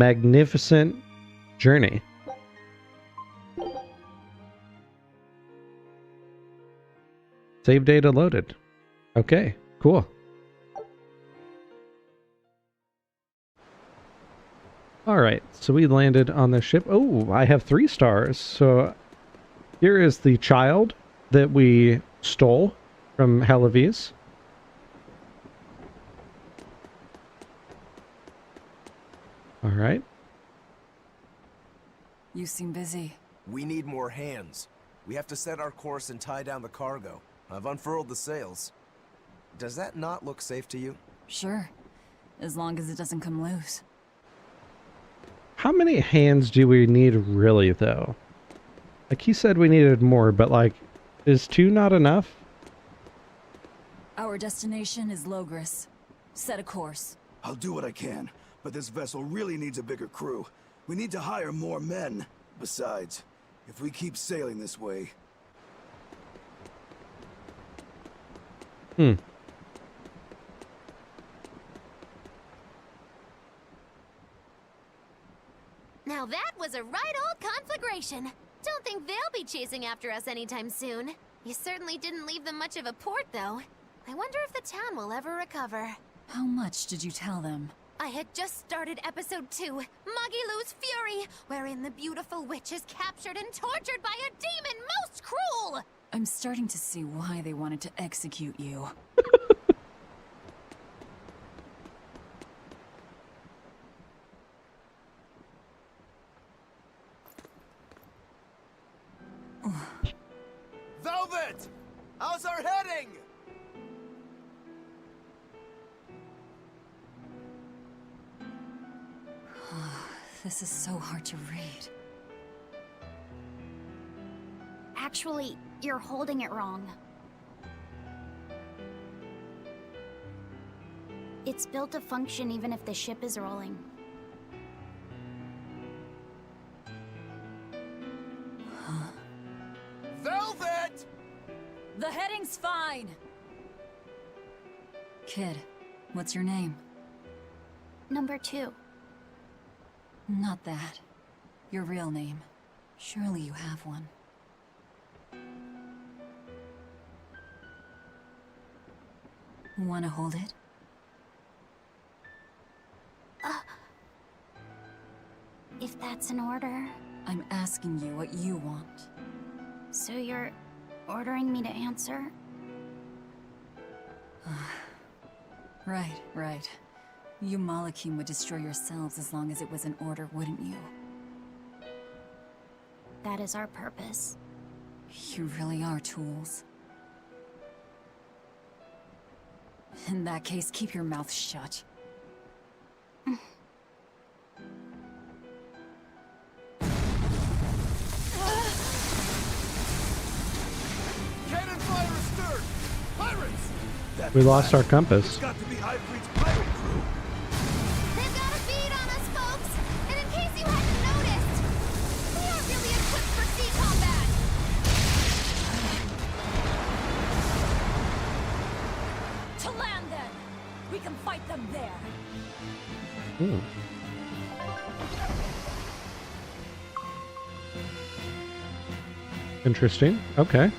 magnificent journey. Save data loaded. Okay, cool. Alright, so we landed on the ship. Oh, I have 3 stars. So here is the child that we stole from Hellawes. Alright. You seem busy. We need more hands. We have to set our course and tie down the cargo. I've unfurled the sails. Does that not look safe to you? Sure. As long as it doesn't come loose. How many hands do we need really, though? Like, he said we needed more, but, like, is 2 not enough? Our destination is Logris. Set a course. I'll do what I can, but this vessel really needs a bigger crew. We need to hire more men. Besides, if we keep sailing this way... Now that was a right old conflagration. Don't think they'll be chasing after us anytime soon. You certainly didn't leave them much of a port, though. I wonder if the town will ever recover. How much did you tell them? I had just started episode 2, Magilou's Fury, wherein the beautiful witch is captured and tortured by a demon most cruel! I'm starting to see why they wanted to execute you. Velvet! How's our heading? This is so hard to read. Actually, you're holding it wrong. It's built to function even if the ship is rolling. Velvet! The heading's fine! Kid, what's your name? Number 2. Not that. Your real name. Surely you have one. Wanna hold it? If that's an order. I'm asking you what you want. So you're ordering me to answer? Right. You Malakim would destroy yourselves as long as it was an order, wouldn't you? That is our purpose. You really are tools. In that case, keep your mouth shut. Cannon fire astern! Pirates! We lost our compass. It's got to be Ifrit's pirate crew. They've got a bead on us, folks! And in case you hadn't noticed, we aren't really equipped for sea combat! To land, then! We can fight them there! Interesting. Okay.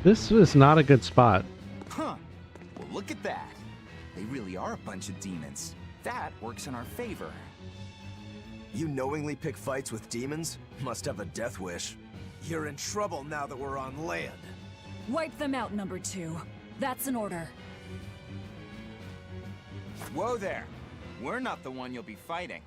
This is not a good spot. Huh. Well, look at that. They really are a bunch of demons. That works in our favor. You knowingly pick fights with demons? Must have a death wish. You're in trouble now that we're on land. Wipe them out, number 2. That's an order. Whoa there. We're not the one you'll be fighting.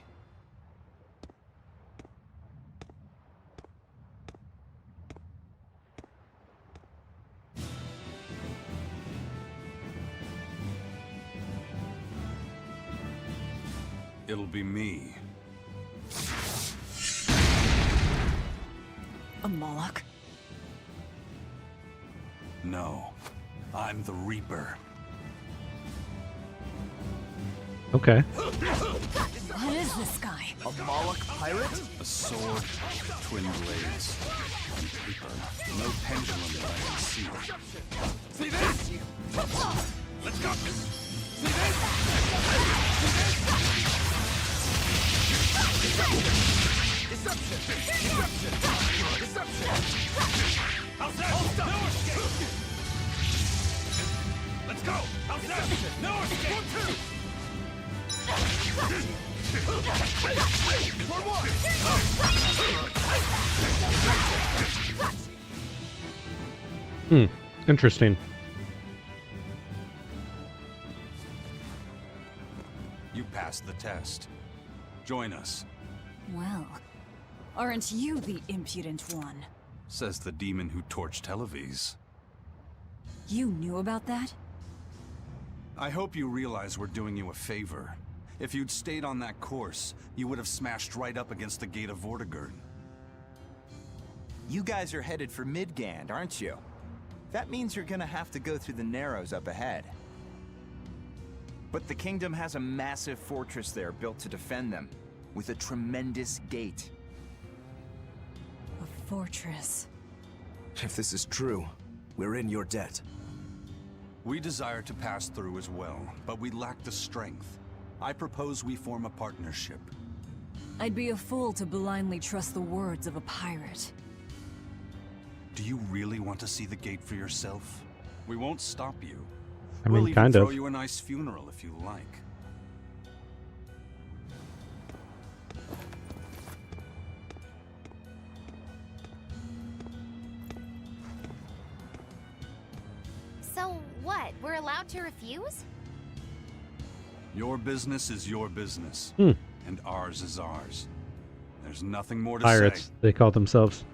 It'll be me. A Malak? No, I'm the Reaper. Okay. What? is this guy? A Malak pirate? A sword, twin blades, and paper. No pendulum that I can see. See this? Let's go! See this? Deception! Deception! Deception! How's that? No escape! Let's go! How's that? No escape! Interesting. You passed the test. Join us, Well, aren't you the impudent one? says the demon who torched Hellawes. You knew about that? I hope you realize we're doing you a favor. If you'd stayed on that course, you would have smashed right up against the gate of Vortigern. You guys are headed for Midgand, aren't you? That means you're gonna have to go through the Narrows up ahead. But the kingdom has a massive fortress there built to defend them, with a tremendous gate. A fortress. If this is true, we're in your debt. We desire to pass through as well, but we lack the strength. I propose we form a partnership. I'd be a fool to blindly trust the words of a pirate. Do you really want to see the gate for yourself? We won't stop you. I We'll mean, even kind throw of. you a nice funeral if you like. So what? We're allowed to refuse? Your business is your business, Hmm. and ours is ours. There's nothing more to Pirates, say. they call themselves.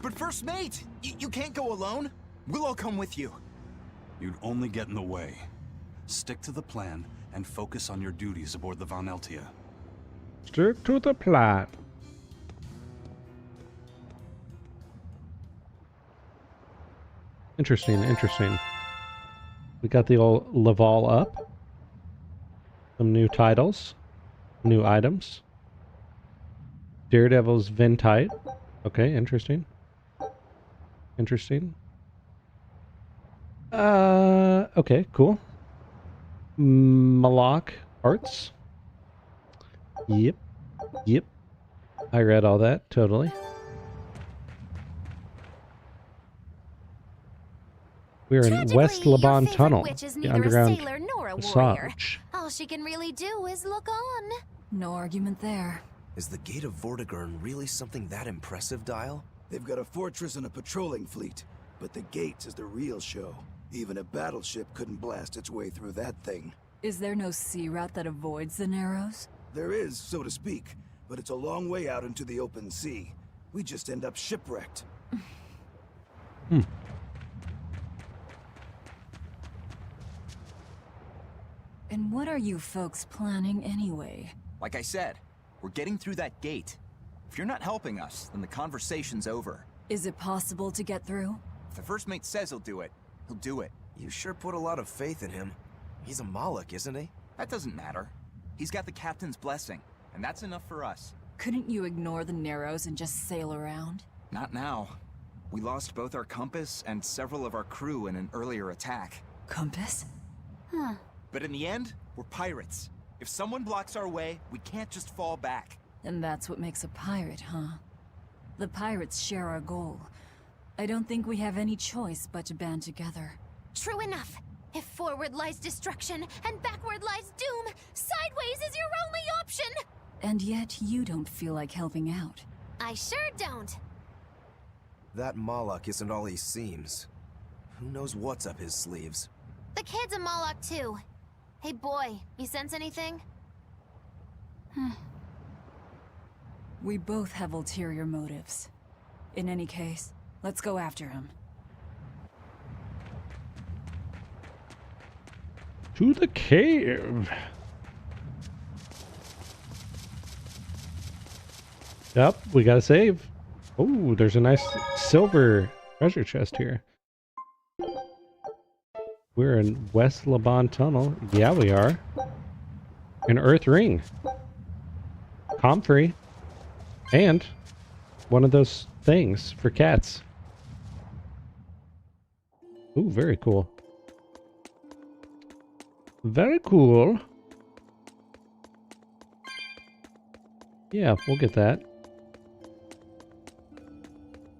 But first mate, you can't go alone. We'll all come with you. You'd only get in the way. Stick to the plan and focus on your duties aboard the Vaneltia. Stick to the plot. Interesting, interesting. We got the old Laval up. Some new titles. New items. Daredevil's Ventite. Okay, interesting. Interesting. Okay, cool. Malak arts. Yep. Yep. I read all that, totally. We're in Tragically, West your Laban favorite Tunnel, witch is the neither underground a sailor nor a warrior. passage. All she can really do is look on. No argument there. Is the Gate of Vortigern really something that impressive, Dial? They've got a fortress and a patrolling fleet, but the gates is the real show. Even a battleship couldn't blast its way through that thing. Is there no sea route that avoids the Narrows? There is, so to speak, but it's a long way out into the open sea. We just end up shipwrecked. And what are you folks planning anyway? Like I said, we're getting through that gate. If you're not helping us, then the conversation's over. Is it possible to get through? If the first mate says he'll do it, he'll do it. You sure put a lot of faith in him. He's a Malak, isn't he? That doesn't matter. He's got the captain's blessing, and that's enough for us. Couldn't you ignore the Narrows and just sail around? Not now. We lost both our compass and several of our crew in an earlier attack. Compass? But in the end, we're pirates. If someone blocks our way, we can't just fall back. And that's what makes a pirate, huh? The pirates share our goal. I don't think we have any choice but to band together. True enough. If forward lies destruction and backward lies doom, sideways is your only option! And yet you don't feel like helping out. I sure don't. That Malak isn't all he seems. Who knows what's up his sleeves? The kid's a Malak too. Hey boy, you sense anything? We both have ulterior motives. In any case, let's go after him. To the cave. Yep, we gotta save. Oh, there's a nice silver treasure chest here. We're in West Laban Tunnel. Yeah, we are. An earth ring. Comfrey. And one of those things for cats. Ooh, very cool. Very cool. Yeah, we'll get that.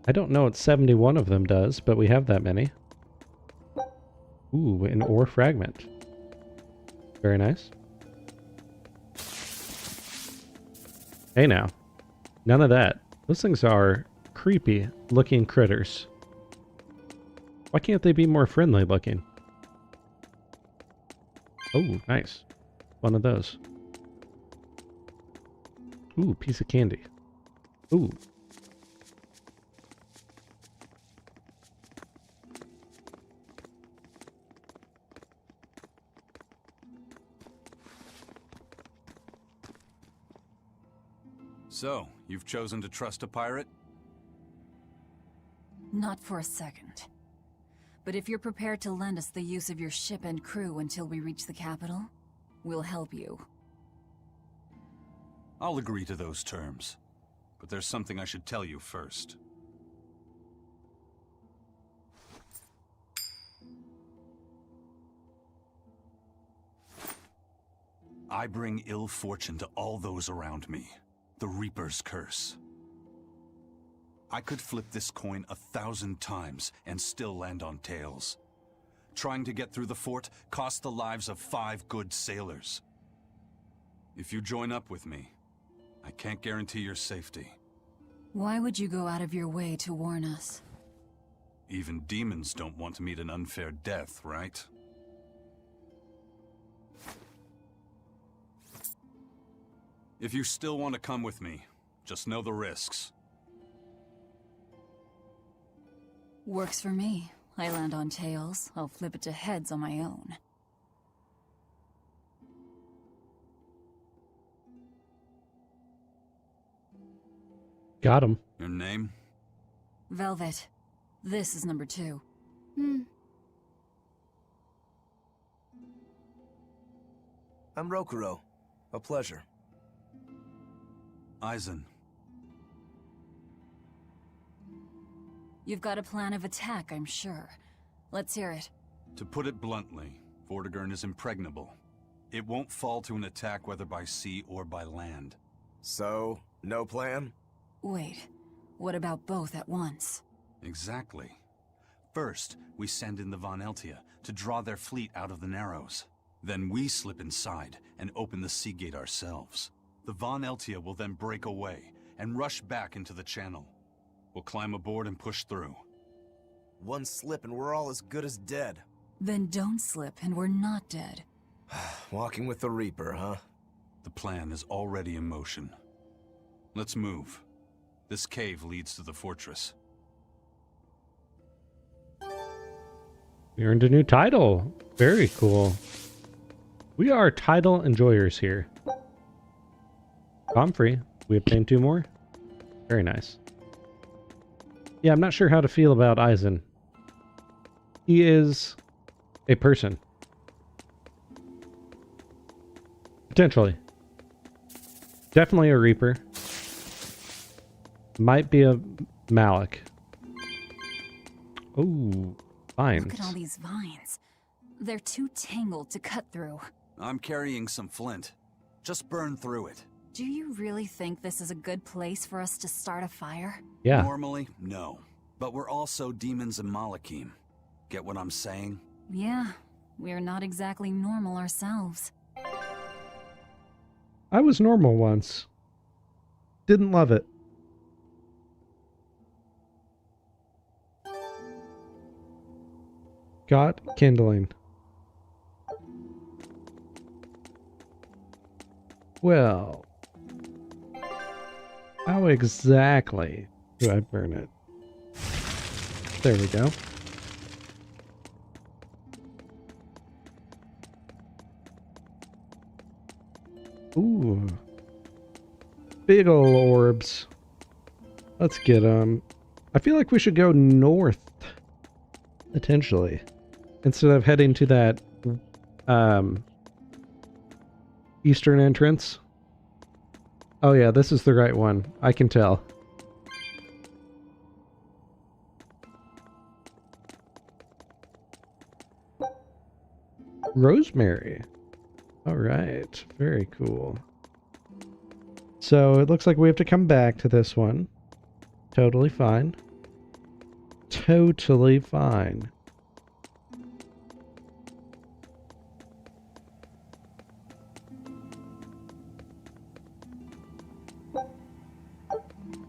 I don't know what 71 of them does, but we have that many. Ooh, an ore fragment. Very nice. Hey now. None of that. Those things are creepy looking critters. Why can't they be more friendly looking? Oh, nice. One of those. Ooh, piece of candy. Ooh. So, you've chosen to trust a pirate? Not for a second. But if you're prepared to lend us the use of your ship and crew until we reach the capital, we'll help you. I'll agree to those terms. But there's something I should tell you first. I bring ill fortune to all those around me. The Reaper's curse. I could flip this coin 1,000 times and still land on tails. Trying to get through the fort cost the lives of 5 good sailors. If you join up with me, I can't guarantee your safety. Why would you go out of your way to warn us? Even demons don't want to meet an unfair death, right? If you still want to come with me, just know the risks. Works for me. I land on tails. I'll flip it to heads on my own. Got him. Your name? Velvet. This is number 2. I'm Rokuro. A pleasure. Eisen. You've got a plan of attack, I'm sure. Let's hear it. To put it bluntly, Vortigern is impregnable. It won't fall to an attack whether by sea or by land. So, no plan? Wait, what about both at once? Exactly. First, we send in the Von Eltia to draw their fleet out of the Narrows. Then we slip inside and open the sea gate ourselves. The Von Eltia will then break away and rush back into the channel. We'll climb aboard and push through. One slip and we're all as good as dead. Then don't slip and we're not dead. Walking with the Reaper, huh? The plan is already in motion. Let's move. This cave leads to the fortress. We earned a new title. Very cool. We are title enjoyers here. Comfrey. We obtained 2 more. Very nice. Yeah, I'm not sure how to feel about Eisen. He is a person. Potentially. Definitely a Reaper. Might be a Malak. Oh, vines. Look at all these vines. They're too tangled to cut through. I'm carrying some flint. Just burn through it. Do you really think this is a good place for us to start a fire? Yeah. Normally, no. But we're also demons and Malakim. Get what I'm saying? Yeah, we're not exactly normal ourselves. I was normal once. Didn't love it. Got kindling. Well, how exactly do I burn it? There we go. Ooh. Big ol' orbs. Let's get them. I feel like we should go north. Potentially. Instead of heading to that eastern entrance. Oh yeah, this is the right one. I can tell. Rosemary. All right, very cool. So it looks like we have to come back to this one. Totally fine. Totally fine.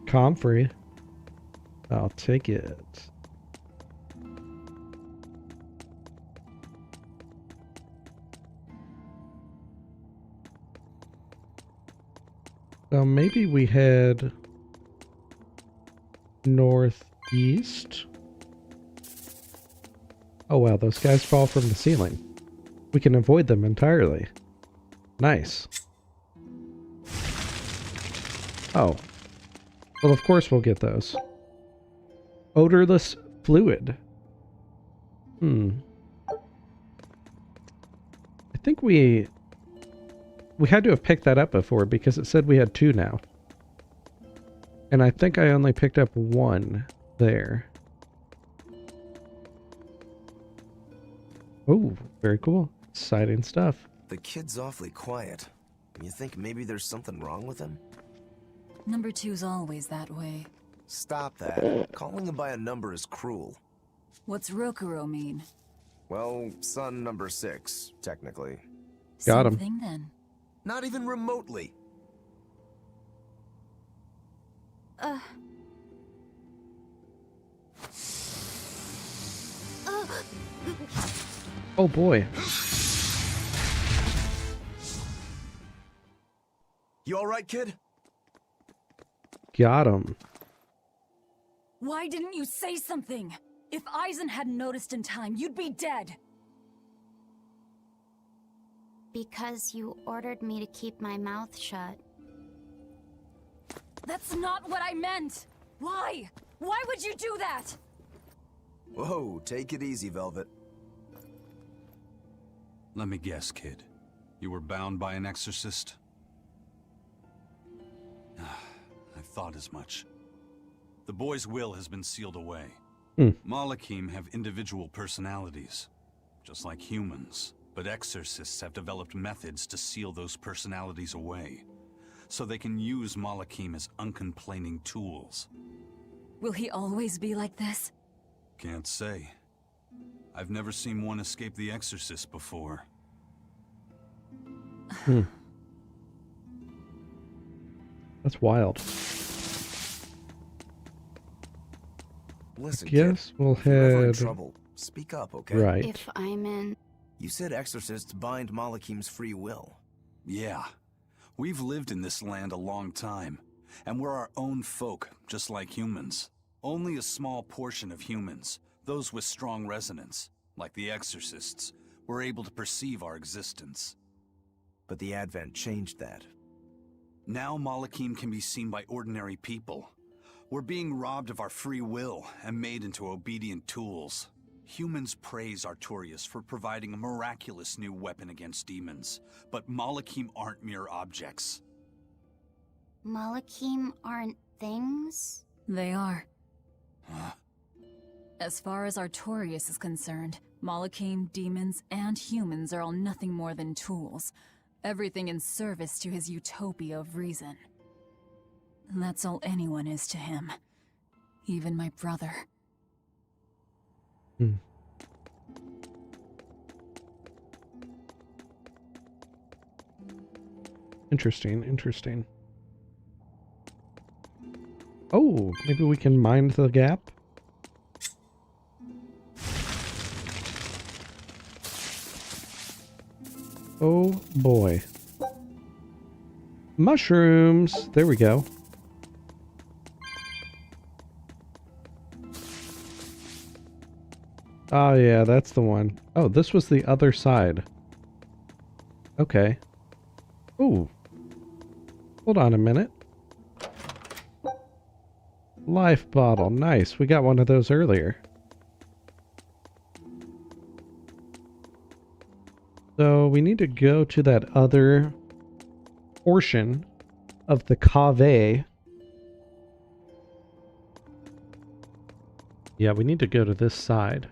Comfrey. I'll take it. So maybe we head northeast. Oh wow, those guys fall from the ceiling. We can avoid them entirely. Nice. Oh. Well, of course we'll get those. Odorless fluid. I think we had to have picked that up before because it said we had 2 now. And I think I only picked up 1 there. Oh, very cool. Exciting stuff. The kid's awfully quiet. You think maybe there's something wrong with him? Number 2's always that way. Stop that. Calling him by a number is cruel. What's Rokuro mean? Well, son number 6, technically. Got him. Same thing then. Not even remotely. Oh boy. You alright, kid? Got him. Why didn't you say something? If Eisen hadn't noticed in time, you'd be dead. Because you ordered me to keep my mouth shut. That's not what I meant! Why? Why would you do that? Whoa, take it easy, Velvet. Let me guess, kid. You were bound by an exorcist? I thought as much. The boy's will has been sealed away. Malakim have individual personalities, just like humans. But exorcists have developed methods to seal those personalities away, so they can use Malakim as uncomplaining tools. Will he always be like this? Can't say. I've never seen one escape the exorcist before. That's wild. Listen, Yes, kid, we'll if you're ever in head trouble, speak up, okay? right. If I'm in... You said exorcists bind Malakim's free will. Yeah. We've lived in this land a long time, and we're our own folk, just like humans. Only a small portion of humans, those with strong resonance, like the exorcists, were able to perceive our existence. But the Advent changed that. Now Malakim can be seen by ordinary people. We're being robbed of our free will and made into obedient tools. Humans praise Artorias for providing a miraculous new weapon against demons, but Malakim aren't mere objects. Malakim aren't things? They are. As far as Artorias is concerned, Malakim, demons, and humans are all nothing more than tools. Everything in service to his utopia of reason. That's all anyone is to him. Even my brother. Interesting, interesting. Oh, maybe we can mind the gap? Oh boy. Mushrooms! There we go. Oh yeah, that's the one. Oh, this was the other side. Okay. Ooh. Hold on a minute. Life bottle. Nice. We got one of those earlier. So we need to go to that other portion of the cave. Yeah, we need to go to this side.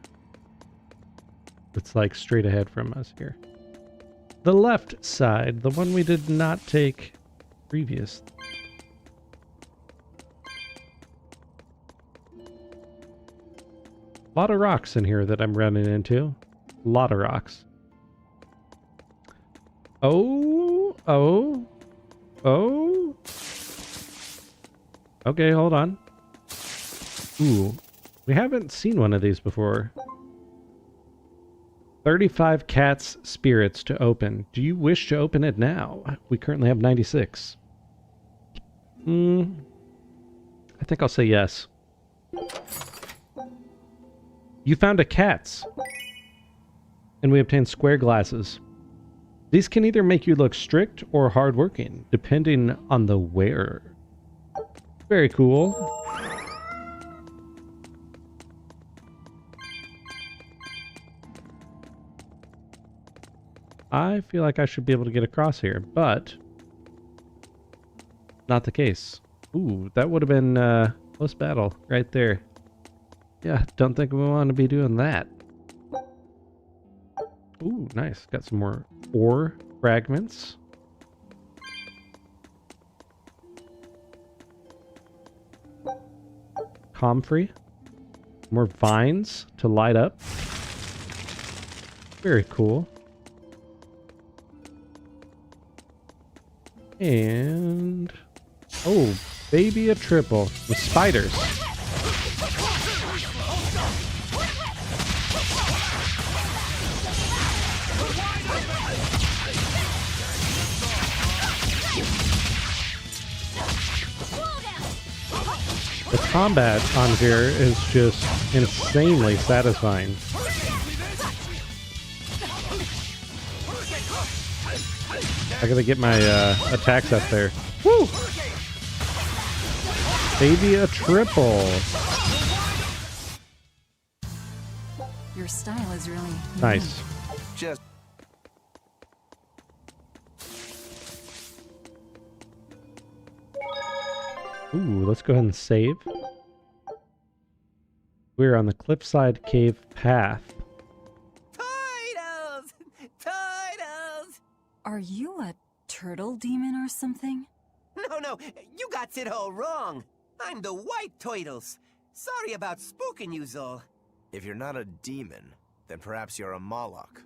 It's like straight ahead from us here. The left side, the one we did not take previous. A lot of rocks in here that I'm running into. A lot of rocks. Oh. Okay, hold on. Ooh, we haven't seen one of these before. 35 cats spirits to open. Do you wish to open it now? We currently have 96. I think I'll say yes. You found a cat's. And we obtained square glasses. These can either make you look strict or hardworking, depending on the wearer. Very cool. I feel like I should be able to get across here, but not the case. Ooh, that would have been close battle right there. Yeah, don't think we want to be doing that. Ooh, nice. Got some more ore fragments. Comfrey. More vines to light up. Very cool. And... oh, baby a triple with spiders. The combat on here is just insanely satisfying. I gotta get my attacks up there. Woo! Baby a triple. Your style is really Nice. Just Ooh, let's go ahead and save. We're on the cliffside cave path. Turtles! Turtles! Are you a turtle demon or something? No, you got it all wrong. I'm the White Turtles. Sorry about spooking you, Zol. if you're not a demon, then perhaps you're a Malak.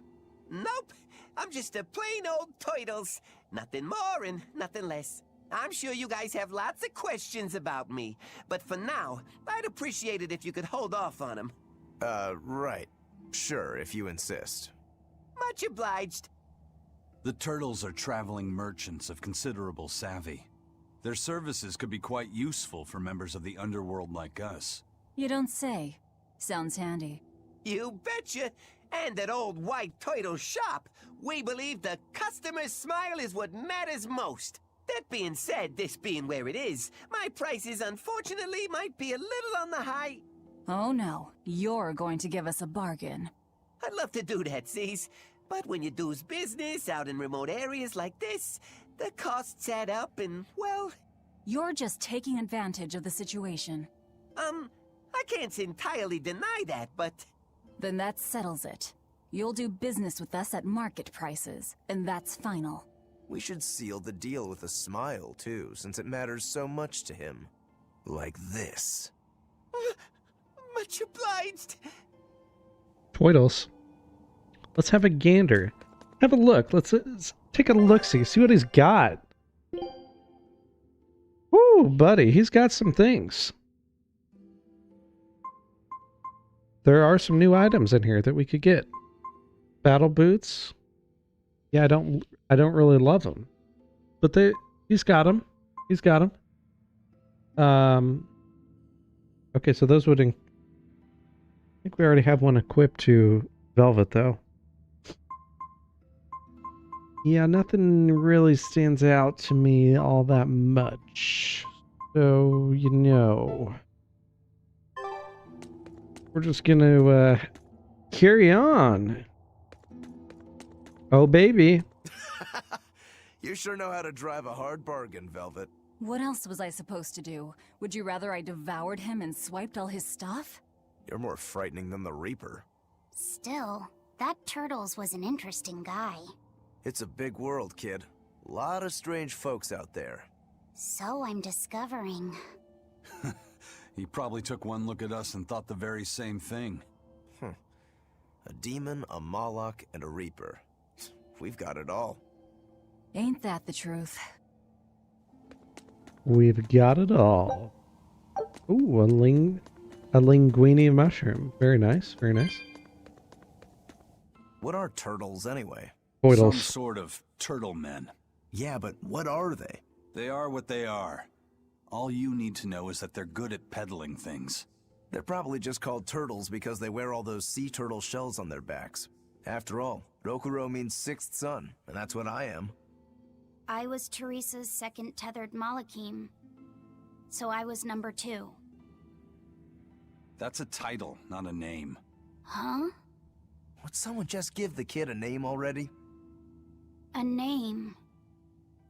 Nope, I'm just a plain old Turtles. Nothing more and nothing less. I'm sure you guys have lots of questions about me, but for now, I'd appreciate it if you could hold off on them. Right. Sure, if you insist. Much obliged. The Turtles are traveling merchants of considerable savvy. Their services could be quite useful for members of the underworld like us. You don't say. Sounds handy. You betcha. And at old White Turtle shop, we believe the customer's smile is what matters most. That being said, this being where it is, my prices unfortunately might be a little on the high. Oh no, you're going to give us a bargain. I'd love to do that, C's. But when you do's business out in remote areas like this, the costs add up and, well... You're just taking advantage of the situation. I can't entirely deny that, but... Then that settles it. You'll do business with us at market prices, and that's final. We should seal the deal with a smile, too, since it matters so much to him. Like this. Much obliged. Toidles. Let's have a gander. Have a look. Let's take a look-see. See what he's got. Woo, buddy. He's got some things. There are some new items in here that we could get. Battle boots. Yeah, I don't really love them. But he's got them. He's got them. Okay, so those would... I think we already have one equipped to Velvet, though. Yeah, nothing really stands out to me all that much. So, you know... We're just gonna, carry on. Oh, baby. You sure know how to drive a hard bargain, Velvet. What else was I supposed to do? Would you rather I devoured him and swiped all his stuff? You're more frightening than the Reaper. Still, that Turtlez was an interesting guy. It's a big world, kid. A lot of strange folks out there. So I'm discovering. He probably took one look at us and thought the very same thing. A demon, a Malak, and a Reaper. We've got it all. Ain't that the truth? We've got it all. Ooh, a linguine mushroom. Very nice, very nice. What are turtles, anyway? Turtles. Some sort of turtle men. Yeah, but what are they? They are what they are. All you need to know is that they're good at peddling things. They're probably just called turtles because they wear all those sea turtle shells on their backs. After all, Rokuro means sixth son, and that's what I am. I was Teresa's second tethered Malakim, so I was number 2. That's a title, not a name. Huh? Would someone just give the kid a name already? A name?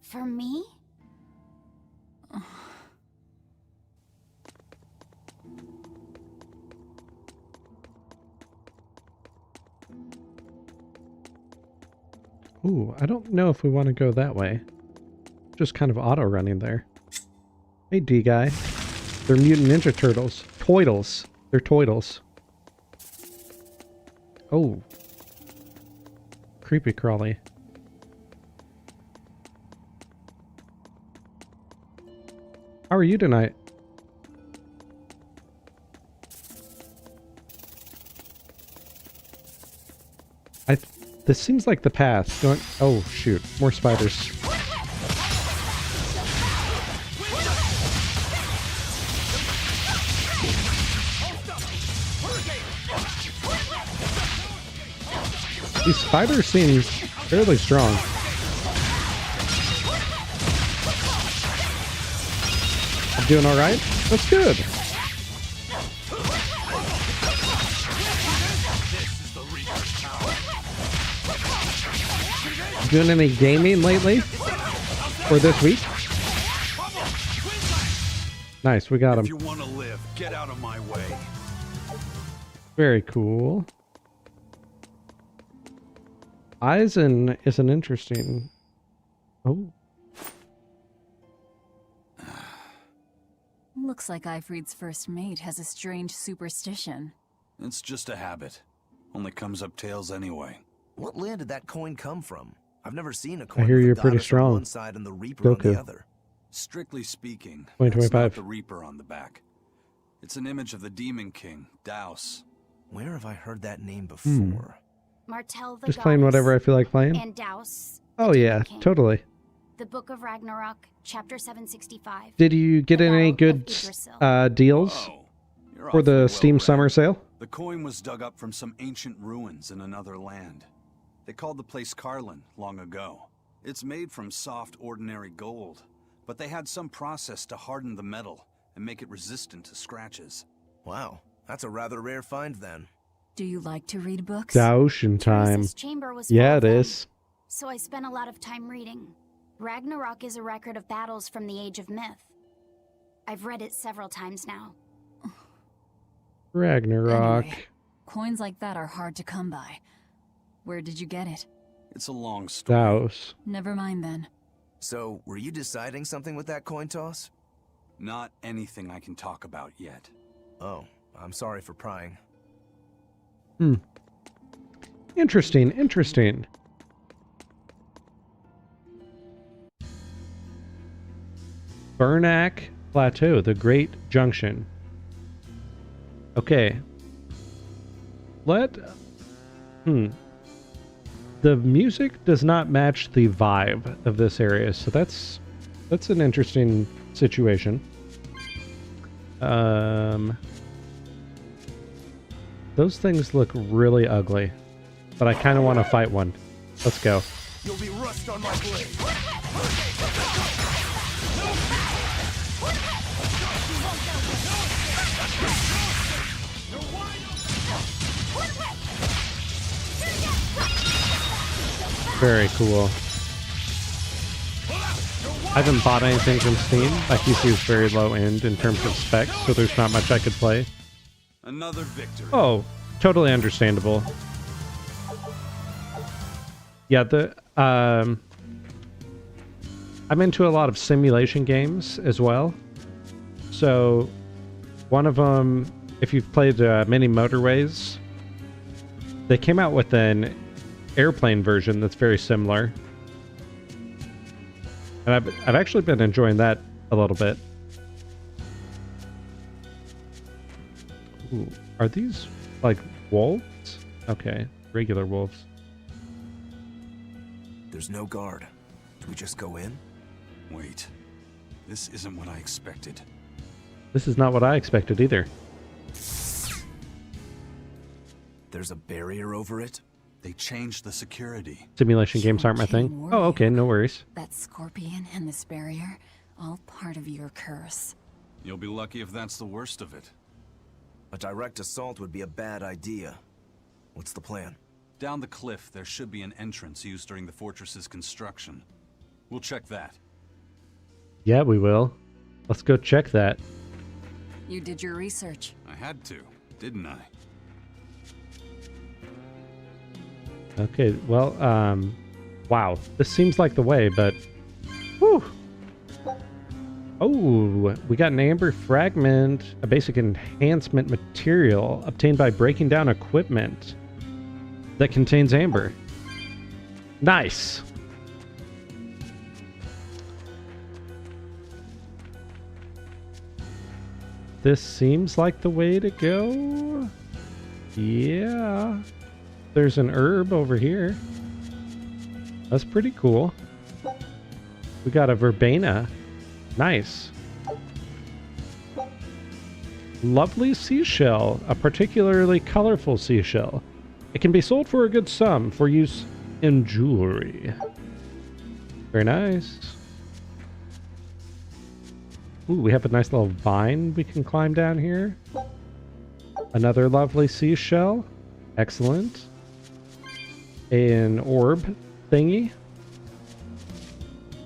For me? Ooh, I don't know if we want to go that way. Just kind of auto-running there. Hey, D-Guy. They're Mutant Ninja Turtles. Toidles. They're Toidles. Oh. Creepy crawly. How are you tonight? This seems like the path. Going. Oh shoot! More spiders. These spiders seem fairly strong. I'm doing all right. That's good. Doing any gaming lately? Or this week? Nice, we got him. If you want to live, get out of my way. Very cool. Eisen is an interesting... Oh. Looks like Ifrid's first mate has a strange superstition. It's just a habit. Only comes up tails anyway. What land did that coin come from? I've never seen a coin I hear with you're a pretty goddess strong. on one side and the Reaper on Goku. the other. Strictly speaking, 2025. that's not the Reaper on the back. It's an image of the Demon King, Daus. Where have I heard that name before? Martel the Just playing Goddess, whatever I feel like playing. and Daus. Oh the yeah, Demon King. totally. The Book of Ragnarok, Chapter 765. Did you get The any Battle of good Yggdrasil. deals Oh, you're for awfully the well Steam read. Summer Sale? The coin was dug up from some ancient ruins in another land. They called the place Carlin long ago. It's made from soft, ordinary gold, but they had some process to harden the metal and make it resistant to scratches. Wow, that's a rather rare find then. Do you like to read books? Ocean time. Teresa's chamber was full Yeah, of it them, is. so I spent a lot of time reading. Ragnarok is a record of battles from the Age of Myth. I've read it several times now. Ragnarok. Anyway, coins like that are hard to come by. Where did you get it? It's a long story. Daos. Never mind then. So, were you deciding something with that coin toss? Not anything I can talk about yet. Oh, I'm sorry for prying. Interesting, interesting. Burnak Plateau, the Great Junction. Okay. The music does not match the vibe of this area, so that's an interesting situation. Those things look really ugly, but I kind of want to fight one. Let's go. You'll be rust on my blade. Very cool. I haven't bought anything from Steam. My PC is very low end in terms of specs, so there's not much I could play. Another victory. Oh, totally understandable. Yeah, I'm into a lot of simulation games as well. So one of them, if you've played Many Motorways, they came out with an airplane version that's very similar. And I've actually been enjoying that a little bit. Ooh, are these like wolves? Okay, regular wolves. There's no guard. Do we just go in? Wait. This isn't what I expected. This is not what I expected either. There's a barrier over it? They changed the security. Simulation games aren't my thing. Oh, okay, no worries. That scorpion and this barrier, all part of your curse. You'll be lucky if that's the worst of it. A direct assault would be a bad idea. What's the plan? Down the cliff, there should be an entrance used during the fortress's construction. We'll check that. Yeah, we will. Let's go check that. You did your research. I had to, didn't I? Okay, well, wow. This seems like the way, but... Whew! Oh, we got an amber fragment, a basic enhancement material obtained by breaking down equipment that contains amber. Nice! This seems like the way to go. Yeah. There's an herb over here. That's pretty cool. We got a verbena. Nice. Lovely seashell. A particularly colorful seashell. It can be sold for a good sum for use in jewelry. Very nice. Ooh, we have a nice little vine we can climb down here. Another lovely seashell. Excellent. An orb thingy.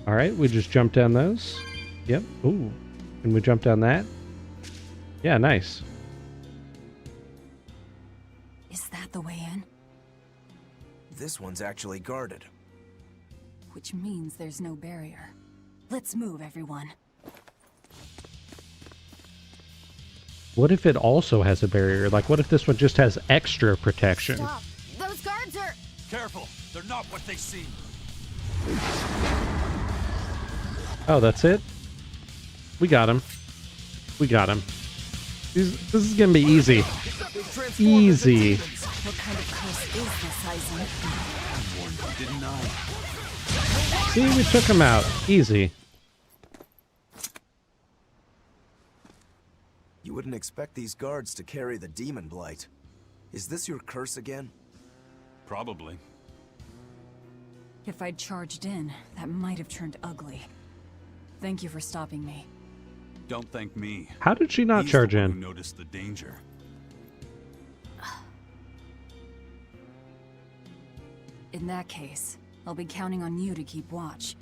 Alright, we just jump down those. Yep. Ooh. Can we jump down that? Yeah, nice. Is that the way in? This one's actually guarded. Which means there's no barrier. Let's move, everyone. What if it also has a barrier? Like, what if this one just has extra protection? Stop! Those guards are... Careful! They're not what they seem! Oh, that's it? We got him. We got him. This is gonna be easy. Easy. What kind of curse is this, Eisen? I warned you, didn't I? See, we took him out. Easy. You wouldn't expect these guards to carry the demon blight. Is this your curse again? Probably. If I'd charged in, that might have turned ugly. Thank you for stopping me. Don't thank me. How did she not He's charge the one in? who noticed the danger. In that case, I'll be counting on you to keep watch.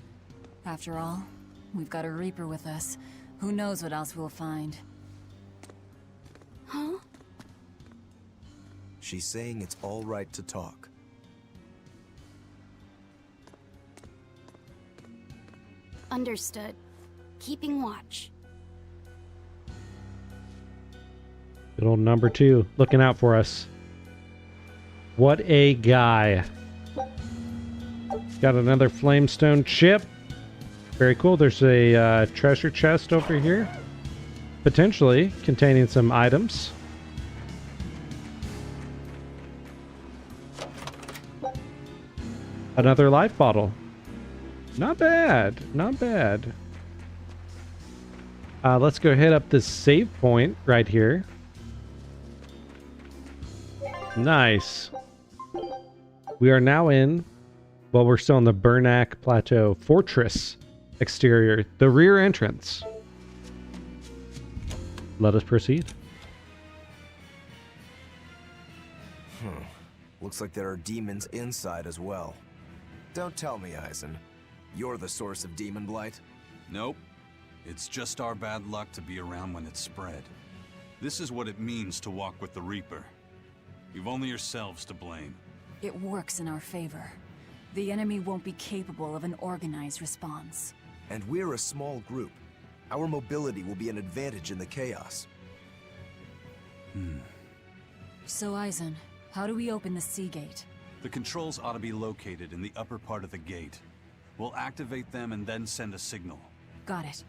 After all, we've got a Reaper with us. Who knows what else we'll find. Huh? She's saying it's all right to talk. Understood. Keeping watch. Good old number 2, looking out for us. What a guy. Got another flamestone chip. Very cool. There's a treasure chest over here. Potentially containing some items. Another life bottle. Not bad. Not bad. Let's go hit up this save point right here. Nice. We are now in, well, we're still in the Bernac Plateau Fortress exterior, the rear entrance. Let us proceed. Looks like there are demons inside as well. Don't tell me, Eisen. You're the source of demon blight? Nope. It's just our bad luck to be around when it's spread. This is what it means to walk with the Reaper. You've only yourselves to blame. It works in our favor. The enemy won't be capable of an organized response. And we're a small group. Our mobility will be an advantage in the chaos. So, Eisen, how do we open the sea gate? The controls ought to be located in the upper part of the gate. We'll activate them and then send a signal. Got it.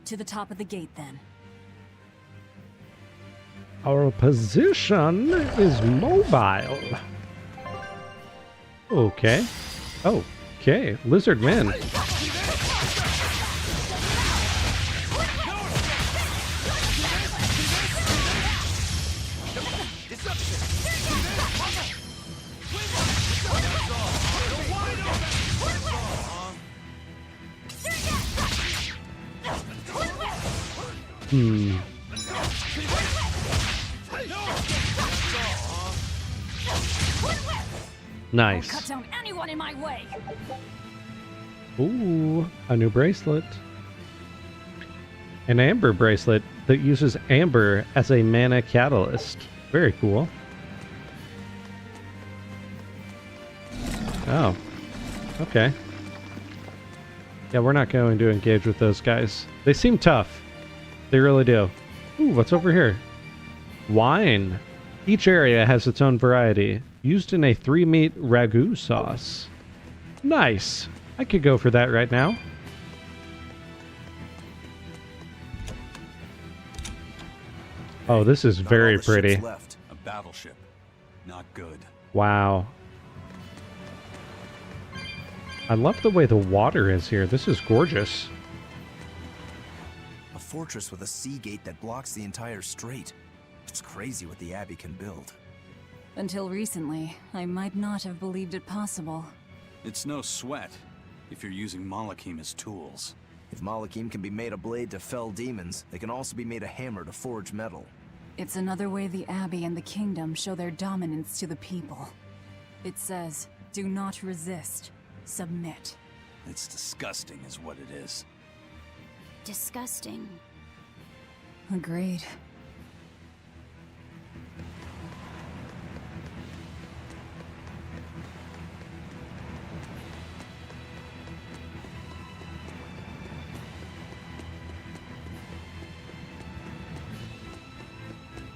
To the top of the gate, then. Our position is mobile. Okay. Okay. Lizard men. Nice. Cut down anyone in my way. Ooh, a new bracelet. An amber bracelet that uses amber as a mana catalyst. Very cool. Oh. Okay. Yeah, we're not going to engage with those guys. They seem tough. They really do. Ooh, what's over here? Wine. Each area has its own variety, used in a 3-meat ragu sauce. Nice. I could go for that right now. Oh, this is very pretty. A battleship. Not good. Wow. I love the way the water is here. This is gorgeous. A fortress with a sea gate that blocks the entire strait. It's crazy what the Abbey can build. Until recently, I might not have believed it possible. It's no sweat if you're using Malakim as tools. If Malakim can be made a blade to fell demons, they can also be made a hammer to forge metal. It's another way the Abbey and the Kingdom show their dominance to the people. It says, do not resist, submit. It's disgusting is what it is. Disgusting. Agreed.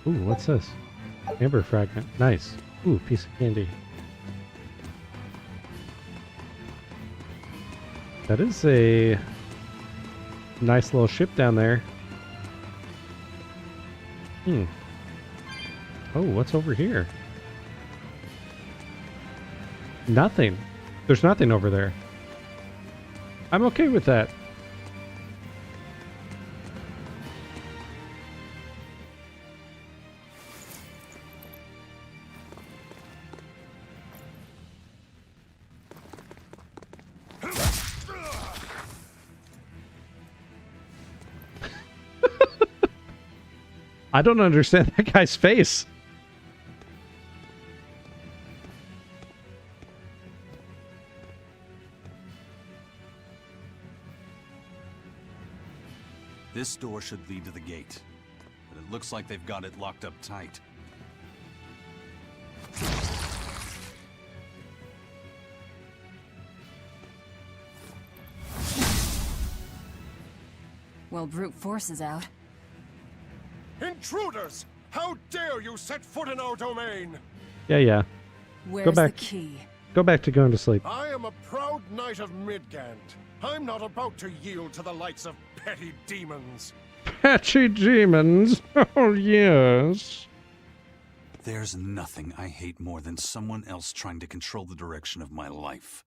Ooh, what's this? Amber fragment. Nice. Ooh, piece of candy. That is a nice little ship down there. Oh, what's over here? Nothing. There's nothing over there. I'm okay with that. I don't understand that guy's face. This door should lead to the gate, but it looks like they've got it locked up tight. Well, brute force is out. Intruders! How dare you set foot in our domain! Yeah. Where's back. the key? Go back to going to sleep. I am a proud knight of Midgand. I'm not about to yield to the likes of petty demons. Patchy demons. Oh, yes. There's nothing I hate more than someone else trying to control the direction of my life.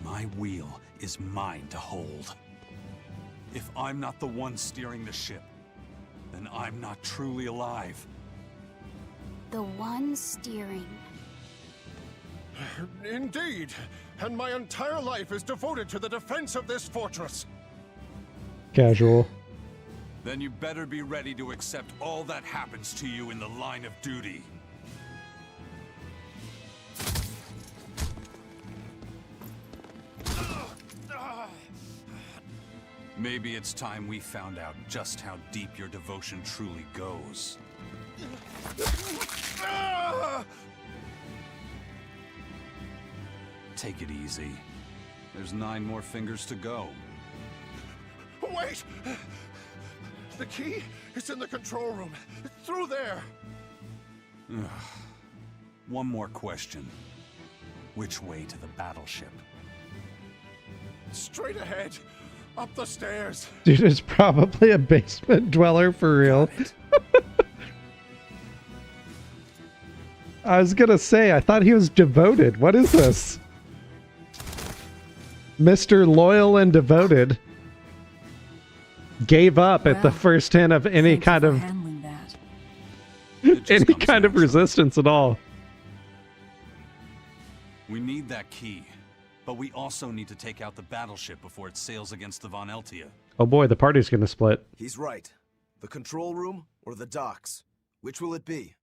My wheel is mine to hold. If I'm not the one steering the ship, then I'm not truly alive. The one steering. Indeed, and my entire life is devoted to the defense of this fortress. Casual. Then you better be ready to accept all that happens to you in the line of duty. Maybe it's time we found out just how deep your devotion truly goes. Take it easy. There's 9 more fingers to go. Wait! The key is in the control room. Through there. One more question. Which way to the battleship? Straight ahead. Up the stairs. Dude is probably a basement dweller for real. I was gonna say, I thought he was devoted. What is this? Mr. Loyal and Devoted gave up at the first hint of any kind of any kind of resistance at all. We need that key, but we also need to take out the battleship before it sails against the Von Eltia. Oh boy, the party's gonna split. He's right. The control room or the docks? Which will it be?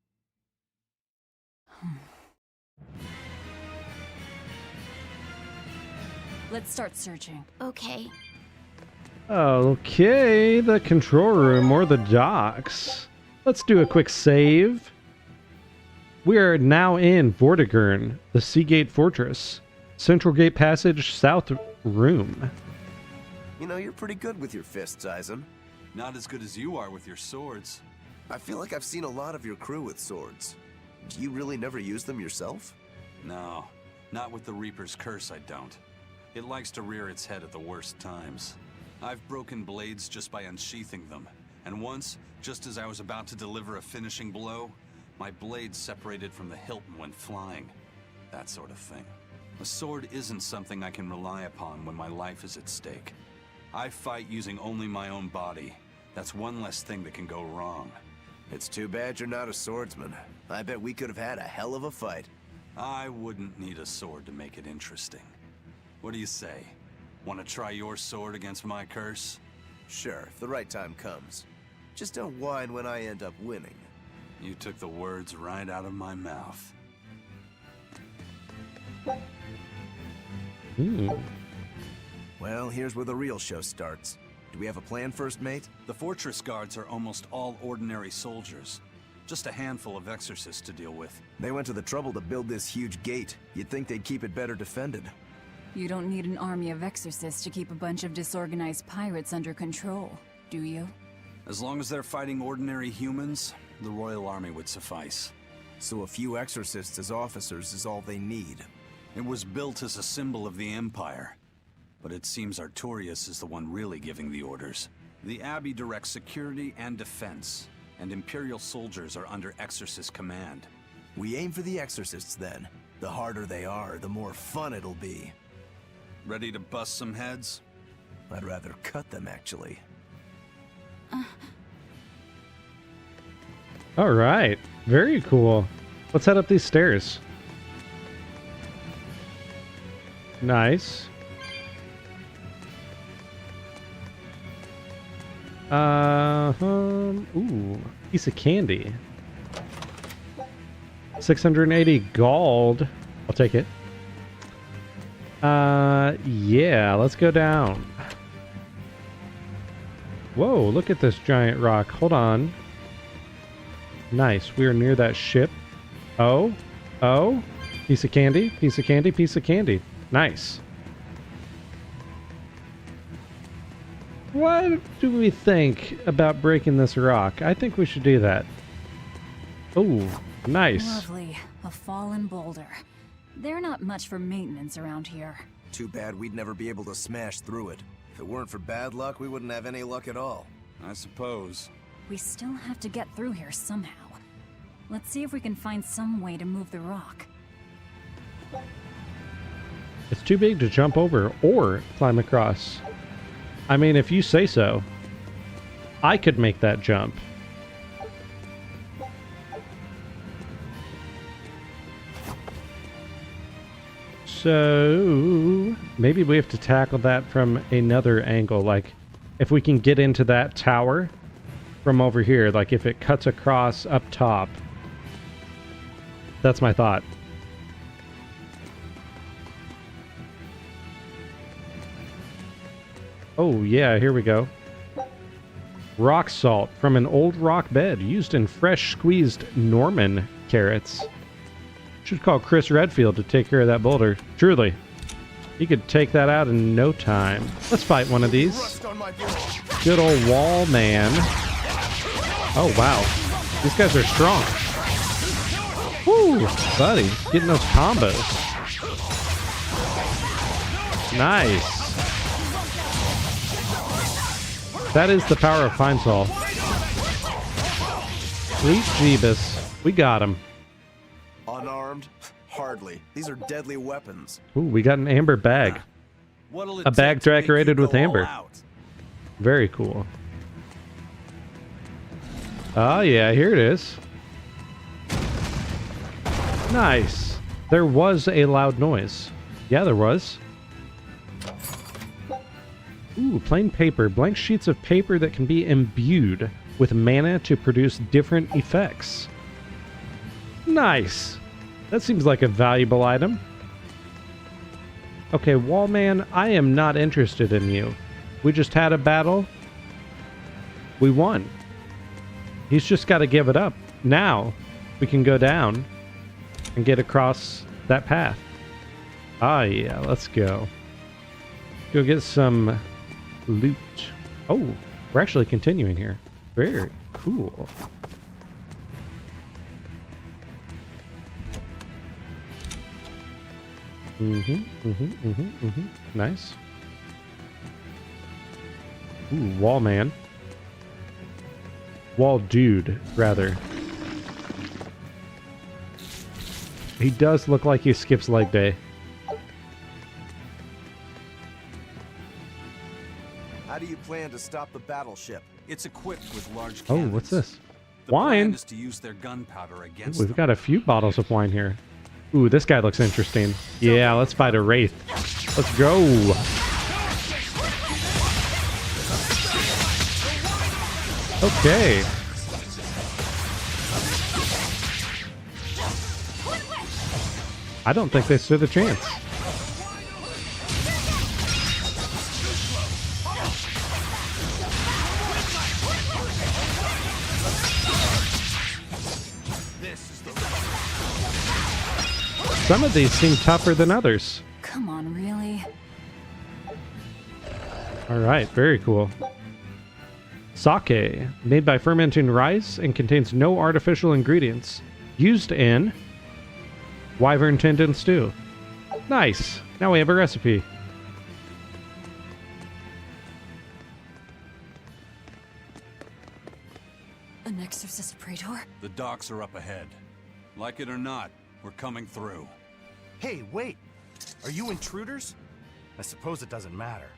Let's start searching. Okay. Okay, the control room or the docks. Let's do a quick save. We are now in Vortigern, the Seagate Fortress. Central Gate Passage, South Room. You know, you're pretty good with your fists, Eisen. Not as good as you are with your swords. I feel like I've seen a lot of your crew with swords. Do you really never use them yourself? No, not with the Reaper's Curse, I don't. It likes to rear its head at the worst times. I've broken blades just by unsheathing them, and once, just as I was about to deliver a finishing blow, my blade separated from the hilt and went flying. That sort of thing. A sword isn't something I can rely upon when my life is at stake. I fight using only my own body. That's one less thing that can go wrong. It's too bad you're not a swordsman. I bet we could have had a hell of a fight. I wouldn't need a sword to make it interesting. What do you say? Want to try your sword against my curse? Sure, if the right time comes. Just don't whine when I end up winning. You took the words right out of my mouth. Well, here's where the real show starts. Do we have a plan, First Mate? The fortress guards are almost all ordinary soldiers. Just a handful of exorcists to deal with. They went to the trouble to build this huge gate. You'd think they'd keep it better defended. You don't need an army of exorcists to keep a bunch of disorganized pirates under control, do you? As long as they're fighting ordinary humans, the Royal Army would suffice. So a few exorcists as officers is all they need. It was built as a symbol of the Empire. But it seems Artorias is the one really giving the orders. The Abbey directs security and defense, and Imperial soldiers are under Exorcist command. We aim for the exorcists then. The harder they are, the more fun it'll be. Ready to bust some heads? I'd rather cut them, actually. All right, very cool. Let's head up these stairs. Nice. Ooh, piece of candy. 680 gold. I'll take it. Yeah, let's go down. Whoa, look at this giant rock. Hold on. Nice, we are near that ship. Oh, piece of candy, piece of candy, piece of candy. Nice. What do we think about breaking this rock? I think we should do that. Oh, nice. Lovely. A fallen boulder. They're not much for maintenance around here. Too bad we'd never be able to smash through it. If it weren't for bad luck, we wouldn't have any luck at all. I suppose. We still have to get through here somehow. Let's see if we can find some way to move the rock. It's too big to jump over or climb across. I mean, if you say so. I could make that jump. So maybe we have to tackle that from another angle. Like if we can get into that tower from over here, like if it cuts across up top. That's my thought. Oh, yeah, here we go. Rock salt from an old rock bed used in fresh squeezed Norman carrots. Should call Chris Redfield to take care of that boulder. Truly. He could take that out in no time. Let's fight one of these. Good old wall man. Oh, wow. These guys are strong. Woo, buddy. Getting those combos. Nice. That is the power of Pine Sol. Sweet Jeebus. We got him. Unarmed? Hardly. These are deadly weapons. Ooh, we got an amber bag. A bag decorated with amber. Very cool. Oh yeah, here it is. Nice. There was a loud noise. Yeah, there was. Ooh, plain paper. Blank sheets of paper that can be imbued with mana to produce different effects. Nice. That seems like a valuable item. Okay, Wallman, I am not interested in you. We just had a battle. We won. He's just got to give it up. Now, we can go down and get across that path. Ah, yeah, let's go. Go get some loot. Oh, we're actually continuing here. Very cool. Nice. Ooh, wall man. Wall dude, rather. He does look like he skips leg day. How do you plan to stop the battleship? It's equipped with large cannons. Oh, what's this? Wine? Is to use their gunpowder against We've got a few bottles of wine here. Ooh, this guy looks interesting. Yeah, let's fight a wraith. Let's go. Okay. I don't think they stood a chance. Some of these seem tougher than others. Come on, really? Alright, very cool. Sake, made by fermenting rice and contains no artificial ingredients. Used in wyvern tendon stew. Nice. Now we have a recipe. An exorcist praetor? The docks are up ahead. Like it or not, we're coming through. Hey, wait! Are you intruders? I suppose it doesn't matter.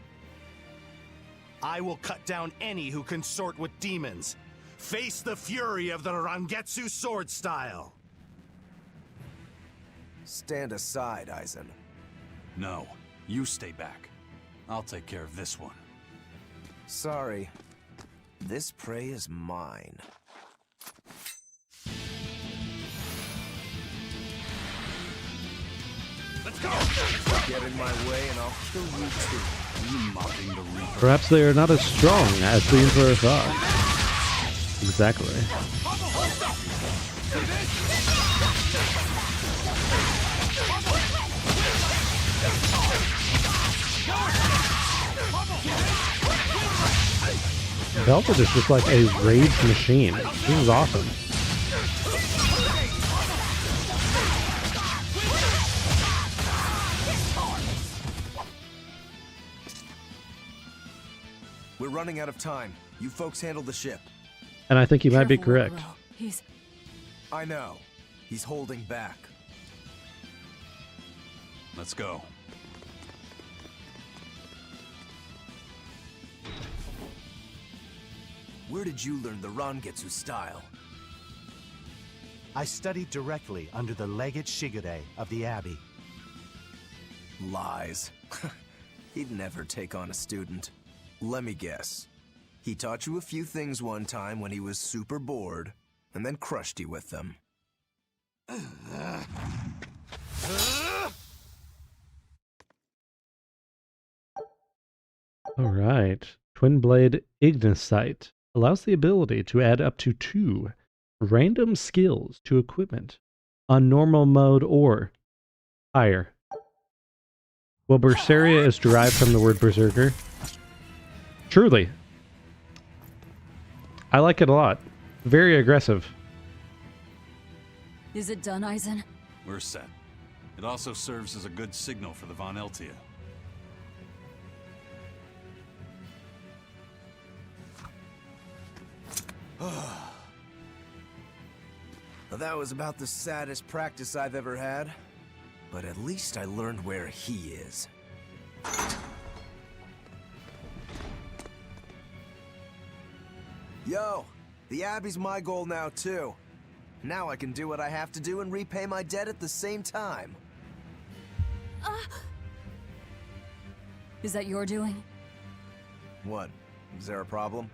I will cut down any who consort with demons. Face the fury of the Rangetsu sword style. Stand aside, Aizen. No, you stay back. I'll take care of this one. Sorry. This prey is mine. Let's go! Get in my way and I'll kill you too. You mocking the Reaper. Perhaps they are not as strong as the Emperor thought. Exactly. Belted is just like a rage machine. This is awesome. We're running out of time. You folks handle the ship. And I think he might be correct. He's... I know. He's holding back. Let's go. Where did you learn the Rangetsu style? I studied directly under the Legate Shigure of the Abbey. Lies. He'd never take on a student. Let me guess. He taught you a few things one time when he was super bored, and then crushed you with them. All right. Twin Blade Ignisite allows the ability to add up to 2 random skills to equipment on normal mode or higher. Well, Berseria is derived from the word berserker. Truly. I like it a lot. Very aggressive. Is it done, Eisen? We're set. It also serves as a good signal for the Von Eltia. Well, that was about the saddest practice I've ever had. But at least I learned where he is. Yo, the Abbey's my goal now too. Now I can do what I have to do and repay my debt at the same time. Is that your doing? What? Is there a problem?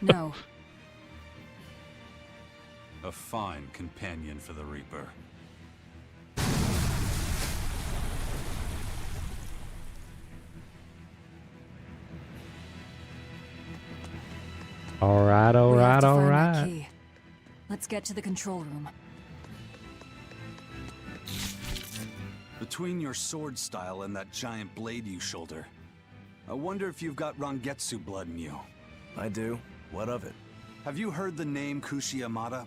No. A fine companion for the Reaper. All right, all right, all right. Let's get to the control room. Between your sword style and that giant blade you shoulder, I wonder if you've got Rangetsu blood in you. I do. What of it? Have you heard the name Kushi-Yamada?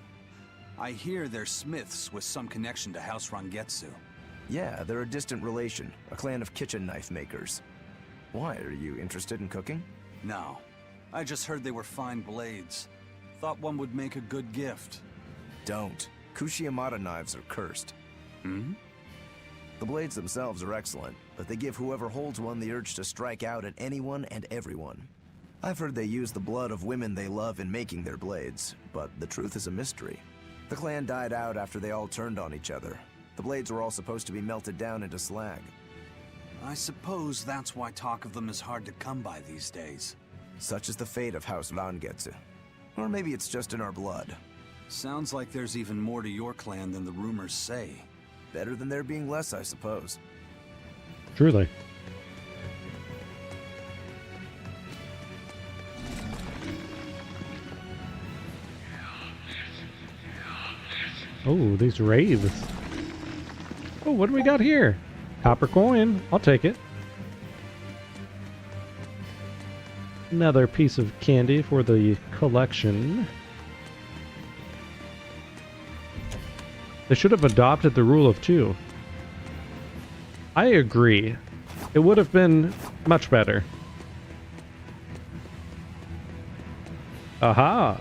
I hear they're smiths with some connection to House Rangetsu. Yeah, they're a distant relation, a clan of kitchen knife makers. Why, are you interested in cooking? No. I just heard they were fine blades. Thought one would make a good gift. Don't. Kushi-Yamada knives are cursed. Hmm? The blades themselves are excellent, but they give whoever holds one the urge to strike out at anyone and everyone. I've heard they use the blood of women they love in making their blades, but the truth is a mystery. The clan died out after they all turned on each other. The blades were all supposed to be melted down into slag. I suppose that's why talk of them is hard to come by these days. Such is the fate of House Rangetsu. Or maybe it's just in our blood. Sounds like there's even more to your clan than the rumors say. Better than there being less, I suppose. Truly. Oh, these wraiths. Oh, what do we got here? Copper coin. I'll take it. Another piece of candy for the collection. They should have adopted the rule of 2. I agree. It would have been much better. Aha!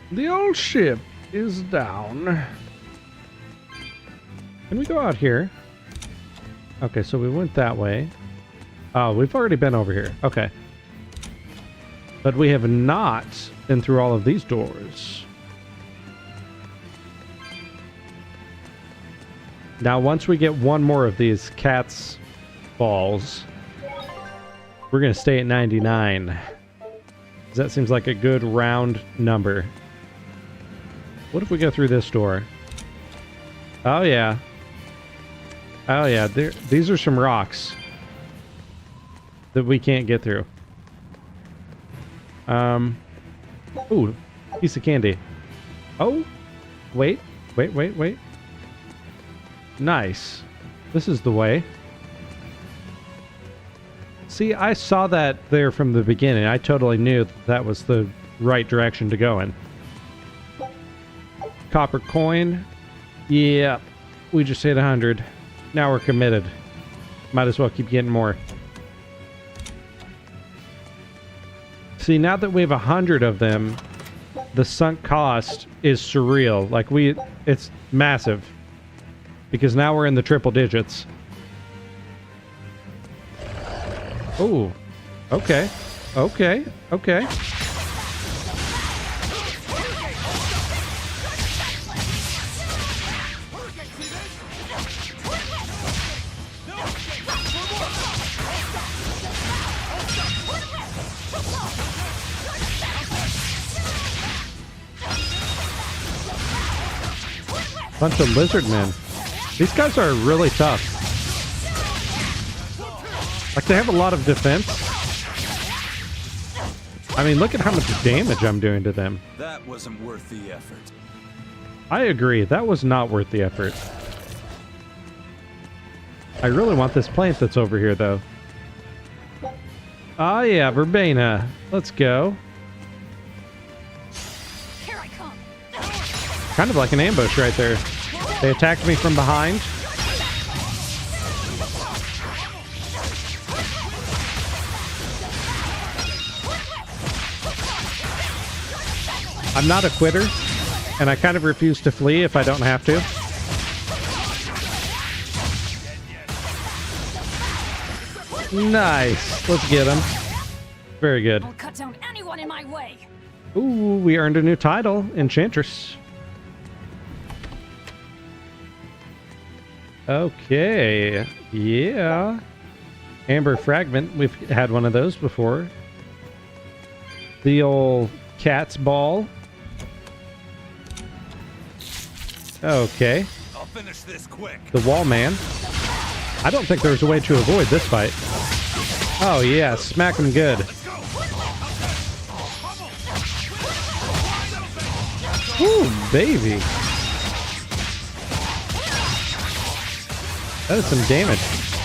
The old ship is down. Can we go out here? Okay, so we went that way. Oh, we've already been over here. Okay. But we have not been through all of these doors. Now, once we get one more of these cat's balls, we're going to stay at 99. That seems like a good round number. What if we go through this door? Oh, yeah. Oh, yeah. These are some rocks that we can't get through. Ooh, piece of candy. Oh, wait. Nice. This is the way. See, I saw that there from the beginning. I totally knew that was the right direction to go in. Copper coin. Yeah, we just hit 100. Now we're committed. Might as well keep getting more. See, now that we have 100 of them, the sunk cost is surreal. Like, it's massive. Because now we're in the triple digits. Oh, okay. Bunch of lizard men. These guys are really tough. Like, they have a lot of defense. I mean, look at how much damage I'm doing to them. That wasn't worth the effort. I agree. That was not worth the effort. I really want this plant that's over here, though. Ah, yeah, verbena. Let's go. Here I come. Kind of like an ambush right there. They attacked me from behind. I'm not a quitter, and I kind of refuse to flee if I don't have to. Nice. Let's get him. Very good. I'll cut down anyone in my way. Ooh, we earned a new title, Enchantress. Okay. Yeah. Amber Fragment. We've had one of those before. The old cat's ball. Okay. I'll finish this quick. The wall man. I don't think there's a way to avoid this fight. Oh yeah, smack him good. Ooh, baby. That is some damage.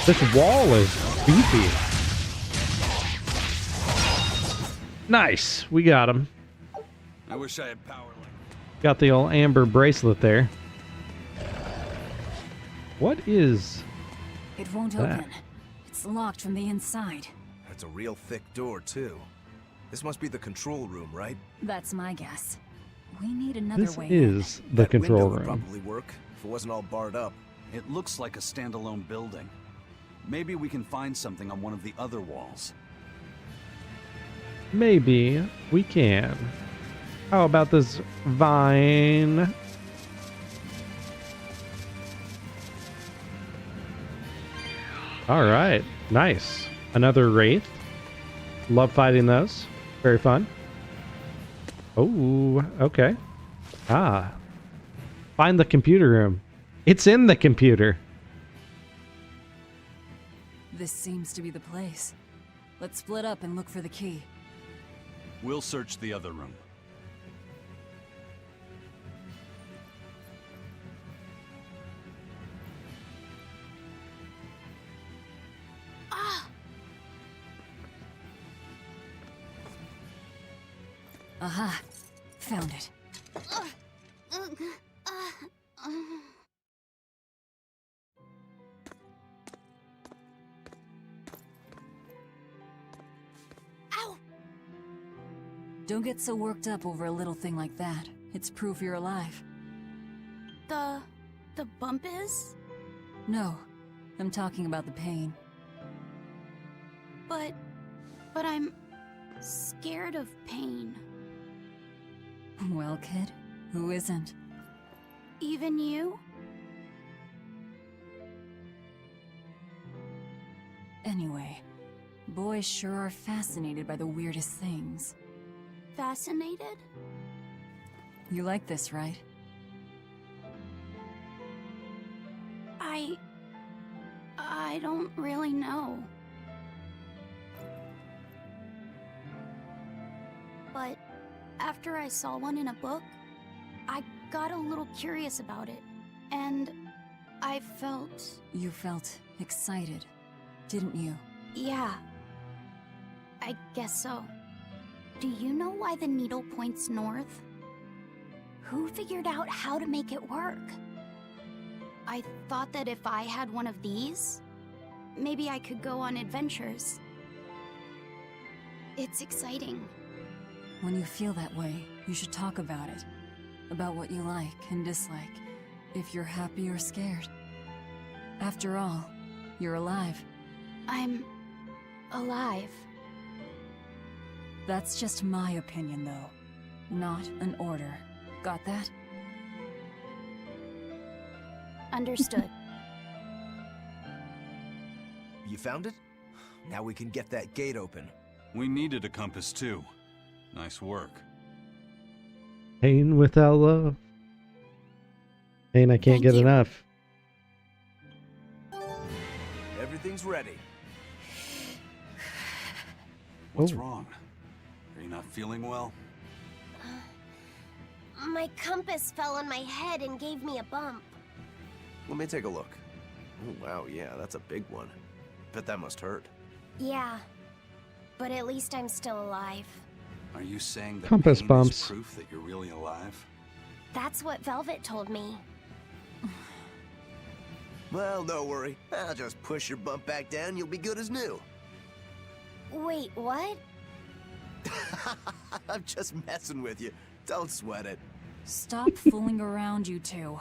This wall is beefy. Nice. We got him. I wish I had power like... Got the old amber bracelet there. What is It won't that? open. It's locked from the inside. That's a real thick door, too. This must be the control room, right? That's my guess. We need another This way is in. the That control window would room. probably work if it wasn't all barred up. It looks like a standalone building. Maybe we can find something on one of the other walls. Maybe we can. How about this vine? All right, nice. Another wraith. Love fighting those. Very fun. Oh, okay. Ah. Find the computer room. It's in the computer. This seems to be the place. Let's split up and look for the key. We'll search the other room. Aha! Found it. Ow! Don't get so worked up over a little thing like that. It's proof you're alive. The bump is? No, I'm talking about the pain. But I'm scared of pain. Well, kid, who isn't? Even you? Anyway, boys sure are fascinated by the weirdest things. Fascinated? You like this, right? I don't really know. But after I saw one in a book, I got a little curious about it, and I felt... You felt excited, didn't you? Yeah. I guess so. Do you know why the needle points north? Who figured out how to make it work? I thought that if I had one of these, maybe I could go on adventures. It's exciting. When you feel that way, you should talk about it. About what you like and dislike, if you're happy or scared. After all, you're alive. I'm... alive. That's just my opinion, though. Not an order. Got that? Understood. You found it? Now we can get that gate open. We needed a compass too. Nice work. Pain without love. Pain I can't Thank get you. enough. Everything's ready. What's Oh. wrong? Are you not feeling well? My compass fell on my head and gave me a bump. Let me take a look. Oh, wow, yeah, that's a big one. Bet that must hurt. Yeah, but at least I'm still alive. Are you saying that Compass pain bumps. is proof that you're really alive? That's what Velvet told me. Well, don't worry. I'll just push your bump back down, you'll be good as new. Wait, what? I'm just messing with you. Don't sweat it. Stop fooling around, you two.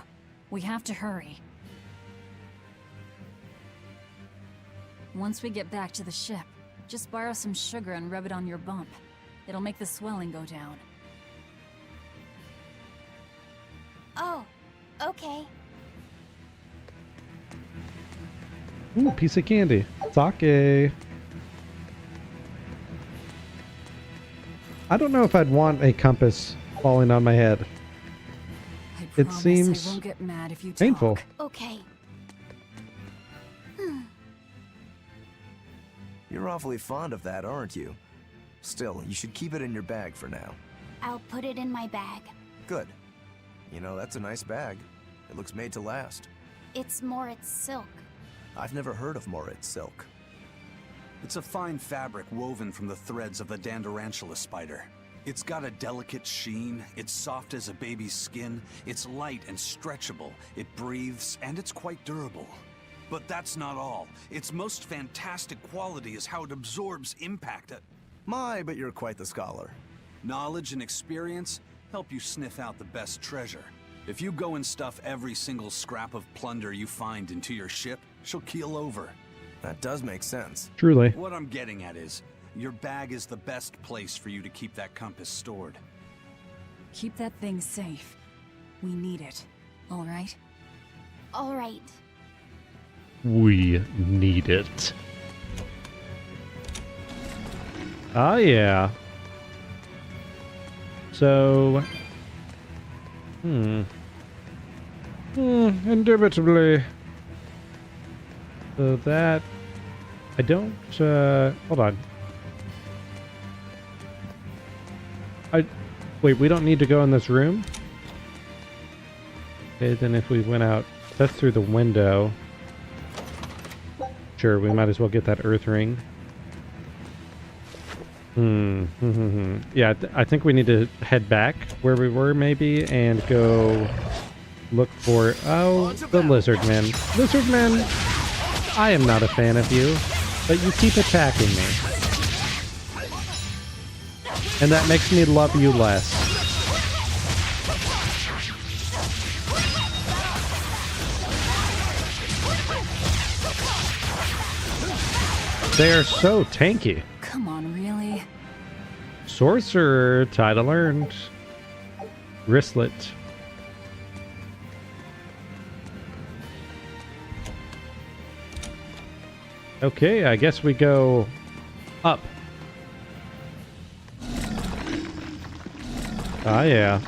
We have to hurry. Once we get back to the ship, just borrow some sugar and rub it on your bump. It'll make the swelling go down. Oh, okay. Ooh, piece of candy. Sake. I don't know if I'd want a compass falling on my head. I It promise seems I won't get mad if you painful. talk. Okay. You're awfully fond of that, aren't you? Still, you should keep it in your bag for now. I'll put it in my bag. Good. You know, that's a nice bag. It looks made to last. It's Moritz silk. I've never heard of Moritz silk. It's a fine fabric woven from the threads of the Dandarantula spider. It's got a delicate sheen, it's soft as a baby's skin, it's light and stretchable, it breathes, and it's quite durable. But that's not all. Its most fantastic quality is how it absorbs impact. My, but you're quite the scholar. Knowledge and experience help you sniff out the best treasure. If you go and stuff every single scrap of plunder you find into your ship, she'll keel over. That does make sense. Truly. What I'm getting at is, your bag is the best place for you to keep that compass stored. Keep that thing safe. We need it. All right? All right. We need it. Ah, yeah. So... Indubitably. So that... I don't, hold on. Wait, we don't need to go in this room? Okay, then if we went out... That's through the window. Sure, we might as well get that earth ring. Yeah, I think we need to head back where we were, maybe, and go look for... Oh, the lizard man. Lizard man, I am not a fan of you, but you keep attacking me. And that makes me love you less. They are so tanky. Come on, really? Sorcerer, title earned. Wristlet. Okay, I guess we go up. Ah, yeah.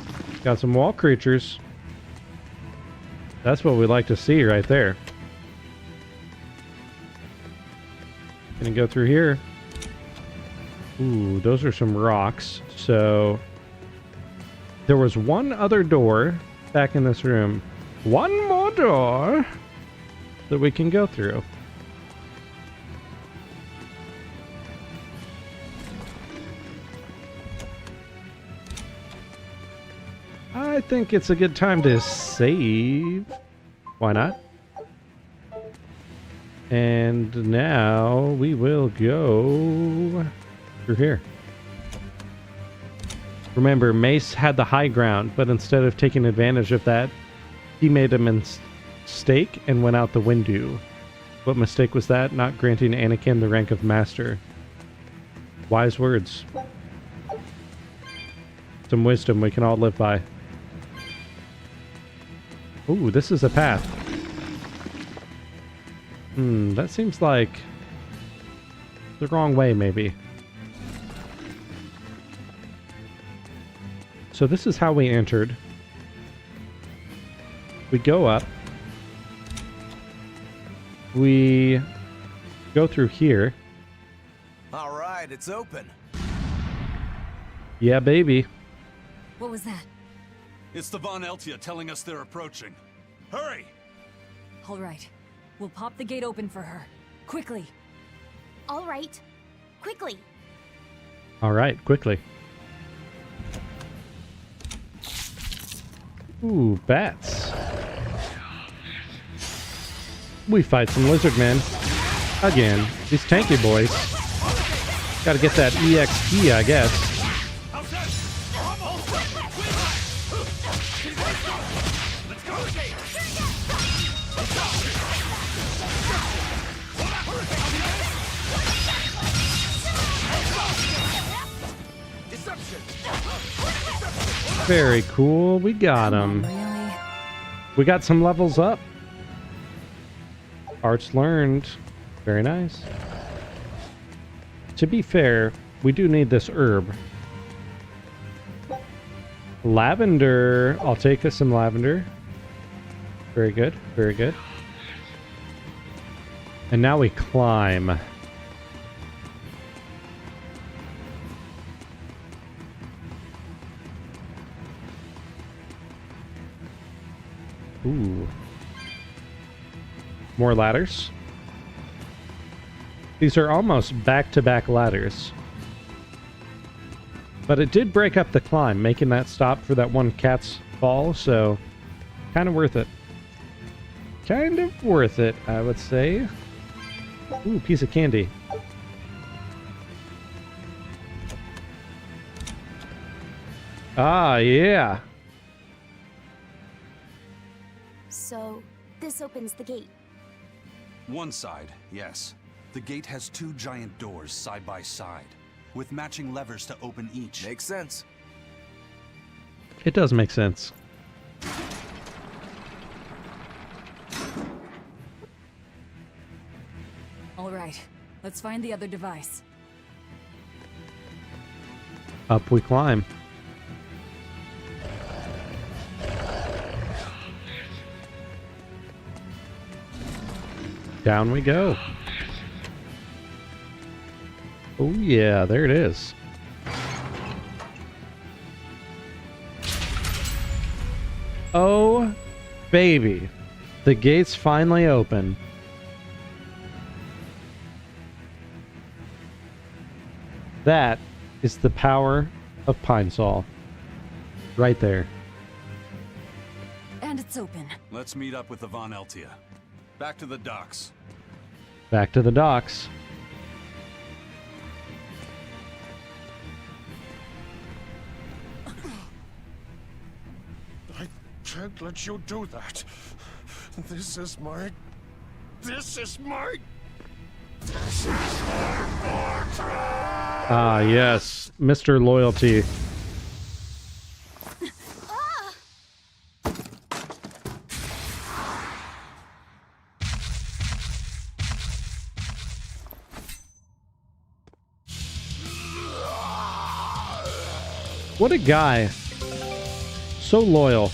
Got some wall creatures. That's what we like to see right there. Gonna go through here. Ooh, those are some rocks. So there was one other door back in this room. One more door that we can go through. I think it's a good time to save. Why not? And now we will go through here. Remember, Mace had the high ground, but instead of taking advantage of that, he made a mistake and went out the window. What mistake was that? Not granting Anakin the rank of master. Wise words. Some wisdom we can all live by. Ooh, this is a path. That seems like the wrong way, maybe. So this is how we entered. We go up. We go through here. All right, it's open. Yeah, baby. What was that? It's the Von Eltia telling us they're approaching. Hurry! All right. We'll pop the gate open for her. Quickly. All right. Quickly. All right, quickly. Ooh, bats. We fight some lizard men. Again, these tanky boys. Gotta get that EXP, I guess. Very cool. We got him. Really? We got some levels up. Arts learned. Very nice. To be fair, we do need this herb. Lavender. I'll take us some lavender. Very good. Very good. And now we climb. Ooh. More ladders. These are almost back-to-back ladders. But it did break up the climb, making that stop for that one cat's fall, so kind of worth it. Kind of worth it, I would say. Ooh, piece of candy. Ah, yeah. So, this opens the gate. One side, yes. The gate has 2 giant doors side by side, with matching levers to open each. Makes sense. It does make sense. All right. Let's find the other device. Up we climb. Down we go. Oh yeah, there it is. Oh, baby. The gate's finally open. That is the power of Pine Sol. Right there. And it's open. Let's meet up with the Von Eltia. Back to the docks. Back to the docks. I can't let you do that. This is my Ah, yes. Mr. Loyalty. What a guy. So loyal.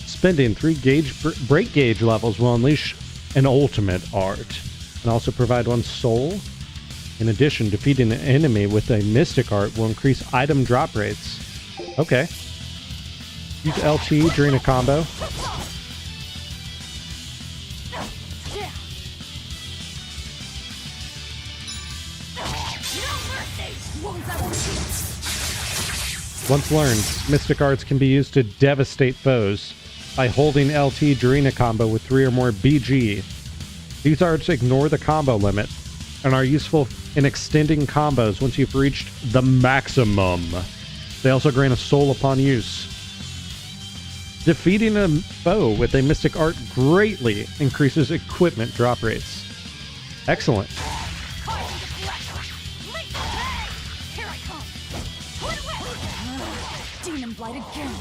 Spending 3 break gauge levels will unleash an ultimate art and also provide 1 soul. In addition, defeating an enemy with a mystic art will increase item drop rates. Okay. Use LT during a combo. Once learned, mystic arts can be used to devastate foes by holding LT during a combo with 3 or more BG. These arts ignore the combo limit and are useful in extending combos once you've reached the maximum. They also grant a soul upon use. Defeating a foe with a mystic art greatly increases equipment drop rates. Excellent. Demon blight again.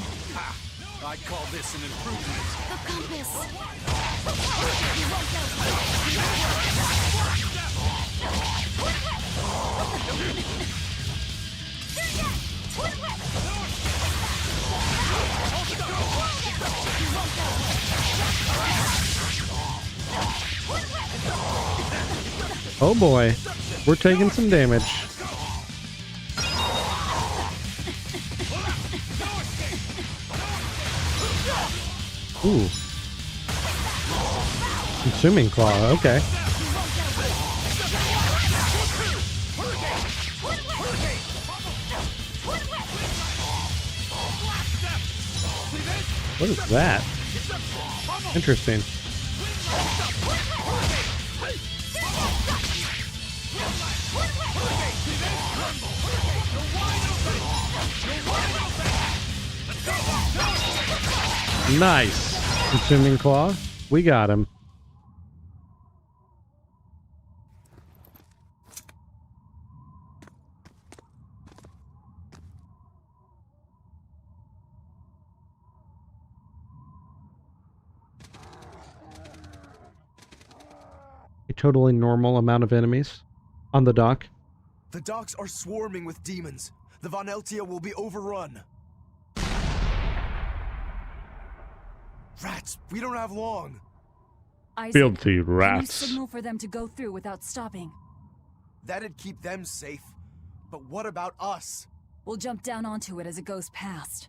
I call this an improvement. The compass. Oh boy, we're taking some damage. Ooh. Consuming claw, okay. What is that? Interesting. Nice. Consuming claw. We got him. A totally normal amount of enemies on the dock. The docks are swarming with demons. The Von Eltia will be overrun. Rats, we don't have long. Filthy Can you rats. signal for them to go through without stopping? That'd keep them safe. But what about us? We'll jump down onto it as it goes past.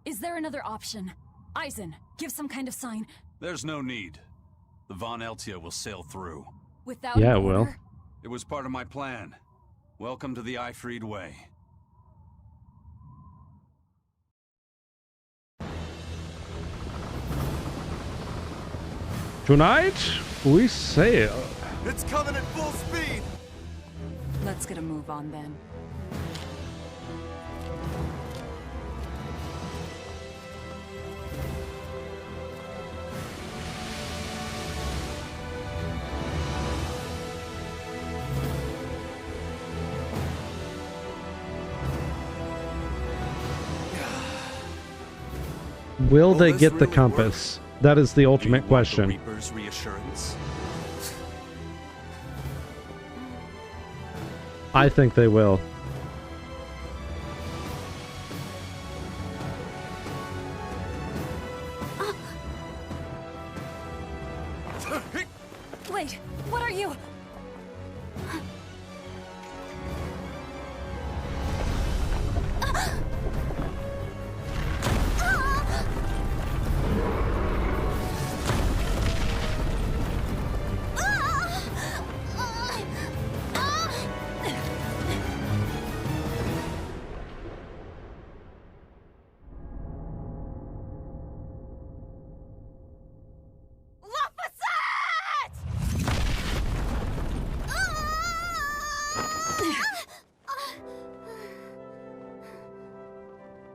Is there another option? Eisen, give some kind of sign. There's no need. The Von Eltia will sail through. Without Yeah, an it will. order? It was part of my plan. Welcome to the Ifried Way. Tonight, we sail. It's coming at full speed! Let's get a move on then. Will they this get the really compass? That is the ultimate Do you want question. the Reaper's reassurance? I think they will. Wait, what are you?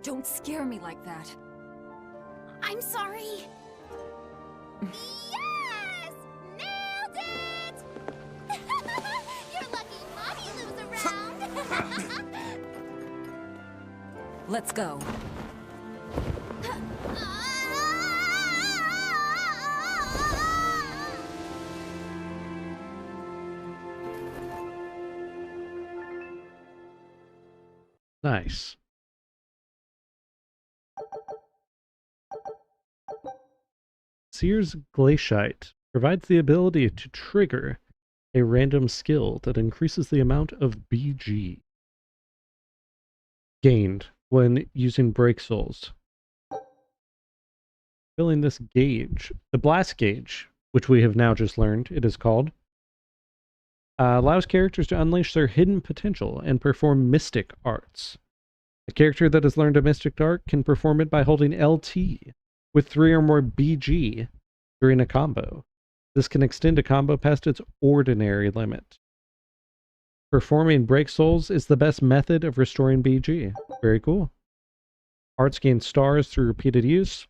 Don't scare me like that. I'm sorry. Yes! Nailed it! You're lucky Mommy Lou's around. Let's go. Nice. Seer's Glaciite provides the ability to trigger a random skill that increases the amount of BG gained when using Break Souls. Filling this gauge, the Blast Gauge, which we have now just learned it is called, allows characters to unleash their hidden potential and perform mystic arts. A character that has learned a mystic art can perform it by holding LT with 3 or more BG during a combo. This can extend a combo past its ordinary limit. Performing Break Souls is the best method of restoring BG. Very cool. Arts gain stars through repeated use.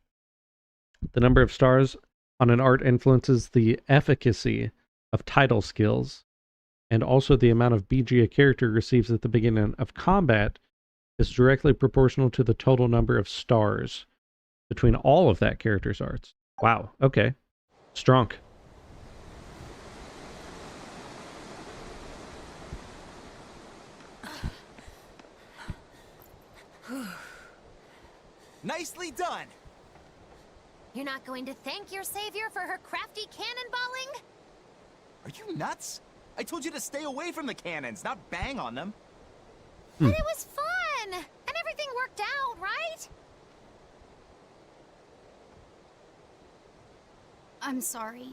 The number of stars on an art influences the efficacy of title skills, and also the amount of BG a character receives at the beginning of combat is directly proportional to the total number of stars between all of that character's arts. Wow, okay. Strong. Nicely done! You're not going to thank your savior for her crafty cannonballing? Are you nuts? I told you to stay away from the cannons, not bang on them. But it was fun! And everything worked out, right? I'm sorry.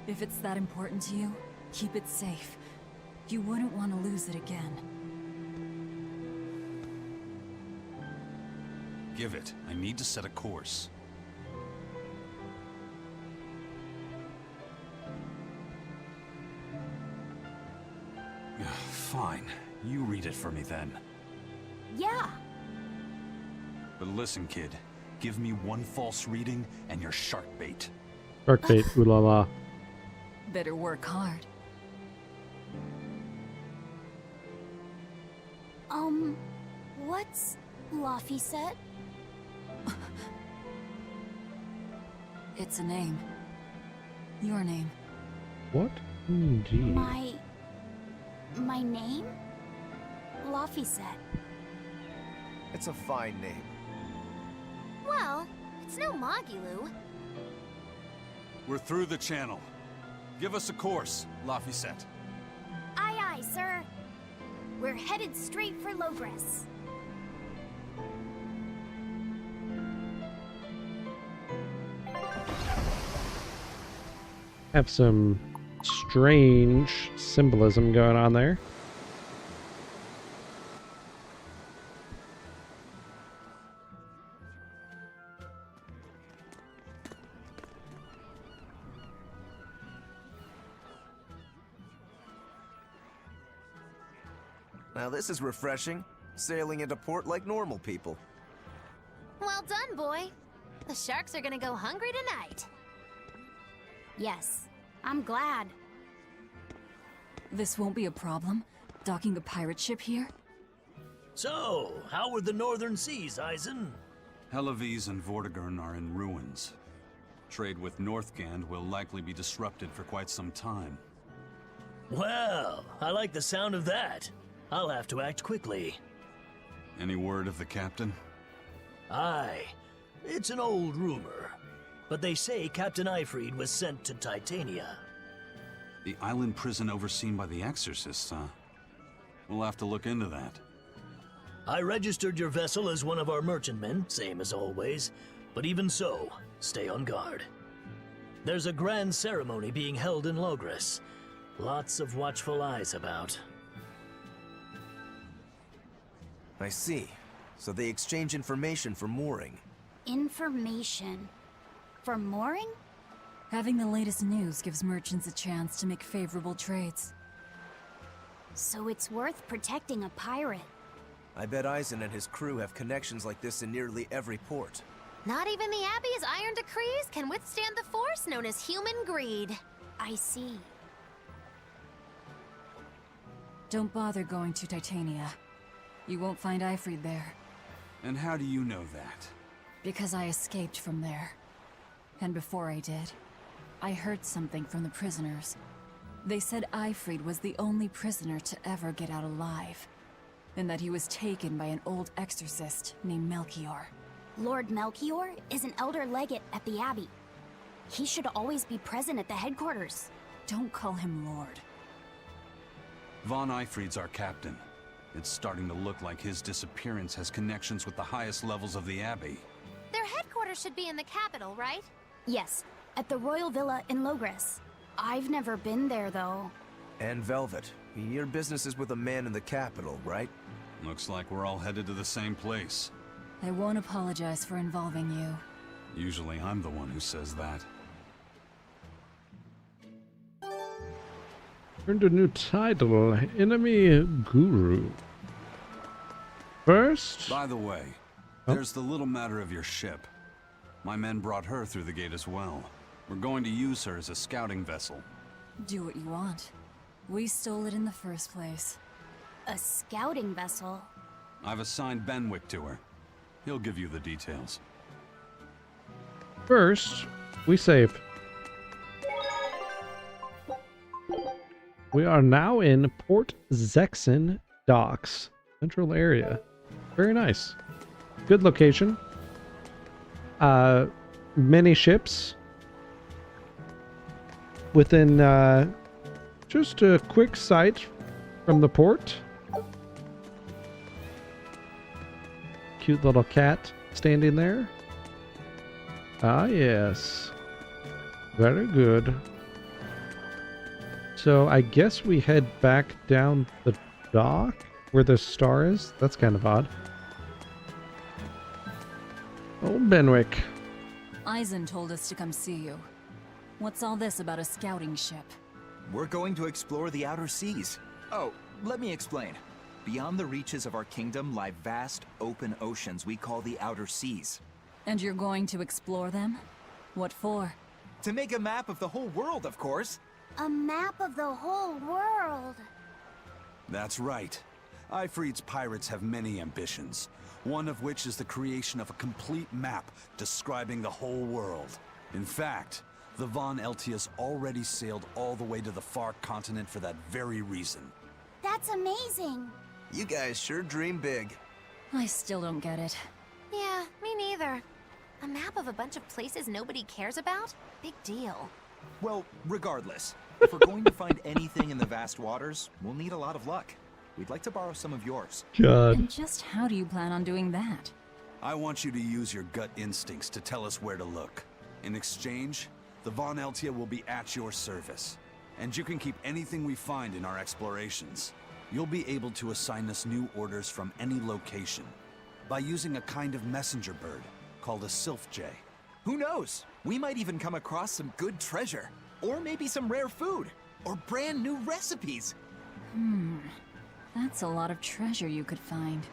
If it's that important to you, keep it safe. You wouldn't want to lose it again. Give it. I need to set a course. Fine. You read it for me then. Yeah. But listen, kid. Give me one false reading and you're shark bait. Shark bait, ooh la la. Better work hard. What's Laphicet? It's a name. Your name. What? Indeed. My name? Laphicet. It's a fine name. Well, it's no Magilu. We're through the channel. Give us a course, Laphicet. Aye, aye, sir. We're headed straight for Logres. Have some strange symbolism going on there. Now this is refreshing. Sailing into port like normal people. Well done, boy. The sharks are gonna go hungry tonight. Yes, I'm glad. This won't be a problem. Docking a pirate ship here? So, how were the northern seas, Eisen? Hellawes and Vortigern are in ruins. Trade with Northgand will likely be disrupted for quite some time. Well, I like the sound of that. I'll have to act quickly. Any word of the captain? Aye. It's an old rumor. But they say Captain Ifrid was sent to Titania. The island prison overseen by the exorcists, huh? We'll have to look into that. I registered your vessel as one of our merchantmen, same as always. But even so, stay on guard. There's a grand ceremony being held in Logres. Lots of watchful eyes about. I see. So they exchange information for mooring. Information. For mooring? Having the latest news gives merchants a chance to make favorable trades. So it's worth protecting a pirate. I bet Eisen and his crew have connections like this in nearly every port. Not even the Abbey's iron decrees can withstand the force known as human greed. I see. Don't bother going to Titania. You won't find Ifrid there. And how do you know that? Because I escaped from there. And before I did, I heard something from the prisoners. They said Ifrid was the only prisoner to ever get out alive, and that he was taken by an old exorcist named Melchior. Lord Melchior is an elder legate at the Abbey. He should always be present at the headquarters. Don't call him Lord. Von Ifrid's our captain. It's starting to look like his disappearance has connections with the highest levels of the Abbey. Their headquarters should be in the capital, right? Yes, at the Royal Villa in Logres. I've never been there, though. And Velvet, your business is with a man in the capital, right? Looks like we're all headed to the same place. I won't apologize for involving you. Usually I'm the one who says that. Earned a new title, Enemy Guru. First... By the way, there's the little matter of your ship. My men brought her through the gate as well. We're going to use her as a scouting vessel. Do what you want. We stole it in the first place. A scouting vessel? I've assigned Benwick to her. He'll give you the details. First, we save. We are now in Port Zexen Docks, central area. Very nice. Good location. many ships within just a quick sight from the port. Cute little cat standing there. Ah, yes. Very good. So I guess we head back down the dock where the star is. That's kind of odd. Old Benwick. Eisen told us to come see you. What's all this about a scouting ship? We're going to explore the outer seas. Oh, let me explain. Beyond the reaches of our kingdom lie vast, open oceans we call the outer seas. And you're going to explore them? What for? To make a map of the whole world, of course. A map of the whole world. That's right. Ifrit's pirates have many ambitions, one of which is the creation of a complete map describing the whole world. In fact, the Von Eltius already sailed all the way to the far continent for that very reason. That's amazing. You guys sure dream big. I still don't get it. Yeah, me neither. A map of a bunch of places nobody cares about? Big deal. Well, regardless, if we're going to find anything in the vast waters, we'll need a lot of luck. We'd like to borrow some of yours. God. And just how do you plan on doing that? I want you to use your gut instincts to tell us where to look. In exchange, the Von Eltia will be at your service. And you can keep anything we find in our explorations. You'll be able to assign us new orders from any location by using a kind of messenger bird called a sylph jay. Who knows? We might even come across some good treasure. Or maybe some rare food. Or brand new recipes. That's a lot of treasure you could find.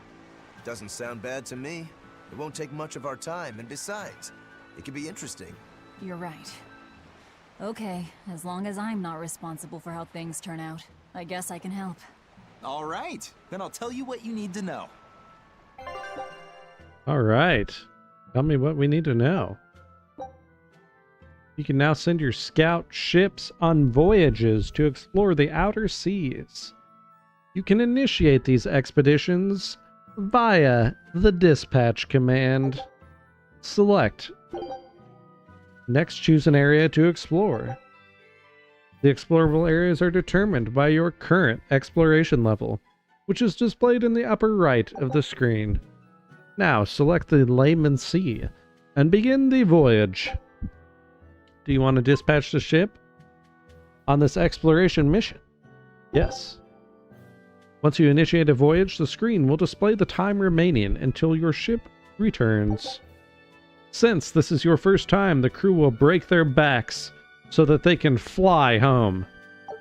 Doesn't sound bad to me. It won't take much of our time, and besides, it could be interesting. You're right. Okay, as long as I'm not responsible for how things turn out, I guess I can help. All right, then I'll tell you what you need to know. All right. Tell me what we need to know. You can now send your scout ships on voyages to explore the outer seas. You can initiate these expeditions via the dispatch command. Select. Next, choose an area to explore. The explorable areas are determined by your current exploration level, which is displayed in the upper right of the screen. Now, select the Layman Sea and begin the voyage. Do you want to dispatch the ship on this exploration mission? Yes. Once you initiate a voyage, the screen will display the time remaining until your ship returns. Since this is your first time, the crew will break their backs so that they can fly home.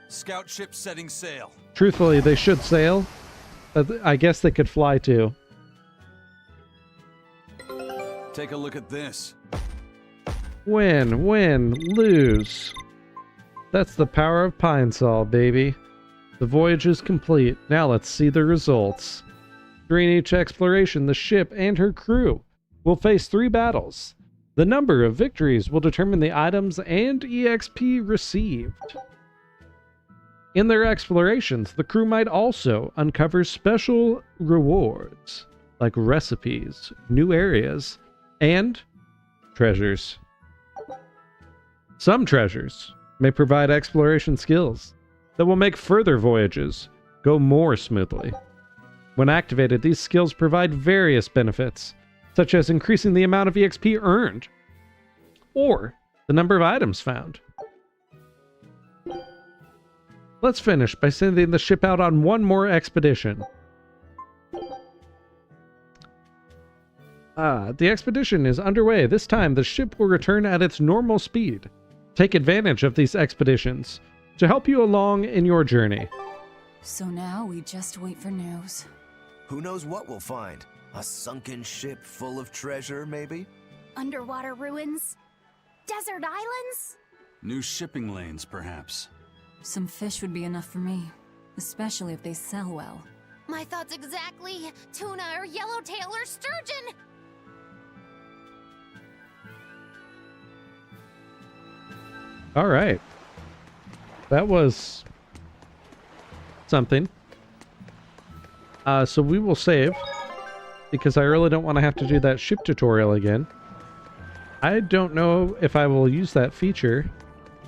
Scout ship setting sail. Truthfully, they should sail. I guess they could fly too. Take a look at this. Win, win, lose. That's the power of Pine Sol, baby. The voyage is complete. Now let's see the results. During each exploration, the ship and her crew will face 3 battles. The number of victories will determine the items and EXP received. In their explorations, the crew might also uncover special rewards, like recipes, new areas, and treasures. Some treasures may provide exploration skills that will make further voyages go more smoothly. When activated, these skills provide various benefits, such as increasing the amount of EXP earned, or the number of items found. Let's finish by sending the ship out on one more expedition. The expedition is underway. This time, the ship will return at its normal speed. Take advantage of these expeditions to help you along in your journey. So now we just wait for news. Who knows what we'll find? A sunken ship full of treasure, maybe? Underwater ruins? Desert islands? New shipping lanes, perhaps. Some fish would be enough for me, especially if they sell well. My thoughts exactly. Tuna or yellowtail or sturgeon. All right. That was something. So we will save, because I really don't want to have to do that ship tutorial again. I don't know if I will use that feature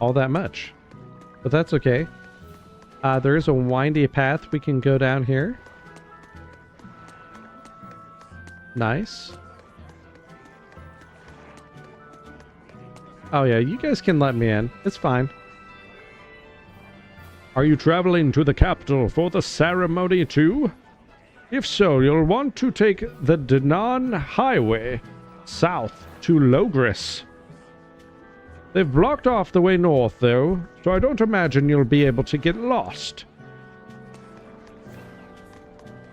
all that much, but that's okay. There is a windy path we can go down here. Nice. Oh yeah, you guys can let me in. It's fine. Are you traveling to the capital for the ceremony too? If so, you'll want to take the Danan Highway south to Logris. They've blocked off the way north, though, so I don't imagine you'll be able to get lost.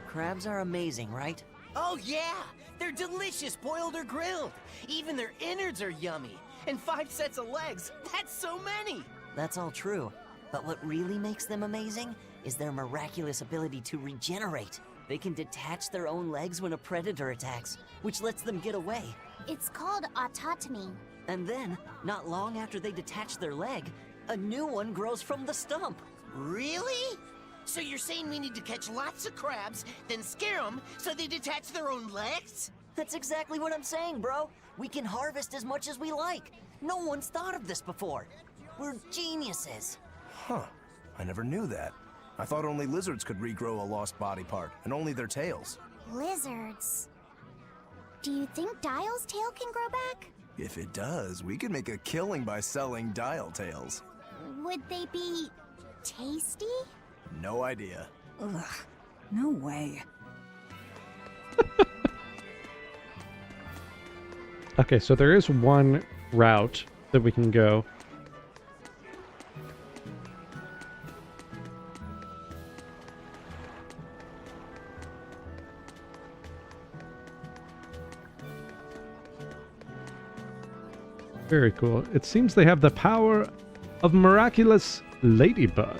Crabs are amazing, right? Oh yeah! They're delicious boiled or grilled. Even their innards are yummy. And 5 sets of legs. That's so many! That's all true. But what really makes them amazing is their miraculous ability to regenerate. They can detach their own legs when a predator attacks, which lets them get away. It's called autotomy. And then, not long after they detach their leg, a new one grows from the stump. Really? So you're saying we need to catch lots of crabs, then scare them so they detach their own legs? That's exactly what I'm saying, bro. We can harvest as much as we like. No one's thought of this before. We're geniuses. Huh. I never knew that. I thought only lizards could regrow a lost body part, and only their tails. Lizards. Do you think Dial's tail can grow back? If it does, we could make a killing by selling dial tails. Would they be tasty? No idea. Ugh, no way. Okay, so there is one route that we can go. Very cool. It seems they have the power of miraculous ladybug.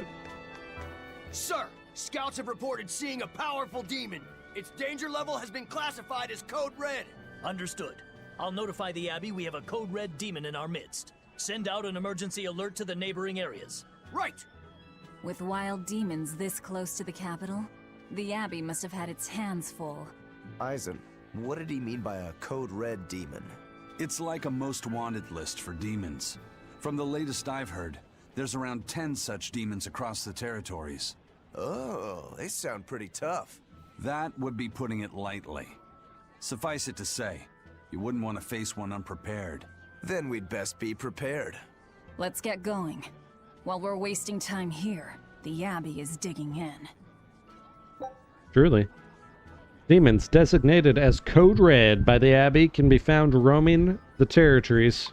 Sir, scouts have reported seeing a powerful demon. Its danger level has been classified as Code Red. Understood. I'll notify the Abbey we have a Code Red demon in our midst. Send out an emergency alert to the neighboring areas. Right! With wild demons this close to the capital, the Abbey must have had its hands full. Eisen, what did he mean by a Code Red demon? It's like a most wanted list for demons. From the latest I've heard, there's around 10 such demons across the territories. Oh, they sound pretty tough. That would be putting it lightly. Suffice it to say, you wouldn't want to face one unprepared. Then we'd best be prepared. Let's get going. While we're wasting time here, the Abbey is digging in. Truly. Demons designated as Code Red by the Abbey can be found roaming the territories.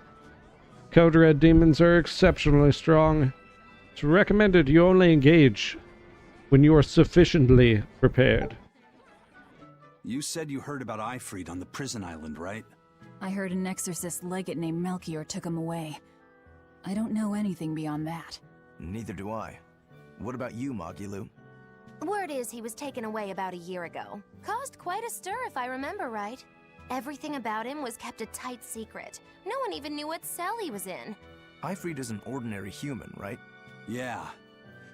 Code Red demons are exceptionally strong. It's recommended you only engage when you are sufficiently prepared. You said you heard about Ifrit on the prison island, right? I heard an exorcist legate named Melchior took him away. I don't know anything beyond that. Neither do I. What about you, Magilou? Word is he was taken away about a year ago. Caused quite a stir if I remember right. Everything about him was kept a tight secret. No one even knew what cell he was in. Ifrit is an ordinary human, right? Yeah.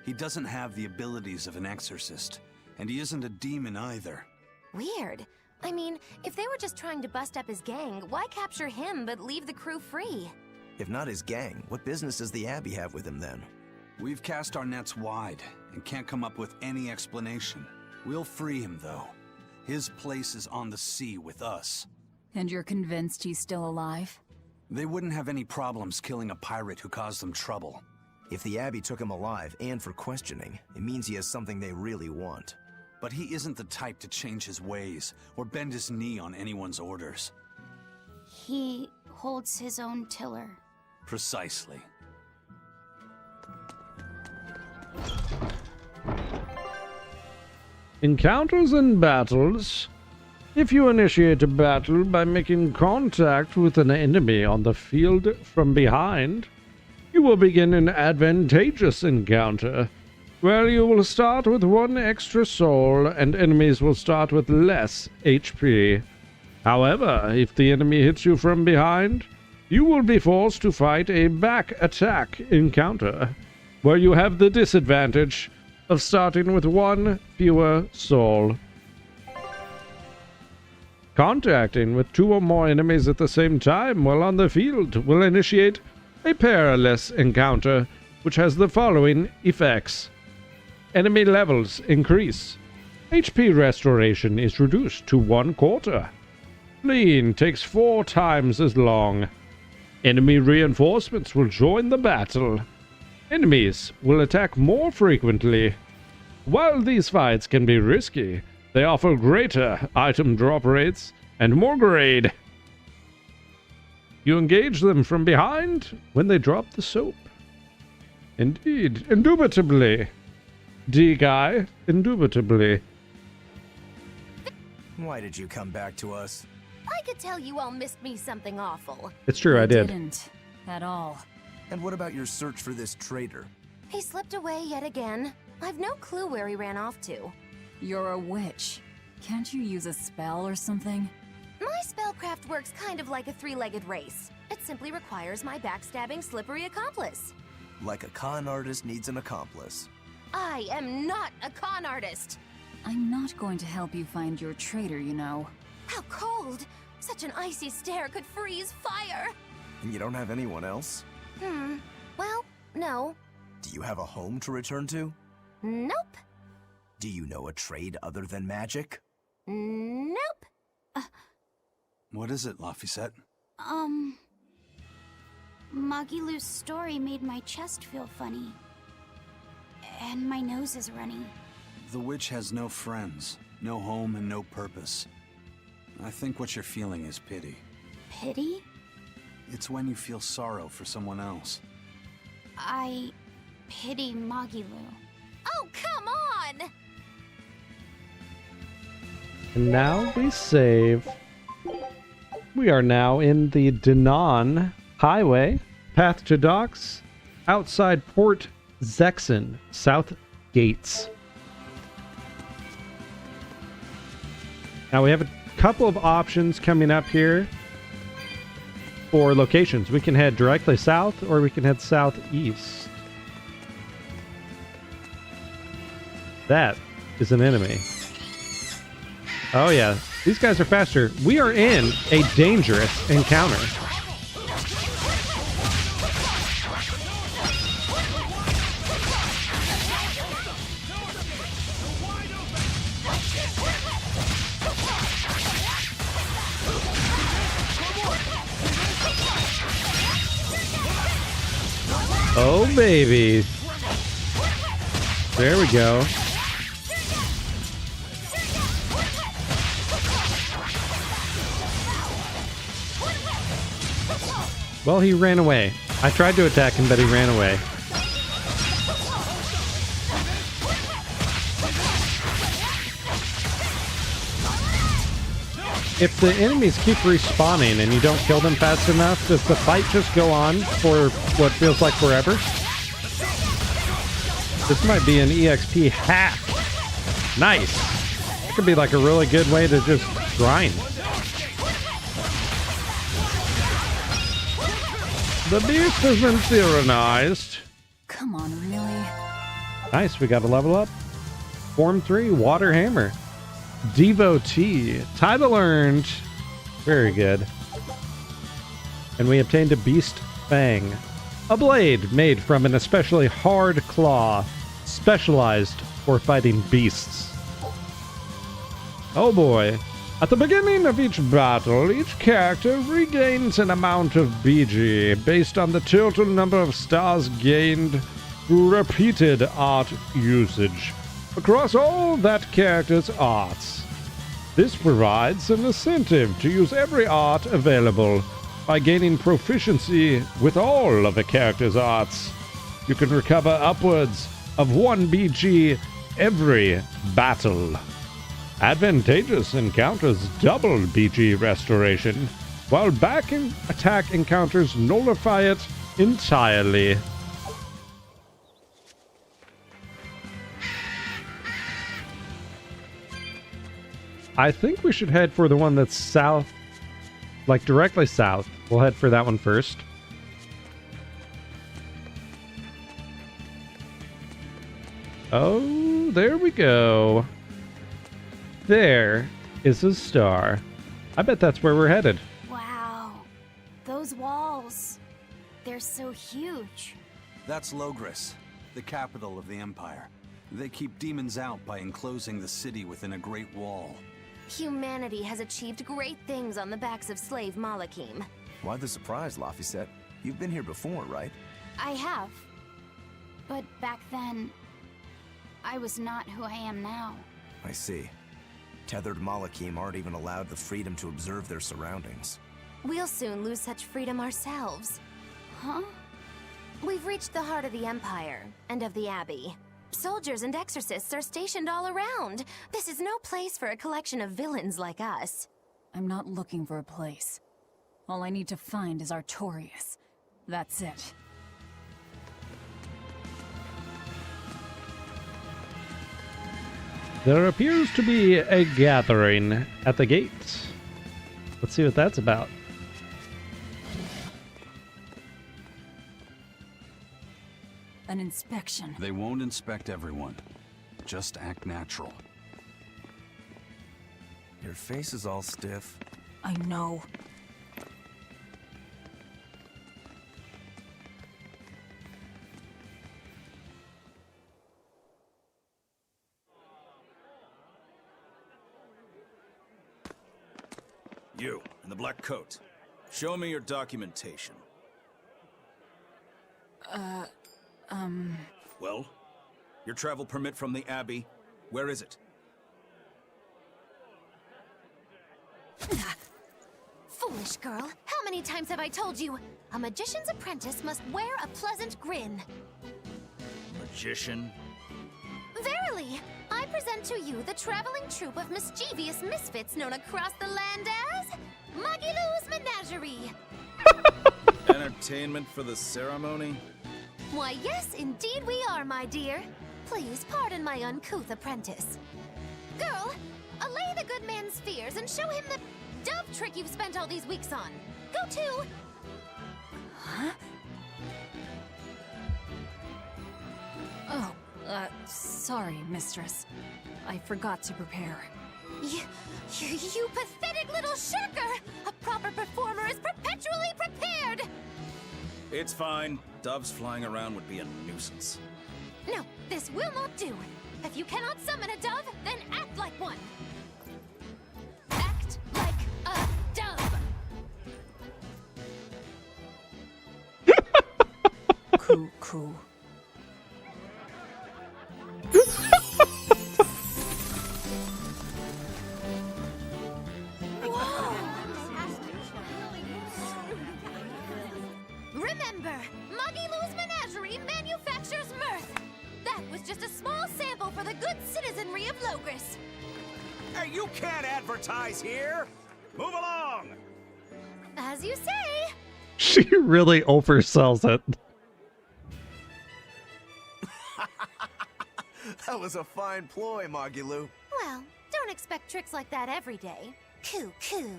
He doesn't have the abilities of an exorcist, and he isn't a demon either. Weird. I mean, if they were just trying to bust up his gang, why capture him but leave the crew free? If not his gang, what business does the Abbey have with him then? We've cast our nets wide and can't come up with any explanation. We'll free him, though. His place is on the sea with us. And you're convinced he's still alive? They wouldn't have any problems killing a pirate who caused them trouble. If the Abbey took him alive and for questioning, it means he has something they really want. But he isn't the type to change his ways or bend his knee on anyone's orders. He holds his own tiller. Precisely. Encounters and battles. If you initiate a battle by making contact with an enemy on the field from behind, you will begin an advantageous encounter, where you will start with 1 extra soul and enemies will start with less HP. However, if the enemy hits you from behind, you will be forced to fight a back attack encounter, where you have the disadvantage of starting with 1 fewer soul. Contacting with 2 or more enemies at the same time while on the field will initiate a perilous encounter, which has the following effects. Enemy levels increase. HP restoration is reduced to 1/4. Fleeing takes 4 times as long. Enemy reinforcements will join the battle. Enemies will attack more frequently. While these fights can be risky, they offer greater item drop rates and more grade. You engage them from behind when they drop the soap. Indeed, indubitably. D-Guy, indubitably. Why did you come back to us? I could tell you all missed me something awful. It's true, I did. Didn't. At all. And what about your search for this traitor? He slipped away yet again. I've no clue where he ran off to. You're a witch. Can't you use a spell or something? My spellcraft works kind of like a 3-legged race. It simply requires my backstabbing, slippery accomplice. Like a con artist needs an accomplice. I am not a con artist. I'm not going to help you find your traitor, you know. How cold! Such an icy stare could freeze fire! And you don't have anyone else? Well, no. Do you have a home to return to? Nope. Do you know a trade other than magic? Nope. What is it, Laphicet? Magilou's story made my chest feel funny. And my nose is runny. The witch has no friends, no home, and no purpose. I think what you're feeling is pity. Pity? It's when you feel sorrow for someone else. I pity Magilou. Oh, come on! And now we save. We are now in the Danon Highway, path to docks, outside Port Zexen, South Gates. Now we have a couple of options coming up here for locations. We can head directly south or we can head southeast. That is an enemy. Oh yeah, these guys are faster. We are in a dangerous encounter. Oh baby. There we go. Well, he ran away. I tried to attack him, but he ran away. If the enemies keep respawning and you don't kill them fast enough, does the fight just go on for what feels like forever? This might be an EXP hack. Nice. It could be like a really good way to just grind. The beast has been tyrannized. Come on, really? Nice, we got a level up. Form 3, Water Hammer. Devotee. Title earned. Very good. And we obtained a Beast Fang. A blade made from an especially hard claw, specialized for fighting beasts. Oh boy. At the beginning of each battle, each character regains an amount of BG based on the total number of stars gained through repeated art usage across all that character's arts. This provides an incentive to use every art available by gaining proficiency with all of a character's arts. You can recover upwards of 1 BG every battle. Advantageous encounters double BG restoration, while attack encounters nullify it entirely. I think we should head for the one that's south, like directly south. We'll head for that one first. Oh, there we go. There is a star. I bet that's where we're headed. Wow. Those walls. They're so huge. That's Logres, the capital of the Empire. They keep demons out by enclosing the city within a great wall. Humanity has achieved great things on the backs of slave Malakim. Why the surprise, Laphicet? You've been here before, right? I have. But back then, I was not who I am now. I see. Tethered Malakim aren't even allowed the freedom to observe their surroundings. We'll soon lose such freedom ourselves. Huh? We've reached the heart of the Empire, and of the Abbey. Soldiers and exorcists are stationed all around. This is no place for a collection of villains like us. I'm not looking for a place. All I need to find is Artorias. That's it. There appears to be a gathering at the gates. Let's see what that's about. An inspection. They won't inspect everyone. Just act natural. Your face is all stiff. I know. You, in the black coat. Show me your documentation. Well? Your travel permit from the Abbey, where is it? Foolish girl, how many times have I told you? A magician's apprentice must wear a pleasant grin. Magician? Verily, I present to you the traveling troupe of mischievous misfits known across the land as Magilou's Menagerie. Entertainment for the ceremony? Why, yes, indeed we are, my dear. Please pardon my uncouth apprentice. Girl, allay the good man's fears and show him the dove trick you've spent all these weeks on. Go to... Huh? Oh, sorry, mistress. I forgot to prepare. You pathetic little shirker! A proper performer is perpetually prepared! It's fine. Doves flying around would be a nuisance. No, this will not do. If you cannot summon a dove, then act like one. Act like a dove! Coo Coo. Remember, Magilou's Menagerie manufactures mirth. That was just a small sample for the good citizenry of Logres. Hey, you can't advertise here! Move along! As you say. She really oversells it. That was a fine ploy, Magilou. Well, don't expect tricks like that every day. Coo Coo.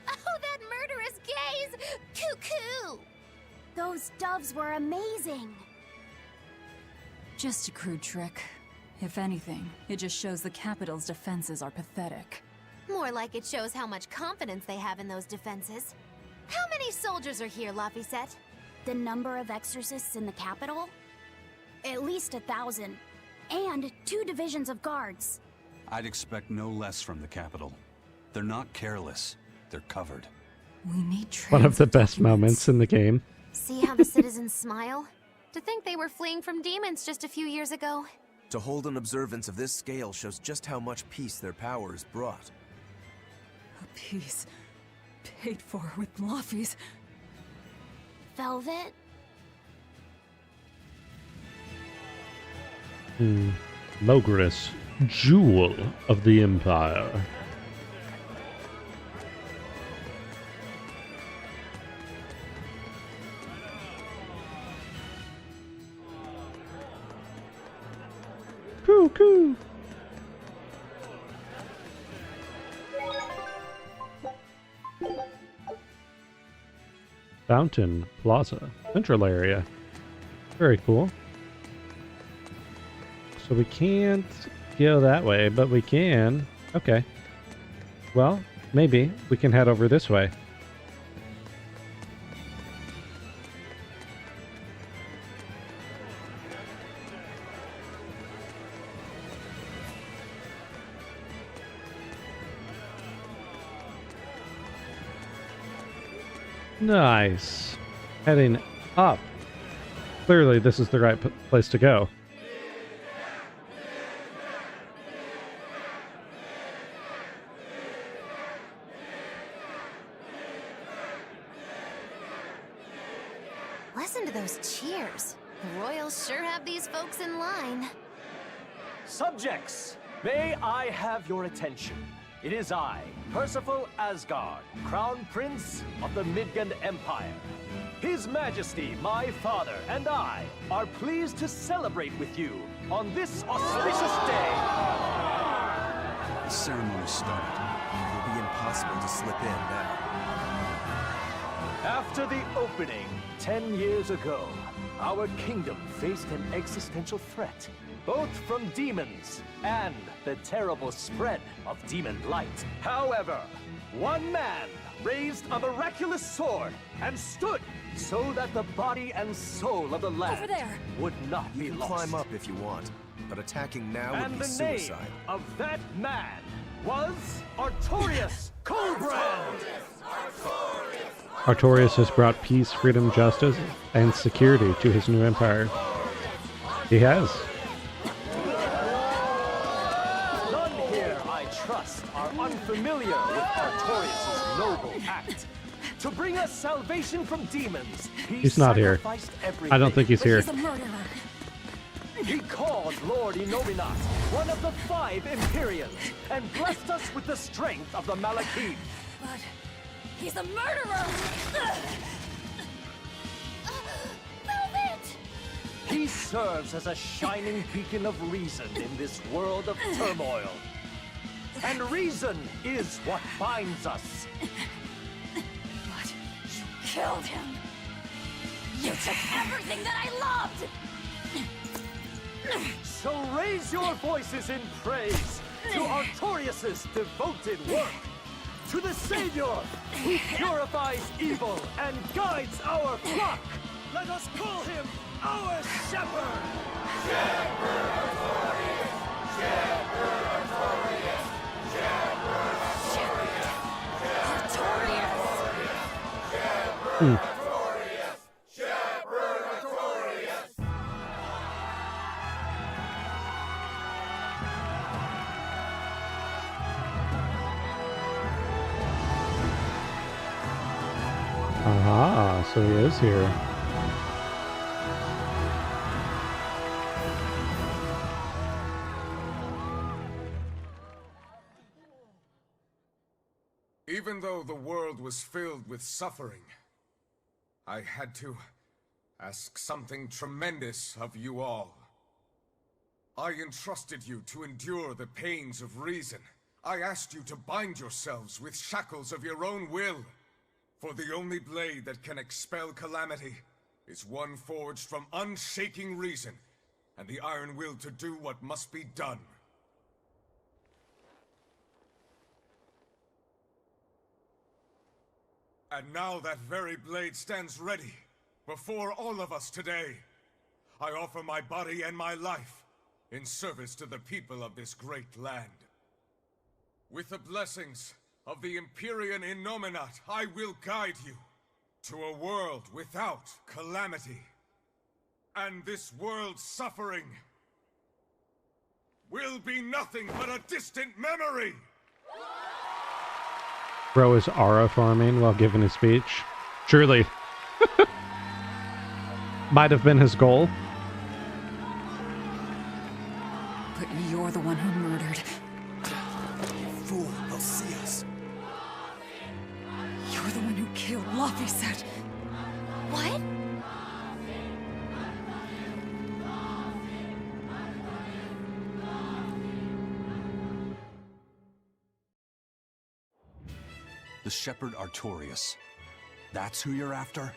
Oh, that murderous gaze! Coo Coo! Those doves were amazing. Just a crude trick. If anything, it just shows the capital's defenses are pathetic. More like it shows how much confidence they have in those defenses. How many soldiers are here, Laphicet? The number of exorcists in the capital? At least 1,000. And 2 divisions of guards. I'd expect no less from the capital. They're not careless. They're covered. We need one of the best moments in the game. See how the citizens smile? To think they were fleeing from demons just a few years ago. To hold an observance of this scale shows just how much peace their power has brought. A peace paid for with Laphis. Velvet? Logres, jewel of the Empire. Coo Coo. Fountain Plaza, central area. Very cool. So we can't go that way, but we can. Okay. Well, maybe we can head over this way. Nice. Heading up. Clearly, this is the right place to go. Listen to those cheers. The royals sure have these folks in line. Subjects, may I have your attention? It is I, Percival Asgard, Crown Prince of the Midgand Empire. His Majesty, my father, and I are pleased to celebrate with you on this auspicious day. The ceremony started. It will be impossible to slip in now. After the opening 10 years ago, our kingdom faced an existential threat, both from demons and the terrible spread of demon blight. However, one man raised a miraculous sword and stood so that the body and soul of the land would not be lost. Climb up if you want, but attacking now would be And the name suicide. of that man was Artorias Coldbrand. Artorias has brought peace, freedom, justice, and security to his new empire. He has. None here, I trust, are unfamiliar with Artorias' noble act. To bring us salvation from demons, He's not here. I don't think he's here. He's a murderer. He called Lord Inominat, one of the 5 Imperials, and blessed us with the strength of the Malakim. But he's a murderer! Velvet! He serves as a shining beacon of reason in this world of turmoil. And reason is what binds us. But you killed him! You took everything that I loved! So raise your voices in praise to Artorias' devoted work, to the Savior who purifies evil and guides our flock. Let us call him our Shepherd! Shepherd Artorias! Shepherd Artorias! Shepherd Artorias! Shepherd Artorias! Aha, so he is here. Even though the world was filled with suffering, I had to ask something tremendous of you all. I entrusted you to endure the pains of reason. I asked you to bind yourselves with shackles of your own will. For the only blade that can expel calamity is one forged from unshaking reason and the iron will to do what must be done. And now that very blade stands ready before all of us today. I offer my body and my life in service to the people of this great land. With the blessings of the Empyrean Innominat, I will guide you to a world without calamity. And this world's suffering will be nothing but a distant memory! Crowe is aura farming while giving his speech. Surely. Might have been his goal. But you're the one who murdered. Fool, they'll see us. You're the one who killed Laphicet. What? The Shepherd Artorias. That's who you're after?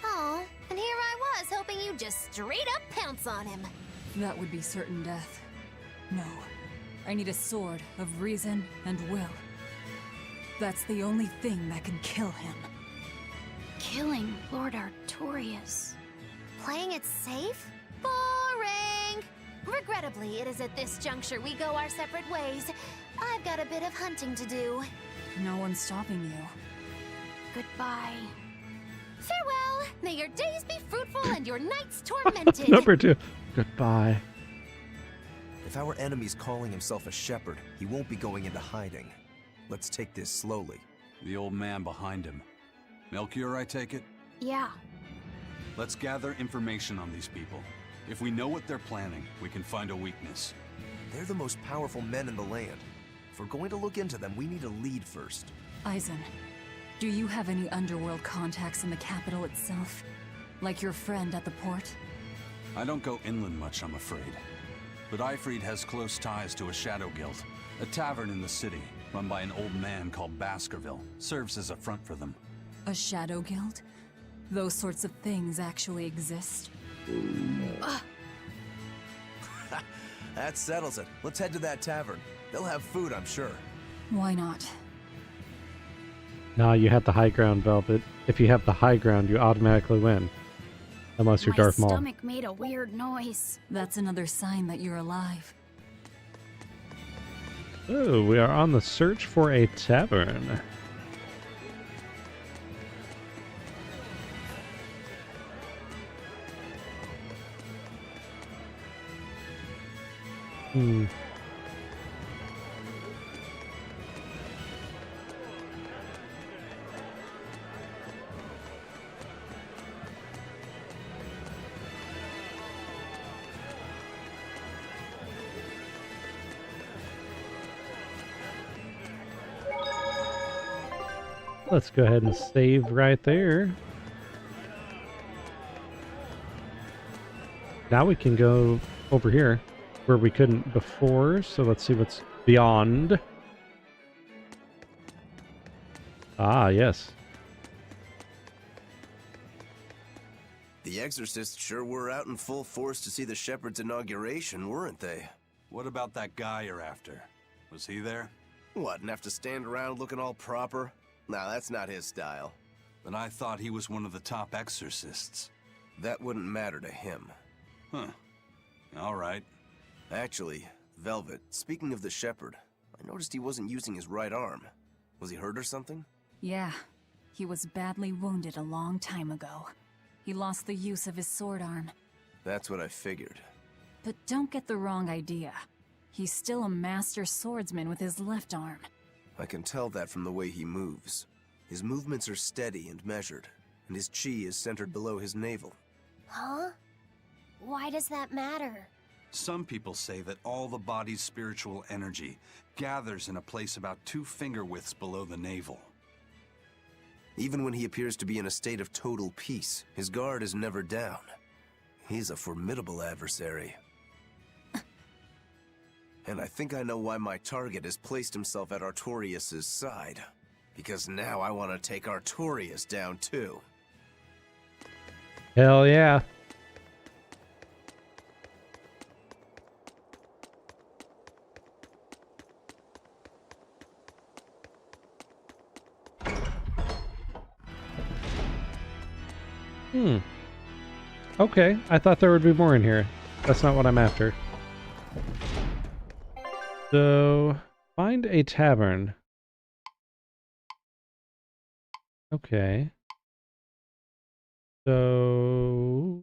Oh, and here I was hoping you'd just straight up pounce on him. That would be certain death. No. I need a sword of reason and will. That's the only thing that can kill him. Killing Lord Artorias. Playing it safe? Boring! Regrettably, it is at this juncture we go our separate ways. I've got a bit of hunting to do. No one's stopping you. Goodbye. Farewell! May your days be fruitful and your nights tormented! Number 2. Goodbye. If our enemy's calling himself a shepherd, he won't be going into hiding. Let's take this slowly. The old man behind him. Melchior, I take it? Yeah. Let's gather information on these people. If we know what they're planning, we can find a weakness. They're the most powerful men in the land. If we're going to look into them, we need a lead first. Eisen, do you have any underworld contacts in the capital itself? Like your friend at the port? I don't go inland much, I'm afraid. But Ifrid has close ties to a shadow guild. A tavern in the city, run by an old man called Baskerville, serves as a front for them. A shadow guild? Those sorts of things actually exist? That settles it. Let's head to that tavern. They'll have food, I'm sure. Why not? Nah, you had the high ground, Velvet. If you have the high ground, you automatically win. Unless you're Darth Maul. My stomach made a weird noise. That's another sign that you're alive. Oh, we are on the search for a tavern. Let's go ahead and save right there. Now we can go over here where we couldn't before, so let's see what's beyond. Ah, yes. The exorcists sure were out in full force to see the shepherd's inauguration, weren't they? What about that guy you're after? Was he there? What, and have to stand around looking all proper? Nah, that's not his style. But I thought he was one of the top exorcists. That wouldn't matter to him. Huh. All right. Actually, Velvet, speaking of the shepherd, I noticed he wasn't using his right arm. Was he hurt or something? Yeah. He was badly wounded a long time ago. He lost the use of his sword arm. That's what I figured. But don't get the wrong idea. He's still a master swordsman with his left arm. I can tell that from the way he moves. His movements are steady and measured, and his chi is centered below his navel. Huh? Why does that matter? Some people say that all the body's spiritual energy gathers in a place about 2 finger widths below the navel. Even when he appears to be in a state of total peace, his guard is never down. He's a formidable adversary. And I think I know why my target has placed himself at Artorias' side. Because now I want to take Artorias down too. Hell yeah. Okay, I thought there would be more in here. That's not what I'm after. So, find a tavern. Okay. So...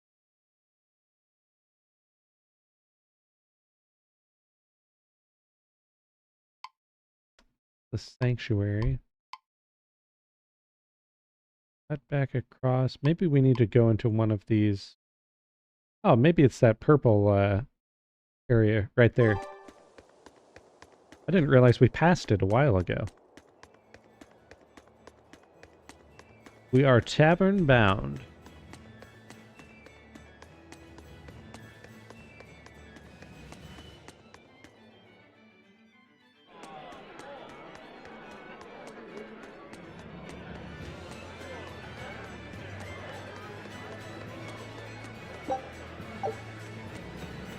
the sanctuary. Cut back across. Maybe we need to go into one of these. Oh, maybe it's that purple area right there. I didn't realize we passed it a while ago. We are tavern bound.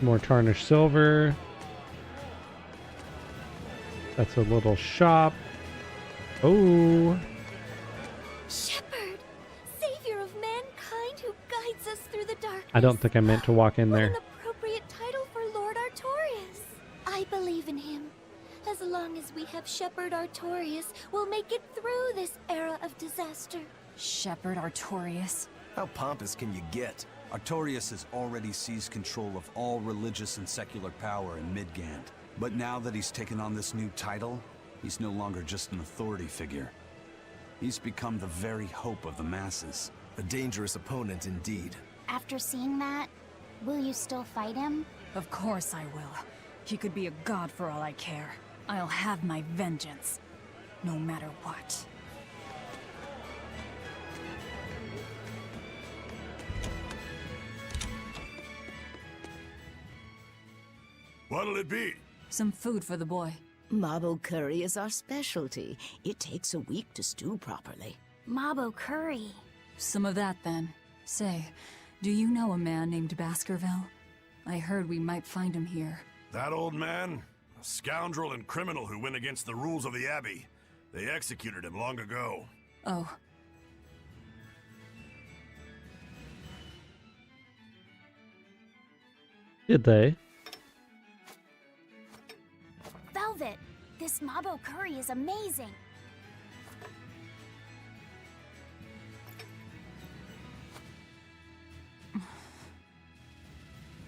More tarnished silver. That's a little shop. Oh. Shepherd, savior of mankind who guides us through the darkness. I don't think I meant to walk in there. What an appropriate title for Lord Artorias. I believe in him. As long as we have Shepherd Artorias, we'll make it through this era of disaster. Shepherd Artorias? How pompous can you get? Artorias has already seized control of all religious and secular power in Midgand. But now that he's taken on this new title, he's no longer just an authority figure. He's become the very hope of the masses. A dangerous opponent indeed. After seeing that, will you still fight him? Of course I will. He could be a god for all I care. I'll have my vengeance, no matter what. What'll it be? Some food for the boy. Mabo curry is our specialty. It takes a week to stew properly. Mabo curry. Some of that, then. Say, do you know a man named Baskerville? I heard we might find him here. That old man? A scoundrel and criminal who went against the rules of the Abbey. They executed him long ago. Oh. Did they? Velvet, this Mabo curry is amazing.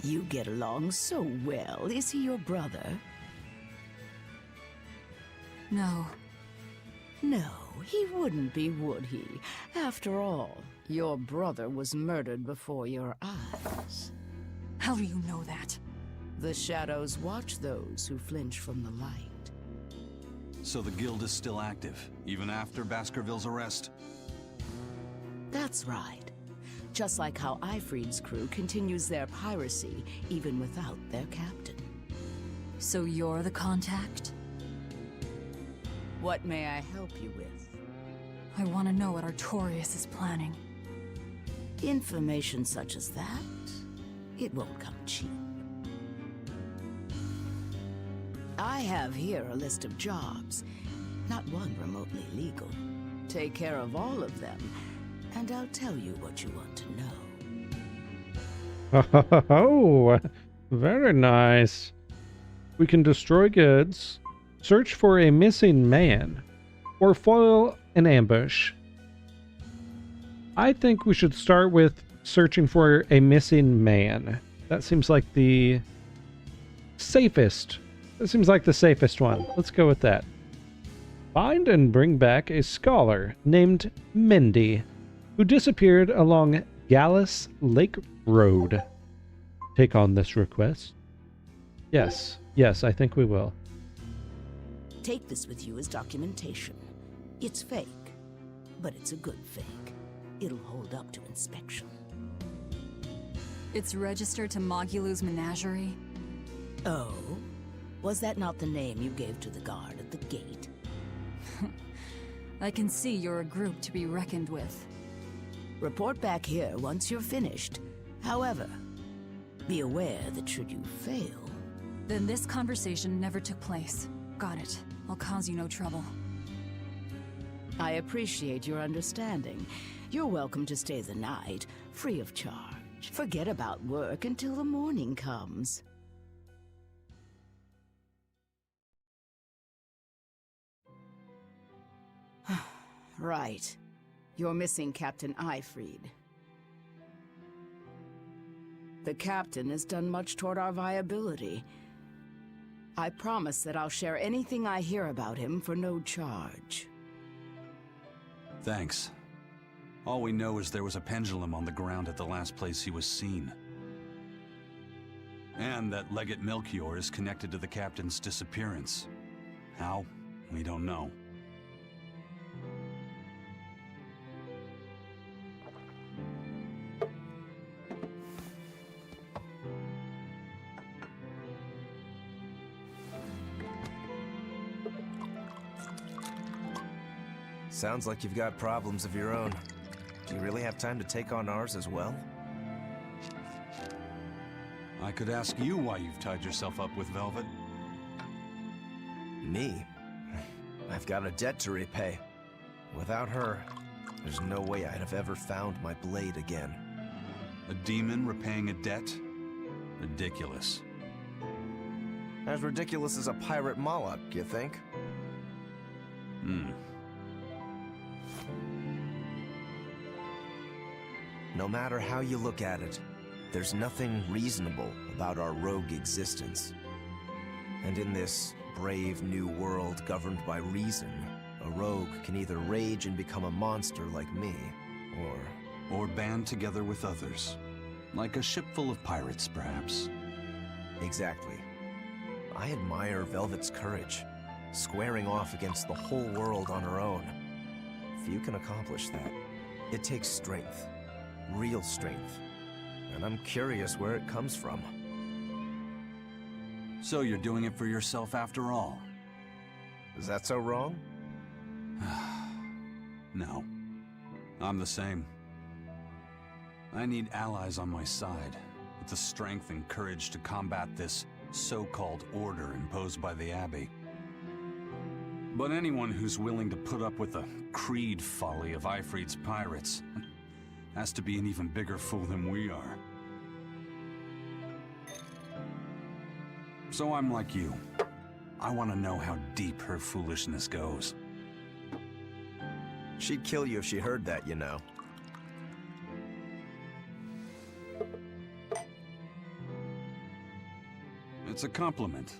You get along so well. Is he your brother? No. No, he wouldn't be, would he? After all, your brother was murdered before your eyes. How do you know that? The shadows watch those who flinch from the light. So the guild is still active, even after Baskerville's arrest? That's right. Just like how Ifrid's crew continues their piracy, even without their captain. So you're the contact? What may I help you with? I want to know what Artorias is planning. Information such as that, it won't come cheap. I have here a list of jobs, not one remotely legal. Take care of all of them, and I'll tell you what you want to know. Oh, very nice. We can destroy goods, search for a missing man, or foil an ambush. I think we should start with searching for a missing man. That seems like the safest. That seems like the safest one. Let's go with that. Find and bring back a scholar named Mindy, who disappeared along Gallus Lake Road. Take on this request. Yes, I think we will. Take this with you as documentation. It's fake, but it's a good fake. It'll hold up to inspection. It's registered to Mogulu's menagerie? Oh? Was that not the name you gave to the guard at the gate? I can see you're a group to be reckoned with. Report back here once you're finished. However, be aware that should you fail... Then this conversation never took place. Got it. I'll cause you no trouble. I appreciate your understanding. You're welcome to stay the night, free of charge. Forget about work until the morning comes. Right. You're missing Captain Ifrid. The captain has done much toward our viability. I promise that I'll share anything I hear about him for no charge. Thanks. All we know is there was a pendulum on the ground at the last place he was seen. And that Legate Melchior is connected to the captain's disappearance. How? We don't know. Sounds like you've got problems of your own. Do you really have time to take on ours as well? I could ask you why you've tied yourself up with Velvet. Me? I've got a debt to repay. Without her, there's no way I'd have ever found my blade again. A demon repaying a debt? Ridiculous. As ridiculous as a pirate Malak, you think? No matter how you look at it, there's nothing reasonable about our rogue existence. And in this brave new world governed by reason, a rogue can either rage and become a monster like me, or band together with others. Like a ship full of pirates, perhaps. Exactly. I admire Velvet's courage, squaring off against the whole world on her own. Few can accomplish that. It takes strength. Real strength. And I'm curious where it comes from. So you're doing it for yourself after all? Is that so wrong? No. I'm the same. I need allies on my side, with the strength and courage to combat this so-called order imposed by the Abbey. But anyone who's willing to put up with the creed folly of Ifrit's pirates has to be an even bigger fool than we are. So I'm like you. I want to know how deep her foolishness goes. She'd kill you if she heard that, you know. It's a compliment.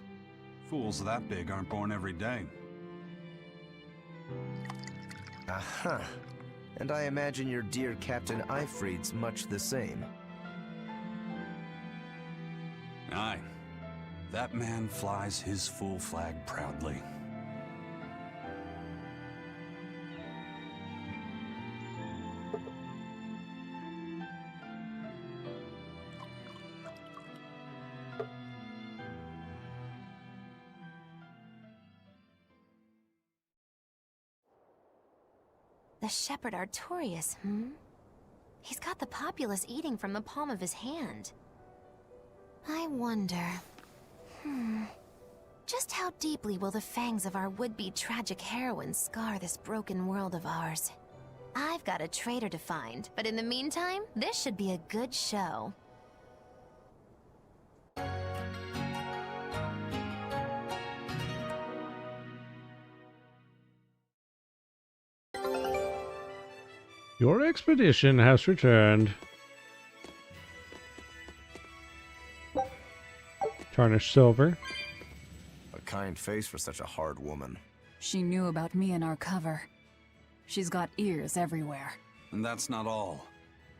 Fools that big aren't born every day. Aha. And I imagine your dear Captain Ifrit's much the same. Aye. That man flies his full flag proudly. The shepherd Artorias, He's got the populace eating from the palm of his hand. I wonder... Just how deeply will the fangs of our would-be tragic heroine scar this broken world of ours? I've got a traitor to find, but in the meantime, this should be a good show. Your expedition has returned. Tarnished silver. A kind face for such a hard woman. She knew about me and our cover. She's got ears everywhere. And that's not all.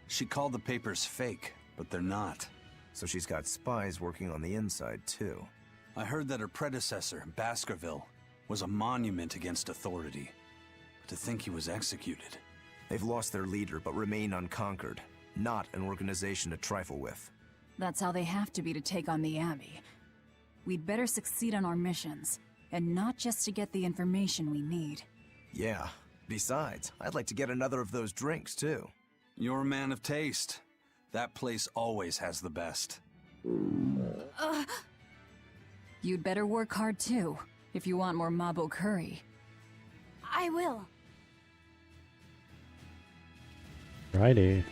She called the papers fake, but they're not. So she's got spies working on the inside, too. I heard that her predecessor, Baskerville, was a monument against authority. To think he was executed. They've lost their leader, but remain unconquered. Not an organization to trifle with. That's how they have to be to take on the Abbey. We'd better succeed on our missions, and not just to get the information we need. Yeah. Besides, I'd like to get another of those drinks, too. You're a man of taste. That place always has the best. You'd better work hard, too, if you want more Mabo curry. I will. Righty.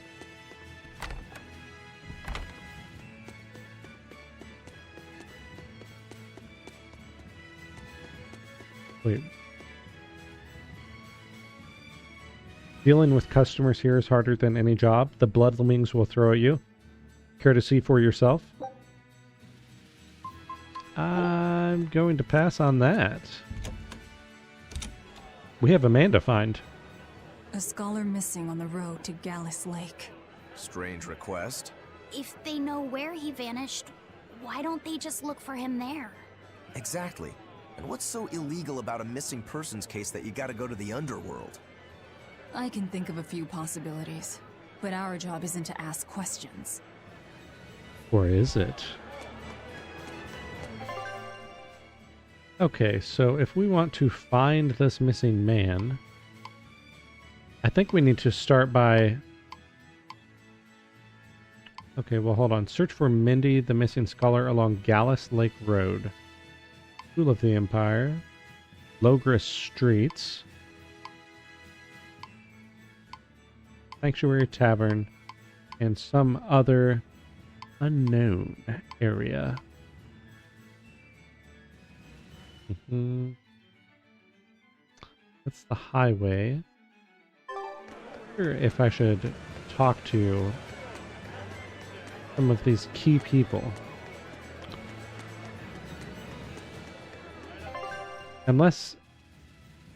Wait. Dealing with customers here is harder than any job the Bloodwings will throw at you. Care to see for yourself? I'm going to pass on that. We have a man to find. A scholar missing on the road to Gallus Lake. Strange request. If they know where he vanished, why don't they just look for him there? Exactly. And what's so illegal about a missing persons case that you gotta go to the underworld? I can think of a few possibilities, but our job isn't to ask questions. Or is it? Okay, so if we want to find this missing man, I think we need to start by... Okay, well, hold on. Search for Mindy, the missing scholar, along Gallus Lake Road. School of the Empire. Logris Streets, Sanctuary Tavern, and some other unknown area. That's the highway. I wonder if I should talk to some of these key people. Unless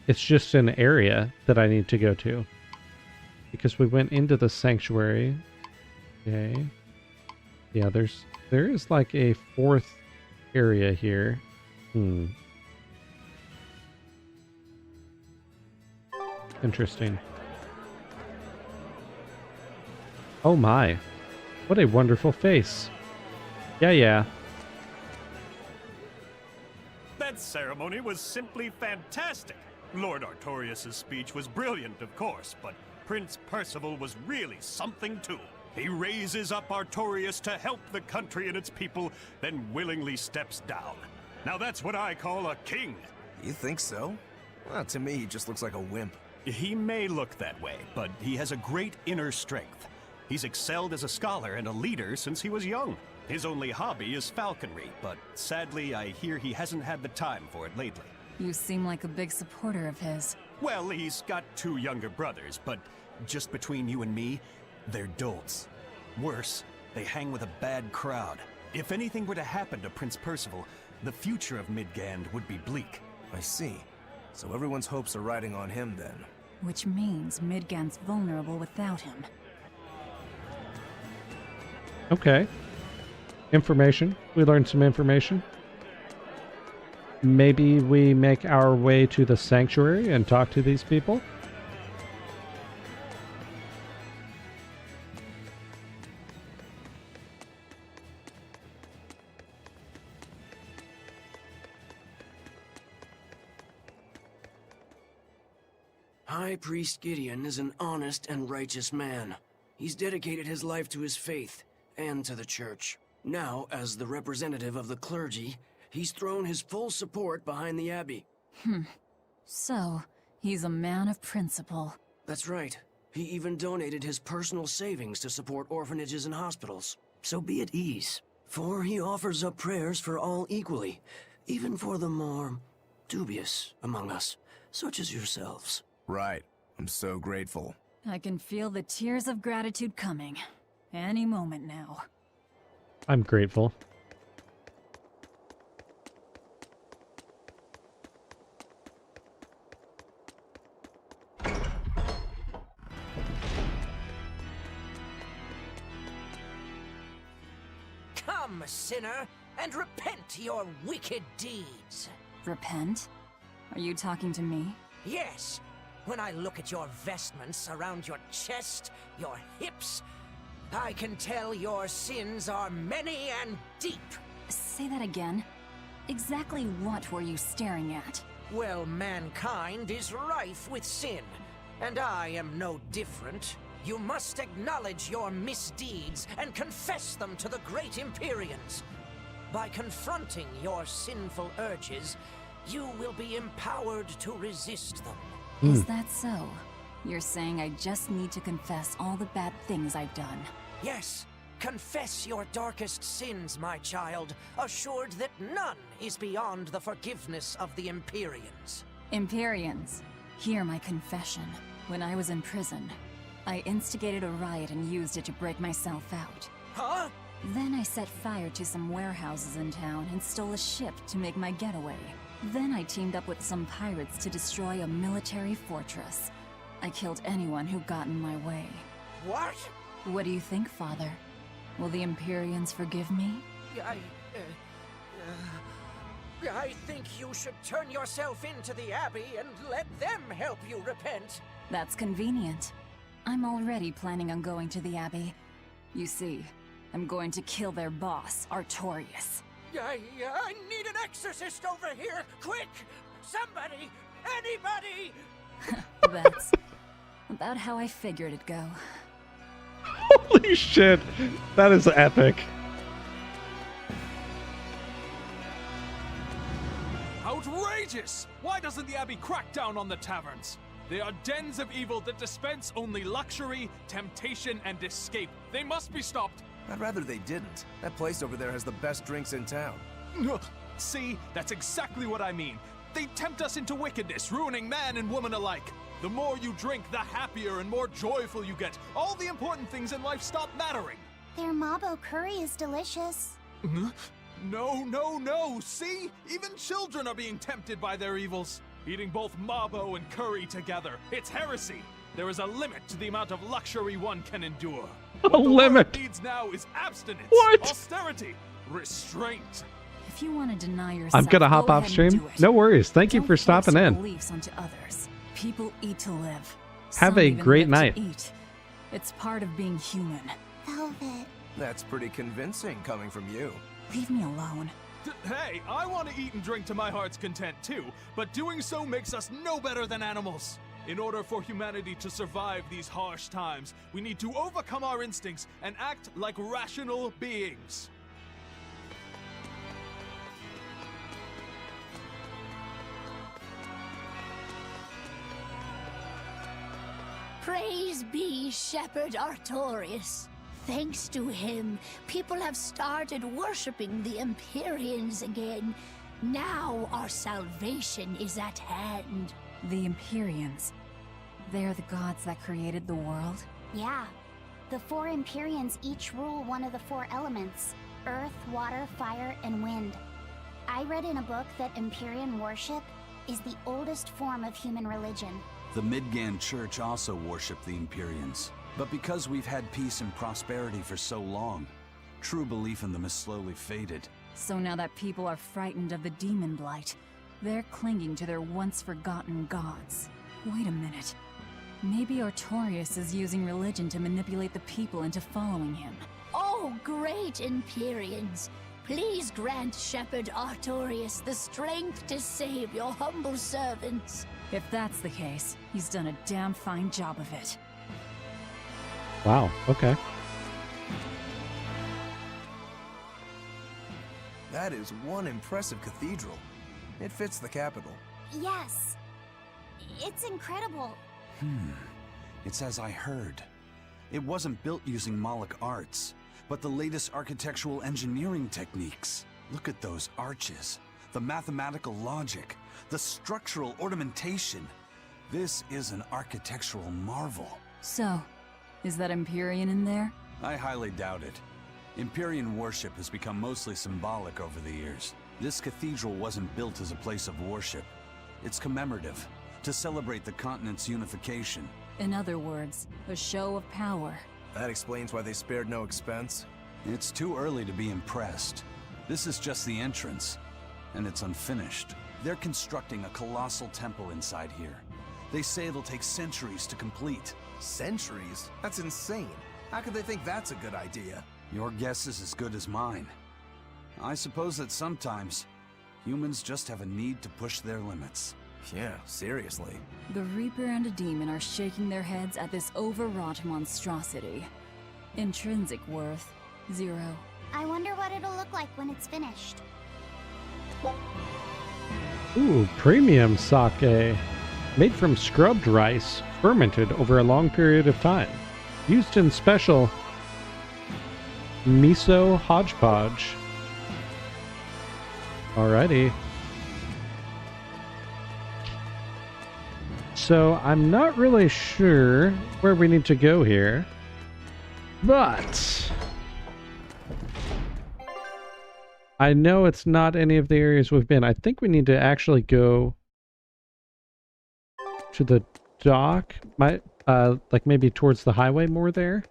it's just an area that I need to go to. Because we went into the sanctuary. Okay. Yeah, there is like a fourth area here. Interesting. Oh my. What a wonderful face. Yeah. That ceremony was simply fantastic. Lord Artorias' speech was brilliant, of course, but Prince Percival was really something too. He raises up Artorias to help the country and its people, then willingly steps down. Now that's what I call a king. You think so? Well, to me, he just looks like a wimp. He may look that way, but he has a great inner strength. He's excelled as a scholar and a leader since he was young. His only hobby is falconry, but sadly, I hear he hasn't had the time for it lately. You seem like a big supporter of his. Well, he's got 2 younger brothers, but just between you and me, they're dolts. Worse, they hang with a bad crowd. If anything were to happen to Prince Percival, the future of Midgand would be bleak. I see. So everyone's hopes are riding on him then. Which means Midgand's vulnerable without him. Okay. Information. We learned some information. Maybe we make our way to the sanctuary and talk to these people? High Priest Gideon is an honest and righteous man. He's dedicated his life to his faith and to the church. Now, as the representative of the clergy, he's thrown his full support behind the Abbey. So, he's a man of principle. That's right. He even donated his personal savings to support orphanages and hospitals. So be at ease, for he offers up prayers for all equally, even for the more dubious among us, such as yourselves. Right. I'm so grateful. I can feel the tears of gratitude coming. Any moment now. I'm grateful. Come, sinner, and repent your wicked deeds. Repent? Are you talking to me? Yes. When I look at your vestments around your chest, your hips, I can tell your sins are many and deep. Say that again. Exactly what were you staring at? Well, mankind is rife with sin, and I am no different. You must acknowledge your misdeeds and confess them to the great Empyreans. By confronting your sinful urges, you will be empowered to resist them. Is that so? You're saying I just need to confess all the bad things I've done? Yes. Confess your darkest sins, my child, assured that none is beyond the forgiveness of the Empyreans. Empyreans, hear my confession. When I was in prison, I instigated a riot and used it to break myself out. Huh? Then I set fire to some warehouses in town and stole a ship to make my getaway. Then I teamed up with some pirates to destroy a military fortress. I killed anyone who got in my way. What? What do you think, Father? Will the Empyreans forgive me? I think you should turn yourself into the Abbey and let them help you repent. That's convenient. I'm already planning on going to the Abbey. You see, I'm going to kill their boss, Artorias. I need an exorcist over here! Quick! Somebody! Anybody! That's about how I figured it'd go. Holy shit! That is epic. How Outrageous! Why doesn't the Abbey crack down on the taverns? They are dens of evil that dispense only luxury, temptation, and escape. They must be stopped. I'd rather they didn't. That place over there has the best drinks in town. See, that's exactly what I mean. They tempt us into wickedness, ruining man and woman alike. The more you drink, the happier and more joyful you get. All the important things in life stop mattering. Their Mabo curry is delicious. No. See? Even children are being tempted by their evils. Eating both Mabo and curry together. It's heresy. There is a limit to the amount of luxury one can endure. A limit. What the world needs now is abstinence, What? austerity, restraint. If you want to deny yourself, I'm gonna hop off stream. No worries. Thank you for stopping in. Beliefs onto others. People eat to live. Have Some a even great live to night. eat. It's part of being human. Velvet. That's pretty convincing coming from you. Leave me alone. Hey, I want to eat and drink to my heart's content too, but doing so makes us no better than animals. In order for humanity to survive these harsh times, we need to overcome our instincts and act like rational beings. Praise be Shepherd Artorius. Thanks to him, people have started worshipping the Empyreans again. Now our salvation is at hand. The Empyreans. They're the gods that created the world? Yeah. The 4 Empyreans each rule one of the 4 elements: earth, water, fire, and wind. I read in a book that Empyrean worship is the oldest form of human religion. The Midgand Church also worshipped the Empyreans. But because we've had peace and prosperity for so long, true belief in them has slowly faded. So now that people are frightened of the demon blight, they're clinging to their once-forgotten gods. Wait a minute. Maybe Artorius is using religion to manipulate the people into following him. Oh, great Empyreans! Please grant Shepherd Artorius the strength to save your humble servants. If that's the case, he's done a damn fine job of it. Wow, okay. That is one impressive cathedral. It fits the capital. Yes. It's incredible. It's as I heard. It wasn't built using Malak arts, but the latest architectural engineering techniques. Look at those arches, the mathematical logic, the structural ornamentation. This is an architectural marvel. So, is that Empyrean in there? I highly doubt it. Empyrean worship has become mostly symbolic over the years. This cathedral wasn't built as a place of worship. It's commemorative, to celebrate the continent's unification. In other words, a show of power. That explains why they spared no expense. It's too early to be impressed. This is just the entrance, and it's unfinished. They're constructing a colossal temple inside here. They say it'll take centuries to complete. Centuries? That's insane. How could they think that's a good idea? Your guess is as good as mine. I suppose that sometimes humans just have a need to push their limits. Yeah, seriously. The Reaper and a demon are shaking their heads at this overwrought monstrosity. Intrinsic worth, 0. I wonder what it'll look like when it's finished. Ooh, premium sake. Made from scrubbed rice, fermented over a long period of time. Used in special miso hodgepodge. Alrighty. So, I'm not really sure where we need to go here, but I know it's not any of the areas we've been. I think we need to actually go to the dock, like maybe towards the highway more there.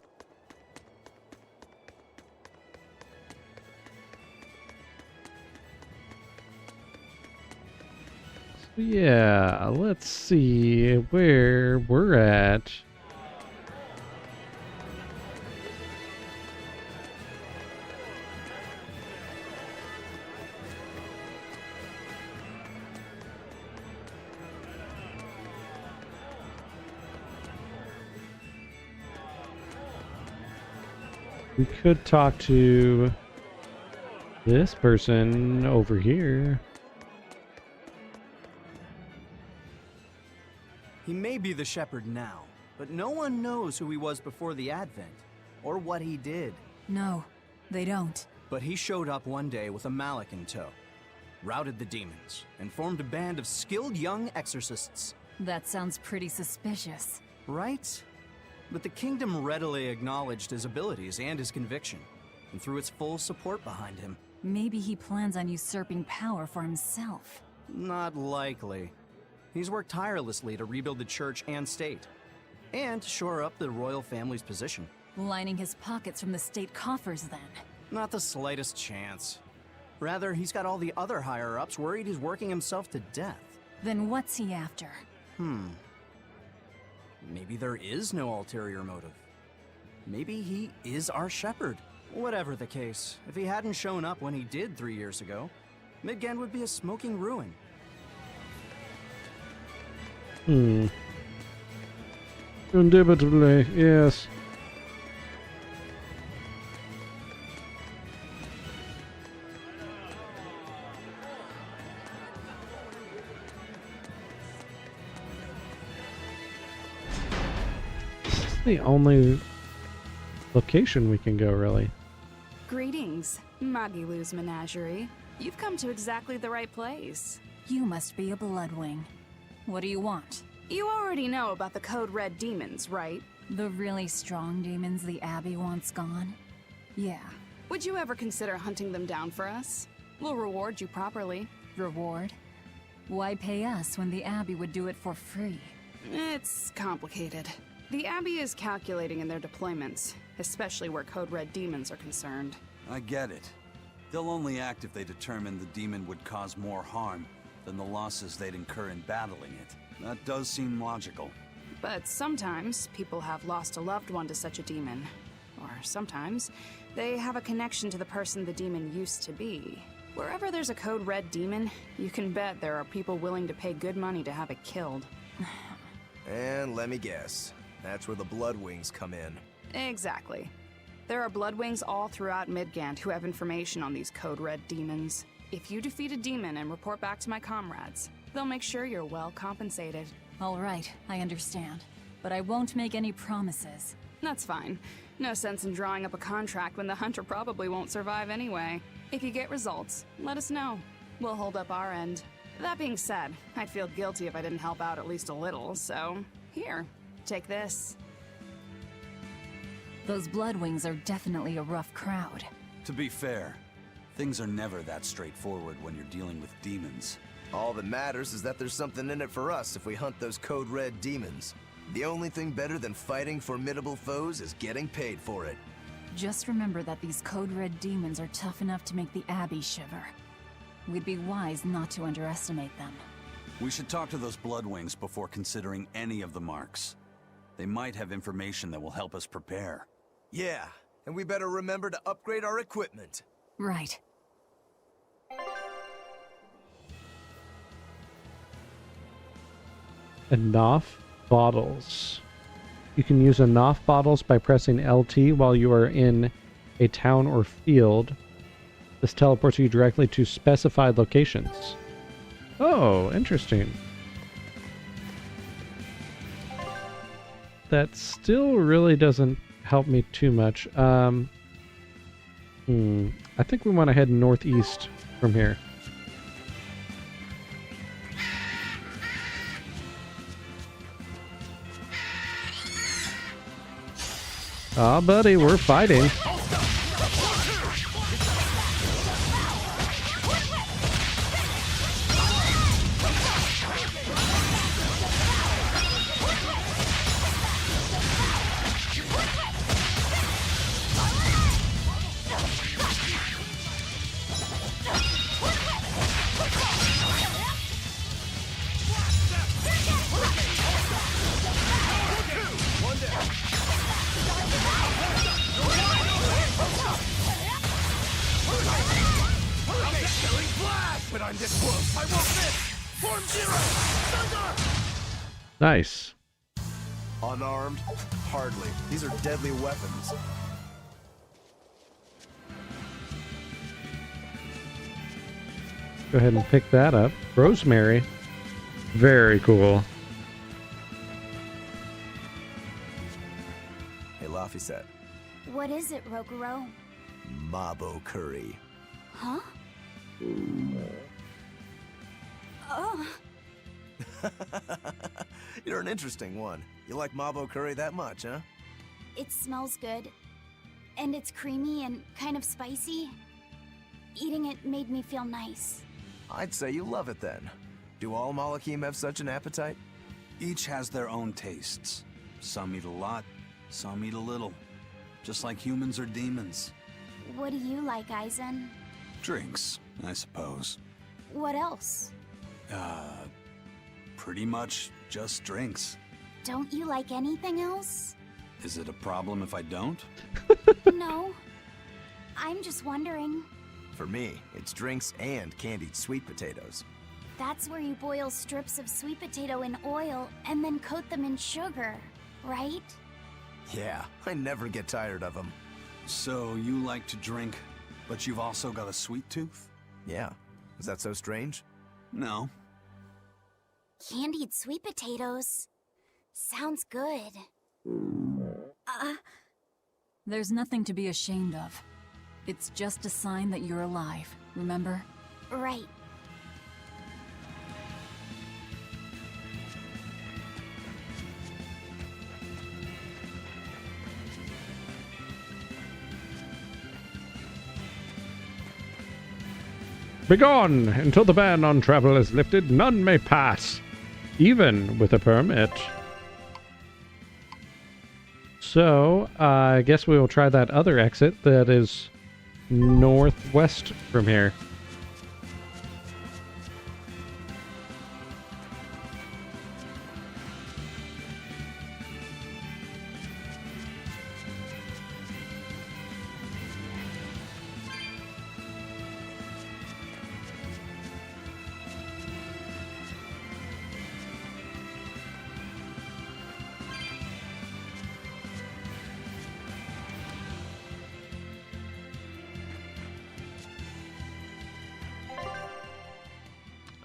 Yeah, let's see where we're at. We could talk to this person over here. He may be the shepherd now, but no one knows who he was before the Advent, or what he did. No, they don't. But he showed up one day with a Malak in tow, routed the demons, and formed a band of skilled young exorcists. That sounds pretty suspicious. Right? But the kingdom readily acknowledged his abilities and his conviction, and threw its full support behind him. Maybe he plans on usurping power for himself. Not likely. He's worked tirelessly to rebuild the church and state, and to shore up the royal family's position. Lining his pockets from the state coffers, then. Not the slightest chance. Rather, he's got all the other higher-ups worried he's working himself to death. Then what's he after? Maybe there is no ulterior motive. Maybe he is our shepherd. Whatever the case, if he hadn't shown up when he did 3 years ago, Midgand would be a smoking ruin. Indubitably, yes. The only location we can go, really. Greetings, Magilou's Menagerie. You've come to exactly the right place. You must be a Bloodwing. What do you want? You already know about the Code Red demons, right? The really strong demons the Abbey wants gone? Yeah. Would you ever consider hunting them down for us? We'll reward you properly. Reward? Why pay us when the Abbey would do it for free? It's complicated. The Abbey is calculating in their deployments, especially where Code Red demons are concerned. I get it. They'll only act if they determine the demon would cause more harm than the losses they'd incur in battling it. That does seem logical. But sometimes people have lost a loved one to such a demon. Or sometimes they have a connection to the person the demon used to be. Wherever there's a Code Red demon, you can bet there are people willing to pay good money to have it killed. And let me guess. That's where the Bloodwings come in. Exactly. There are Bloodwings all throughout Midgand who have information on these Code Red demons. If you defeat a demon and report back to my comrades, they'll make sure you're well compensated. All right, I understand. But I won't make any promises. That's fine. No sense in drawing up a contract when the hunter probably won't survive anyway. If you get results, let us know. We'll hold up our end. That being said, I'd feel guilty if I didn't help out at least a little, so here. Take this. Those Bloodwings are definitely a rough crowd. To be fair, things are never that straightforward when you're dealing with demons. All that matters is that there's something in it for us if we hunt those Code Red demons. The only thing better than fighting formidable foes is getting paid for it. Just remember that these Code Red demons are tough enough to make the Abbey shiver. We'd be wise not to underestimate them. We should talk to those Bloodwings before considering any of the marks. They might have information that will help us prepare. Yeah, and we better remember to upgrade our equipment. Right. Enough bottles. You can use enough bottles by pressing LT while you are in a town or field. This teleports you directly to specified locations. Oh, interesting. That still really doesn't help me too much. I think we want to head northeast from here. Aw, buddy, we're fighting. Nice. Unarmed? Hardly. These are deadly weapons. Go ahead and pick that up. Rosemary. Very cool. Laphicet. What is it, Roguro? Mabo curry. Huh? Oh. You're an interesting one. You like Mabo curry that much, huh? It smells good. And it's creamy and kind of spicy. Eating it made me feel nice. I'd say you love it then. Do all Malakim have such an appetite? Each has their own tastes. Some eat a lot, some eat a little. Just like humans or demons. What do you like, Aizen? Drinks, I suppose. What else? Pretty much just drinks. Don't you like anything else? Is it a problem if I don't? No. I'm just wondering. For me, it's drinks and candied sweet potatoes. That's where you boil strips of sweet potato in oil and then coat them in sugar, right? Yeah, I never get tired of them. So you like to drink, but you've also got a sweet tooth? Yeah. Is that so strange? No. Candied sweet potatoes. Sounds good. There's nothing to be ashamed of. It's just a sign that you're alive, remember? Right. Begone! Until the ban on travel is lifted, none may pass, even with a permit. So, I guess we will try that other exit that is northwest from here.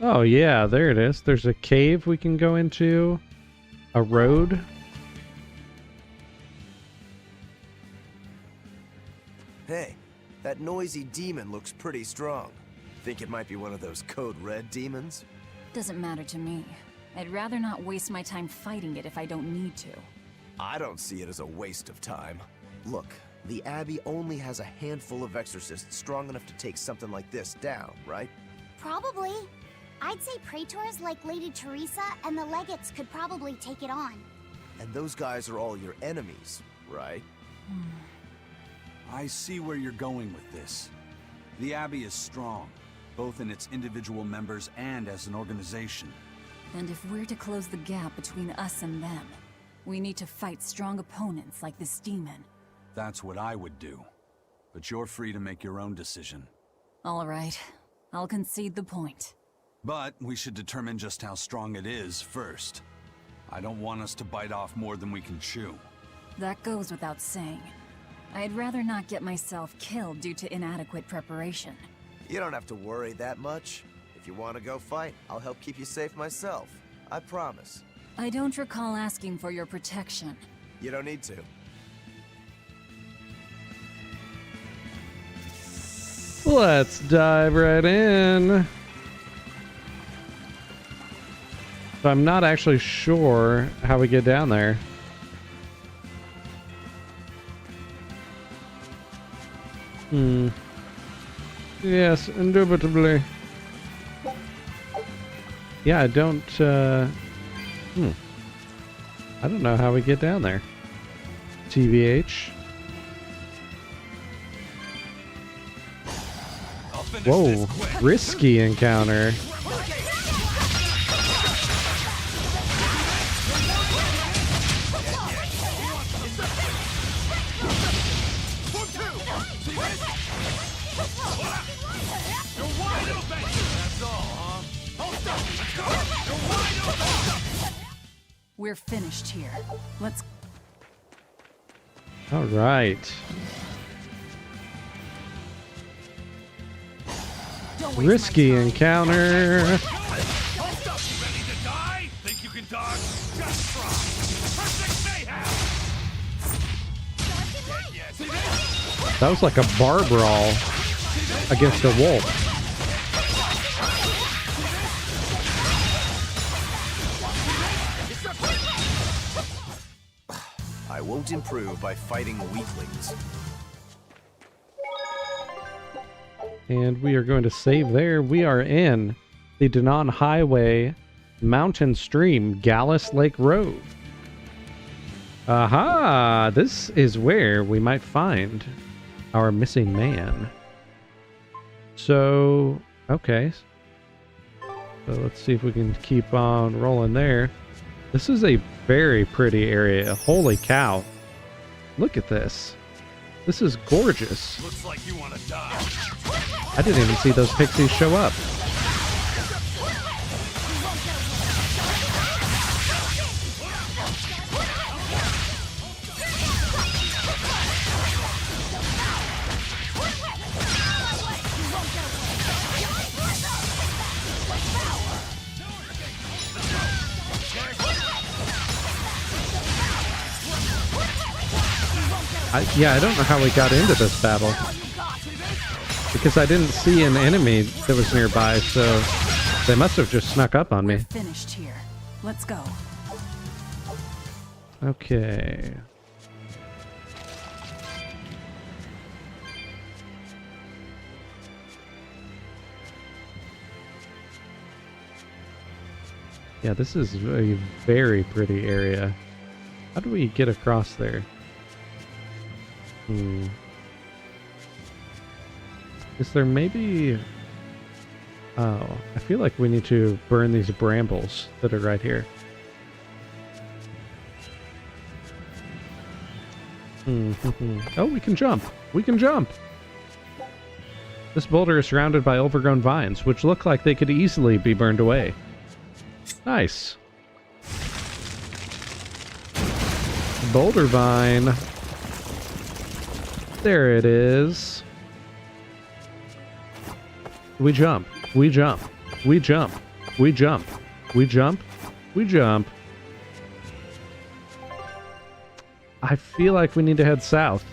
Oh yeah, there it is. There's a cave we can go into. A road. Hey, that noisy demon looks pretty strong. Think it might be one of those Code Red demons? Doesn't matter to me. I'd rather not waste my time fighting it if I don't need to. I don't see it as a waste of time. Look, the Abbey only has a handful of exorcists strong enough to take something like this down, right? Probably. I'd say praetors like Lady Teresa and the legates could probably take it on. And those guys are all your enemies, right? I see where you're going with this. The Abbey is strong, both in its individual members and as an organization. And if we're to close the gap between us and them, we need to fight strong opponents like this demon. That's what I would do. But you're free to make your own decision. All right. I'll concede the point. But we should determine just how strong it is first. I don't want us to bite off more than we can chew. That goes without saying. I'd rather not get myself killed due to inadequate preparation. You don't have to worry that much. If you want to go fight, I'll help keep you safe myself. I promise. I don't recall asking for your protection. You don't need to. Let's dive right in. So I'm not actually sure how we get down there. Yes, indubitably. Yeah, I don't know how we get down there. TBH. Whoa, risky encounter. We're finished here. Let's... All right. Risky encounter. Ready to die? Think you can dodge? Just try. Perfect mayhem! That was like a bar brawl against a wolf. I won't improve by fighting weaklings. And we are going to save there. We are in the Danon Highway Mountain Stream, Gallus Lake Road. Aha! This is where we might find our missing man. So, okay. So let's see if we can keep on rolling there. This is a very pretty area. Holy cow. Look at this. This is gorgeous. Looks like you want to die. I didn't even see those pixies show up. I don't know how we got into this battle. Because I didn't see an enemy that was nearby, so they must have just snuck up on me. We're finished here. Let's go. Okay. Yeah, this is a very pretty area. How do we get across there? Is there maybe... Oh, I feel like we need to burn these brambles that are right here. Oh, we can jump! We can jump! This boulder is surrounded by overgrown vines, which look like they could easily be burned away. Nice. Boulder vine. There it is. We jump. We jump. We jump. We jump. We jump. We jump. I feel like we need to head south.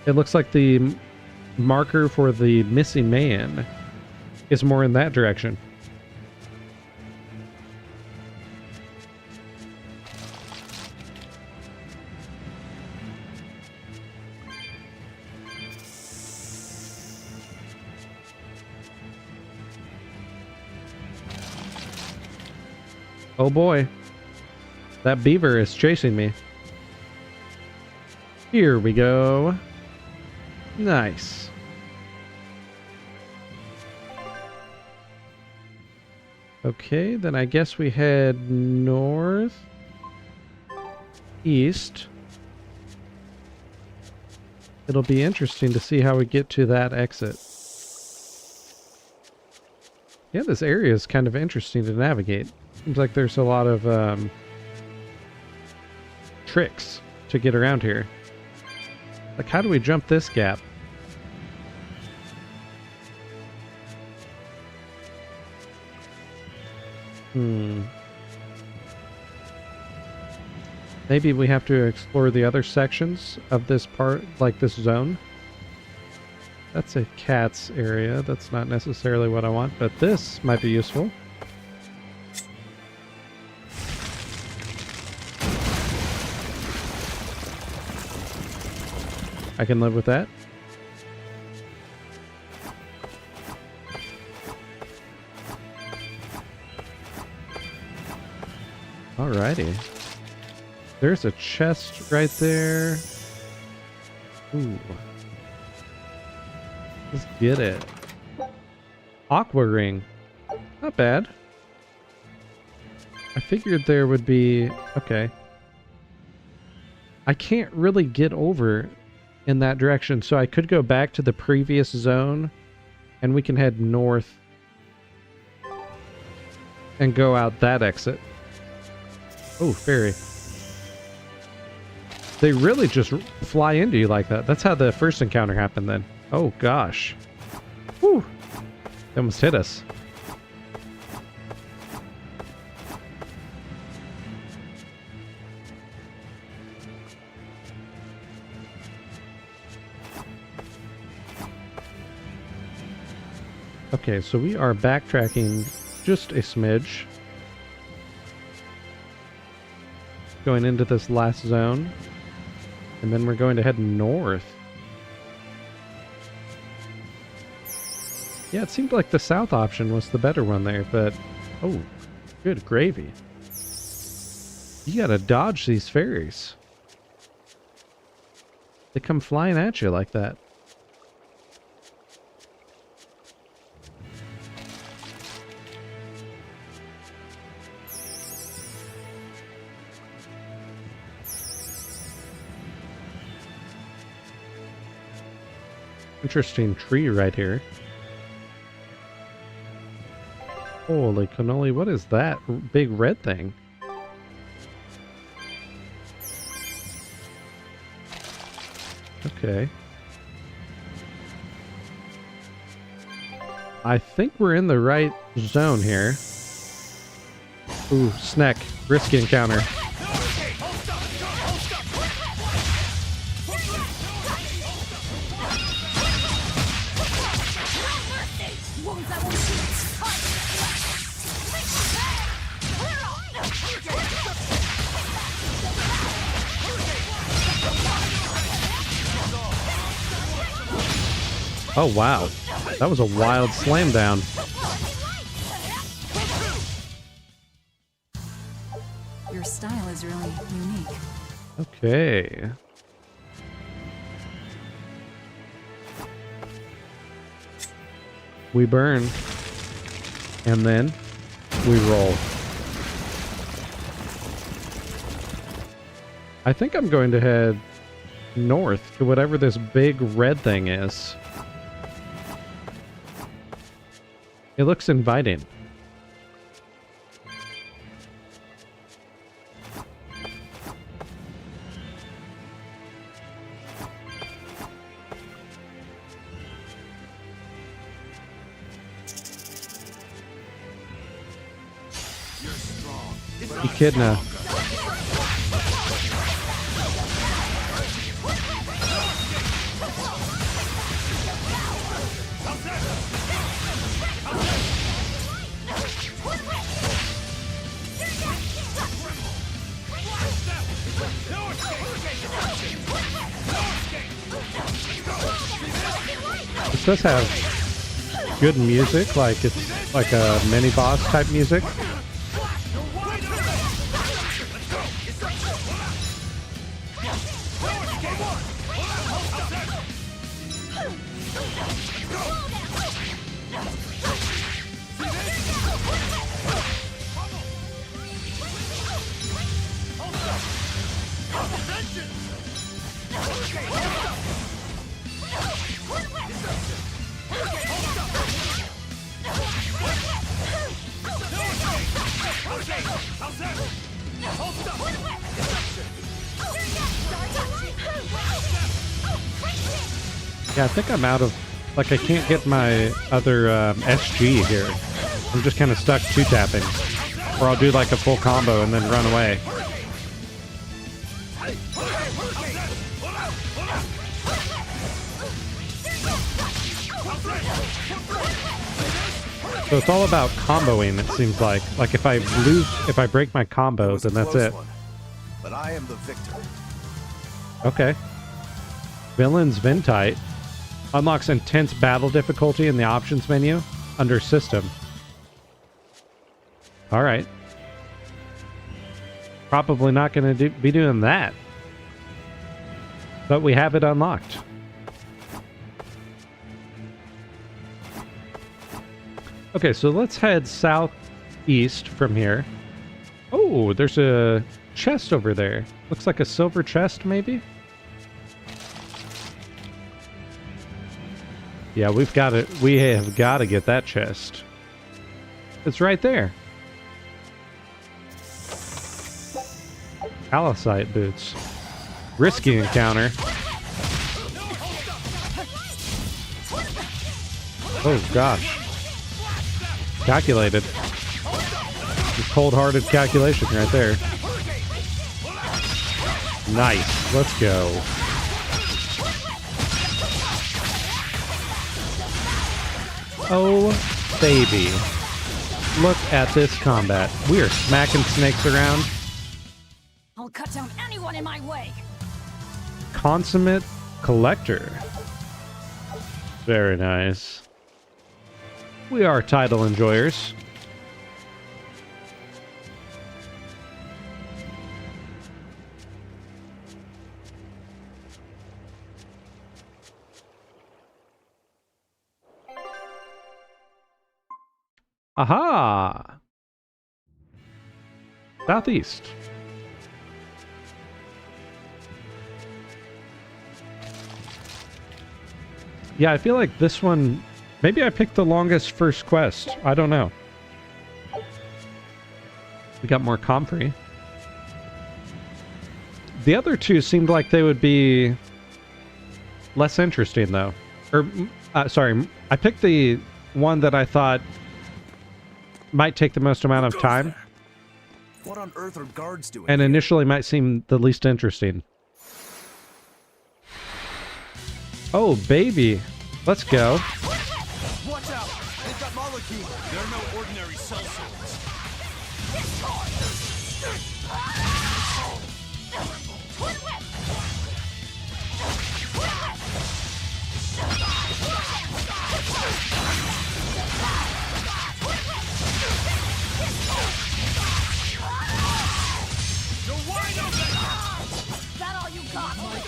It looks like the marker for the missing man is more in that direction. Oh boy. That beaver is chasing me. Here we go. Nice. Okay, then I guess we head north, east. It'll be interesting to see how we get to that exit. Yeah, this area is kind of interesting to navigate. Seems like there's a lot of tricks to get around here. Like, how do we jump this gap? Maybe we have to explore the other sections of this part, like this zone. That's a cat's area. That's not necessarily what I want, but this might be useful. I can live with that. Alrighty. There's a chest right there. Ooh. Let's get it. Aqua ring. Not bad. I figured there would be... Okay. I can't really get over in that direction, so I could go back to the previous zone and we can head north and go out that exit. Oh, fairy. They really just fly into you like that. That's how the first encounter happened then. Oh gosh. Whew. They almost hit us. Okay, so we are backtracking just a smidge. Going into this last zone. And then we're going to head north. Yeah, it seemed like the south option was the better one there, but... Oh, good gravy. You gotta dodge these fairies. They come flying at you like that. Interesting tree right here. Holy cannoli, what is that big red thing? Okay. I think we're in the right zone here. Ooh, snack. Risky encounter. Oh wow, that was a wild slam down. Your style is really unique. Okay. We burn. And then we roll. I think I'm going to head north to whatever this big red thing is. It looks inviting. Echidna. This does have good music, like it's like a mini boss type music. Yeah, I think I'm out of... Like, I can't get my other SG here. I'm just kind of stuck two-tapping. Or I'll do, like, a full combo and then run away. So it's all about comboing, it seems like. Like, if I break my combo, then that's it. But I am the victor. Okay. Villain's Ventite unlocks intense battle difficulty in the options menu under system. Alright. Probably not going to be doing that. But we have it unlocked. Okay, so let's head southeast from here. Oh, there's a chest over there. Looks like a silver chest, maybe? Yeah, we have got to get that chest. It's right there. Palisite boots. Risky encounter. Oh gosh. Calculated. Cold-hearted calculation right there. Nice. Let's go. Oh, baby. Look at this combat. We are smacking snakes around. I'll cut down anyone in my way. Consummate collector. Very nice. We are title enjoyers. Aha! Southeast. Yeah, I feel like this one... Maybe I picked the longest first quest. I don't know. We got more comfrey. The other two seemed like they would be less interesting, though. Or, sorry, I picked the one that I thought might take the most amount of time. What on earth are guards doing? And initially might seem the least interesting. Oh, baby. Let's go. Watch out! They've got Malaki! They're no ordinary cell swords. You're wide open! That all you got? My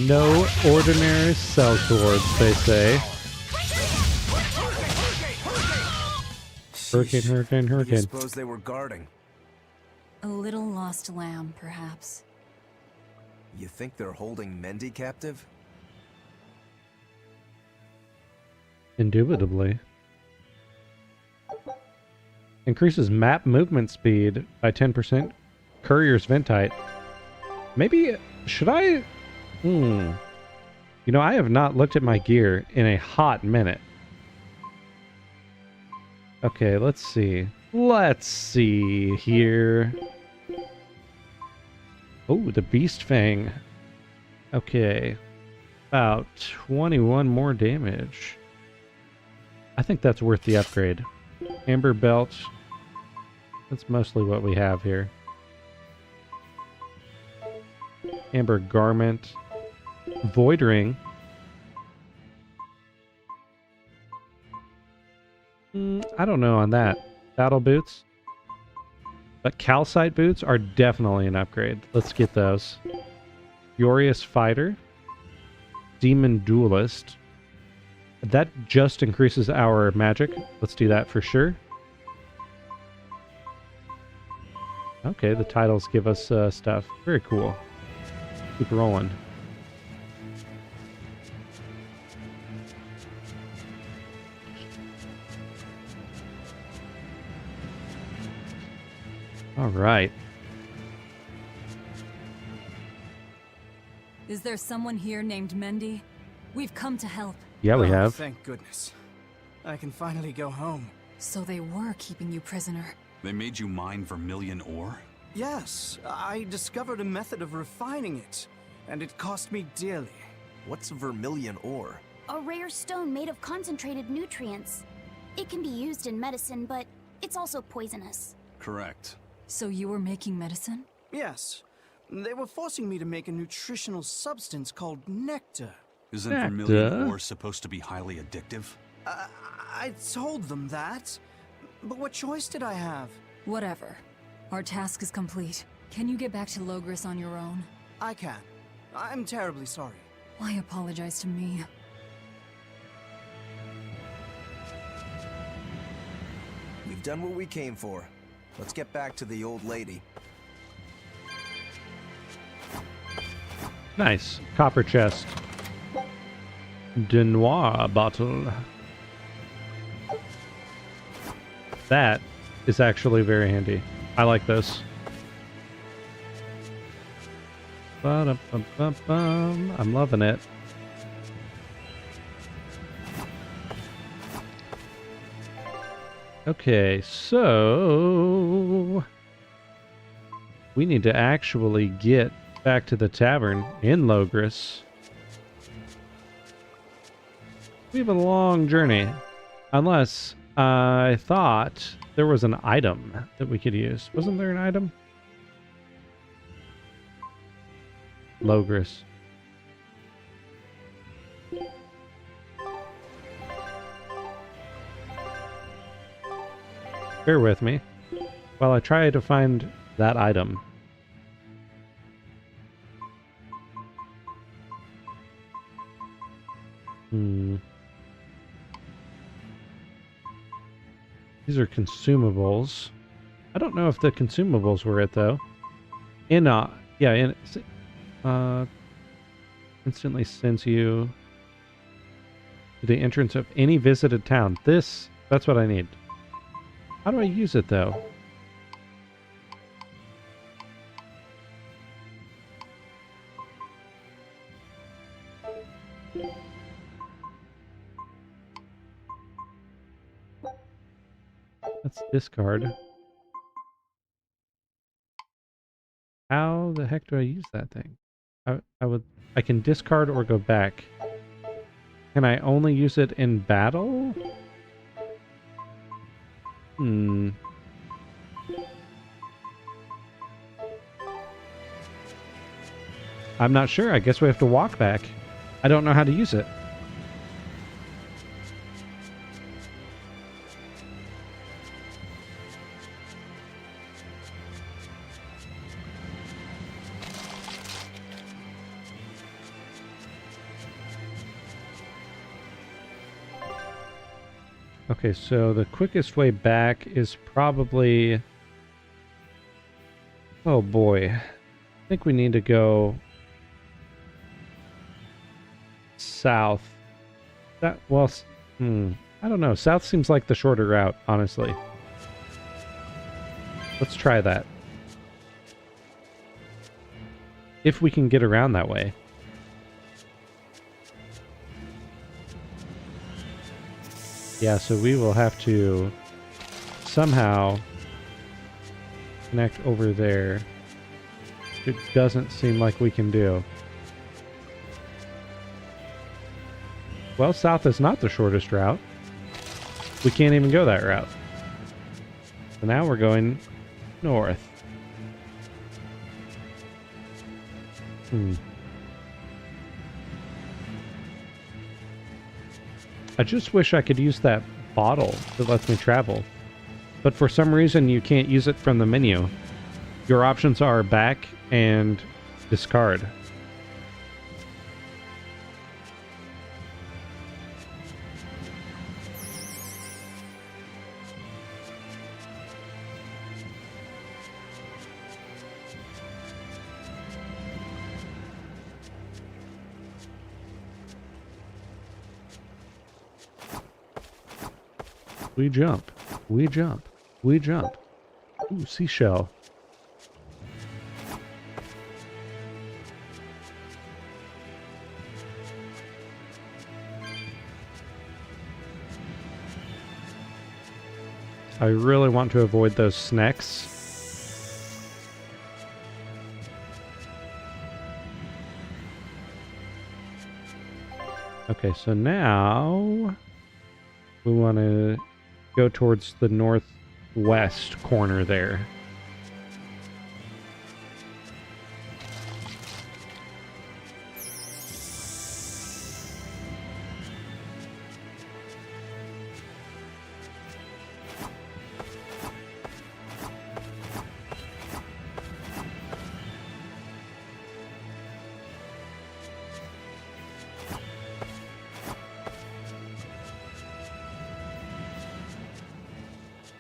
No ordinary cell swords, they say. Hurricane, hurricane, I hurricane. suppose they were guarding. A little lost lamb, perhaps. You think they're holding Mendy captive? Indubitably. Increases map movement speed by 10%. Courier's Ventite. Maybe, should I... You know, I have not looked at my gear in a hot minute. Okay, let's see. Let's see here. Oh, the Beast Fang. Okay. About 21 more damage. I think that's worth the upgrade. Amber Belt. That's mostly what we have here. Amber Garment. Void Ring. I don't know on that. Battle Boots. But Calcite Boots are definitely an upgrade. Let's get those. Furious Fighter. Demon Duelist. That just increases our magic. Let's do that for sure. Okay, the titles give us stuff. Very cool. Keep rolling. All right. Is there someone here named Mendy? We've come to help. Yeah, we have. Thank goodness. I can finally go home. So they were keeping you prisoner. They made you mine vermilion ore? Yes, I discovered a method of refining it, and it cost me dearly. What's vermilion ore? A rare stone made of concentrated nutrients. It can be used in medicine, but it's also poisonous. Correct. So you were making medicine? Yes. They were forcing me to make a nutritional substance called nectar. Isn't vermilion ore supposed to be highly addictive? I told them that. But what choice did I have? Whatever. Our task is complete. Can you get back to Logris on your own? I can. I'm terribly sorry. Why apologize to me? We've done what we came for. Let's get back to the old lady. Nice. Copper chest. Denoir bottle. That is actually very handy. I like this. Ba-da-ba-ba-bum. I'm loving it. Okay, so we need to actually get back to the tavern in Logris. We have a long journey, unless I thought there was an item that we could use. Wasn't there an item? Logris. Bear with me while I try to find that item. These are consumables. I don't know if the consumables were it though. Instantly sends you to the entrance of any visited town. That's what I need. How do I use it though? Let's discard. How the heck do I use that thing? I can discard or go back. Can I only use it in battle? I'm not sure. I guess we have to walk back. I don't know how to use it. Okay, so the quickest way back is probably... Oh boy. I think we need to go south. I don't know. South seems like the shorter route, honestly. Let's try that. If we can get around that way. Yeah, so we will have to somehow connect over there. It doesn't seem like we can do. Well, south is not the shortest route. We can't even go that route. So now we're going north. I just wish I could use that bottle that lets me travel. But for some reason you can't use it from the menu. Your options are back and discard. We jump. We jump. We jump. Ooh, seashell. I really want to avoid those snakes. Okay, so now we want to go towards the northwest corner there.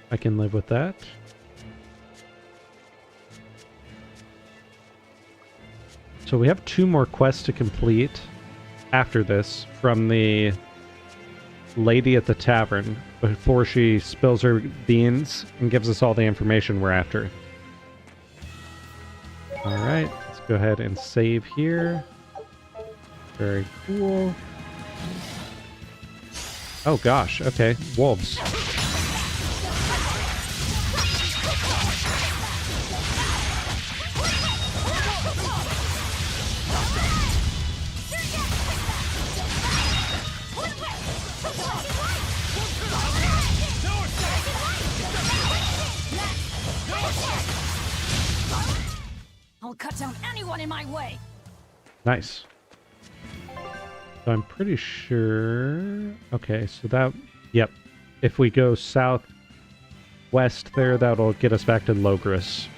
I can live with that. So we have 2 more quests to complete after this from the lady at the tavern before she spills her beans and gives us all the information we're after. Alright, let's Go ahead and save here. Very cool. Oh gosh, okay. Wolves. I'll cut down anyone in my way. Nice. So I'm pretty sure... Okay, so that... Yep. If we go southwest there, that'll get us back to Logris.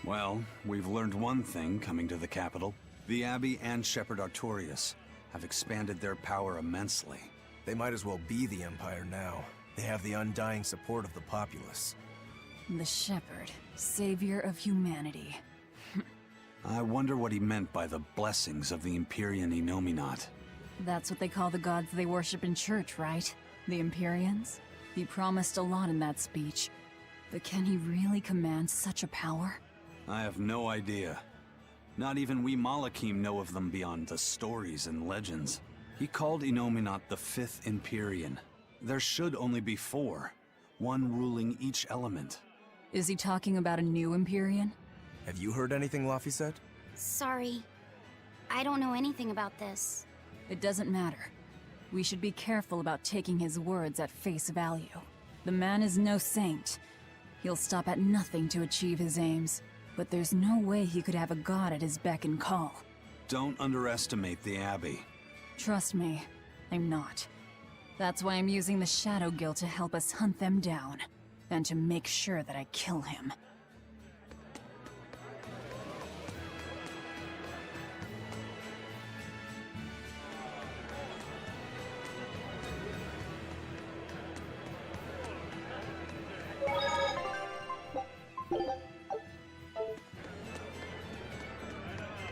Well, we've learned one thing coming to the capital. The Abbey and Shepherd Artorias have expanded their power immensely. They might as well be the Empire now. They have the undying support of the populace. The Shepherd, savior of humanity. I wonder what he meant by the blessings of the Empyrean Innominat. That's what they call the gods they worship in church, right? The Empyreans? He promised a lot in that speech. But can he really command such a power? I have no idea. Not even we Malakim know of them beyond the stories and legends. He called Innominat the 5th Empyrean. There should only be 4, one ruling each element. Is he talking about a new Empyrean? Have you heard anything, Laphicet? Sorry. I don't know anything about this. It doesn't matter. We should be careful about taking his words at face value. The man is no saint. He'll stop at nothing to achieve his aims. But there's no way he could have a god at his beck and call. Don't underestimate the Abbey. Trust me, I'm not. That's why I'm using the Shadow Guild to help us hunt them down. And to make sure that I kill him.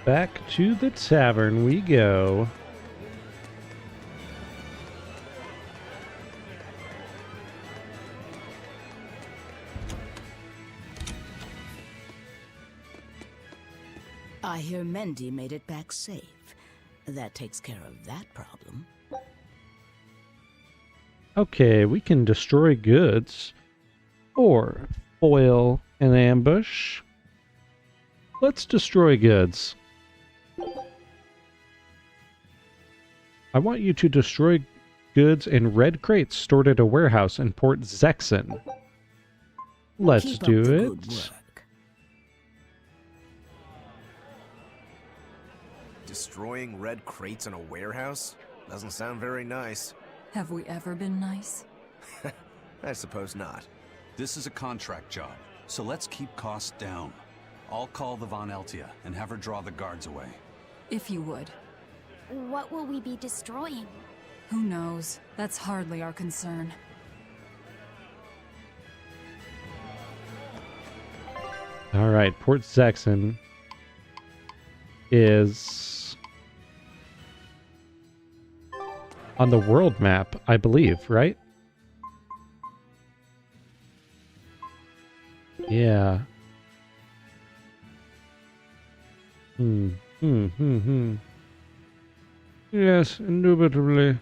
Back to the tavern we go. I hear Mendy made it back safe. That takes care of that problem. Okay, we can destroy goods. Or foil an ambush. Let's destroy goods. I want you to destroy goods in red crates stored at a warehouse in Port Zexen. Let's do it. Destroying red crates in a warehouse? Doesn't sound very nice. Have we ever been nice? I suppose not. This is a contract job, so let's keep costs down. I'll call the Von Eltia and have her draw the guards away. If you would. What will we be destroying? Who knows? That's hardly our concern. Alright, Port Zexen is on the world map, I believe, right? Yeah. Yes, indubitably.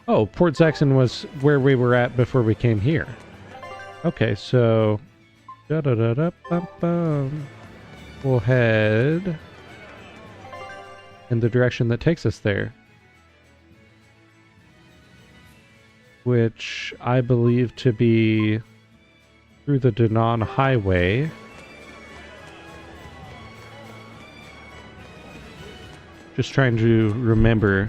Oh, Port Zexen was where we were at before we came here. Okay, so... We'll head in the direction that takes us there. Which I believe to be through the Danon Highway. Just trying to remember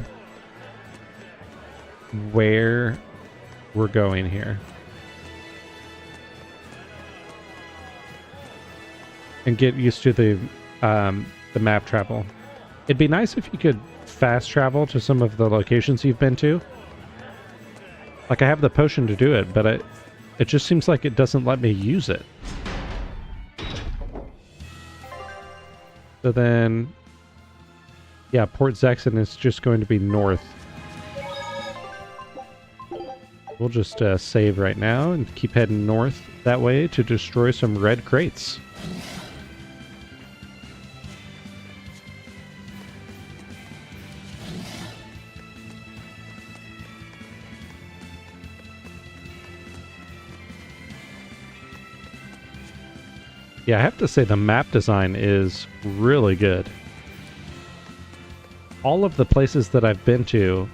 where we're going here. And get used to the map travel. It'd be nice if you could fast travel to some of the locations you've been to. Like, I have the potion to do it, but it just seems like it doesn't let me use it. So then, yeah, Port Zexon is just going to be north. We'll just save right now and keep heading north that way to destroy some red crates. Yeah, I have to say the map design is really good. All of the places that I've been to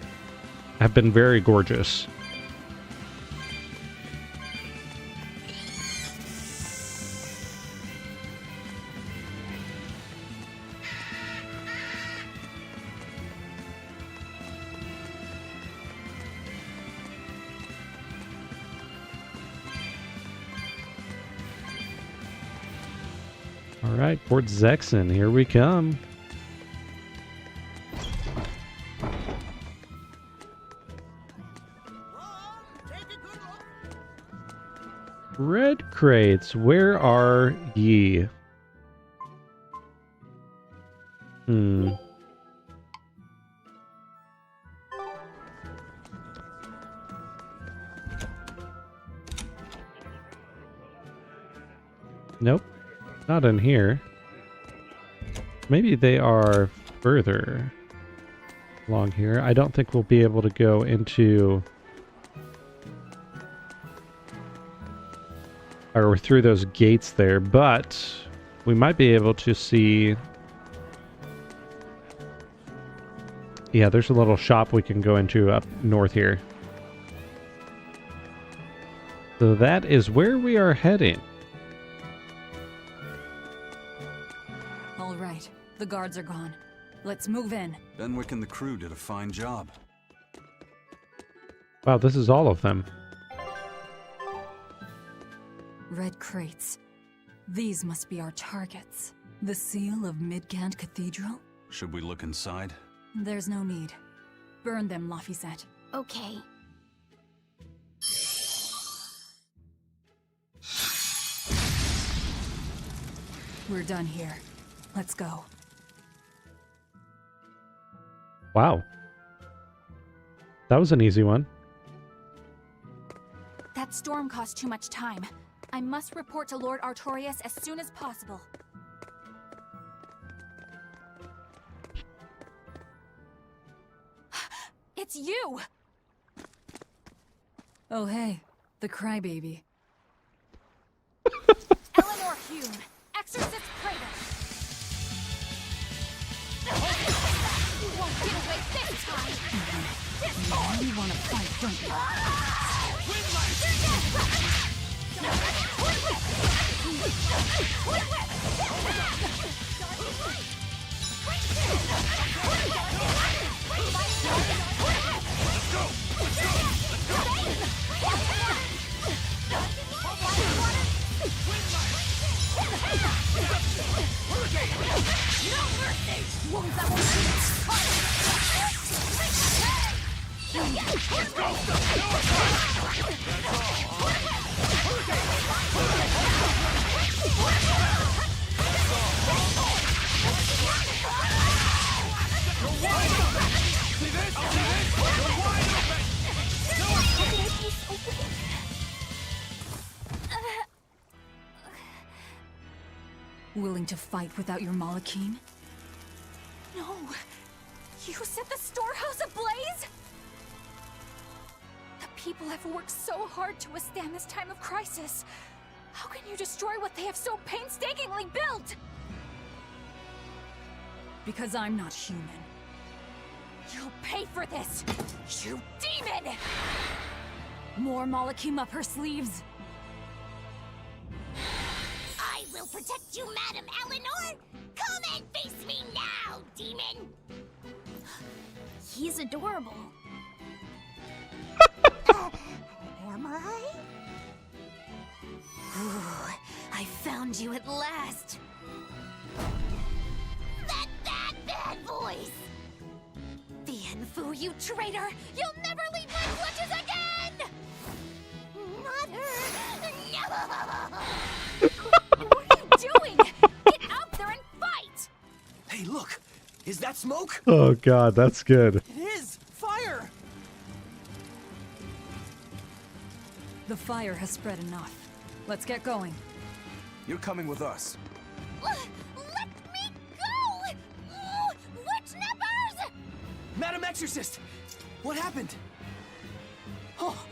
have been very gorgeous. Alright, Port Zexon, here we come. Red crates, where are ye? Nope. Not in here. Maybe they are further along here. I don't think we'll be able to go into or through those gates there, but we might be able to see. Yeah, there's a little shop we can go into up north here. So that is where we are heading. The guards are gone. Let's move in. Benwick and the crew did a fine job. Wow, this is all of them. Red crates. These must be our targets. The seal of Midgand Cathedral? Should we look inside? There's no need. Burn them, Laphicet. Okay. We're done here. Let's go. Wow. That was an easy one. That storm cost too much time. I must report to Lord Artorias as soon as possible. It's you! Oh hey, the crybaby. Eleanor Hume, Exorcist Praetor. You won't get away this time! You wanna fight, don't you? Willing to fight without your Malachim? No! You set the storehouse ablaze?! The people have worked so hard to withstand this time of crisis. How can you destroy what they have so painstakingly built? Because I'm not human. You'll pay for this, you demon! More Malachim up her sleeves. I will protect you, Madam Eleanor! Come and face me now, demon! He's adorable. Am I? Ooh, I found you at last. That bad voice! Bienfu, you traitor! You'll never leave my clutches again! Mother! No! What are you doing? Get out there and fight! Hey, look! Is that smoke? Oh god, that's good. It is! Fire! The fire has spread enough. Let's get going. You're coming with us. Let me go! Oh, witch nippers! Madam Exorcist! What happened? Oh,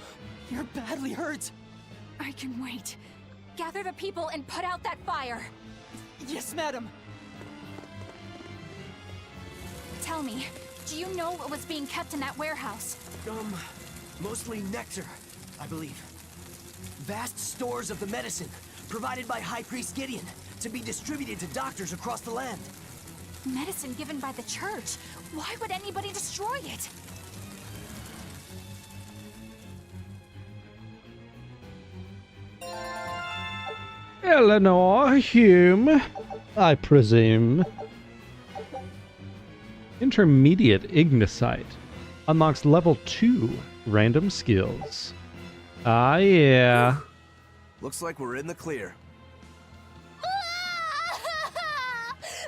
you're badly hurt. I can wait. Gather the people and put out that fire. Yes, madam. Tell me, do you know what was being kept in that warehouse? Mostly nectar, I believe. Vast stores of the medicine, provided by High Priest Gideon, to be distributed to doctors across the land. Medicine given by the church. Why would anybody destroy it? Eleanor Hume, I presume. Intermediate Ignicite unlocks level 2 random skills. Ah, yeah. Looks like we're in the clear.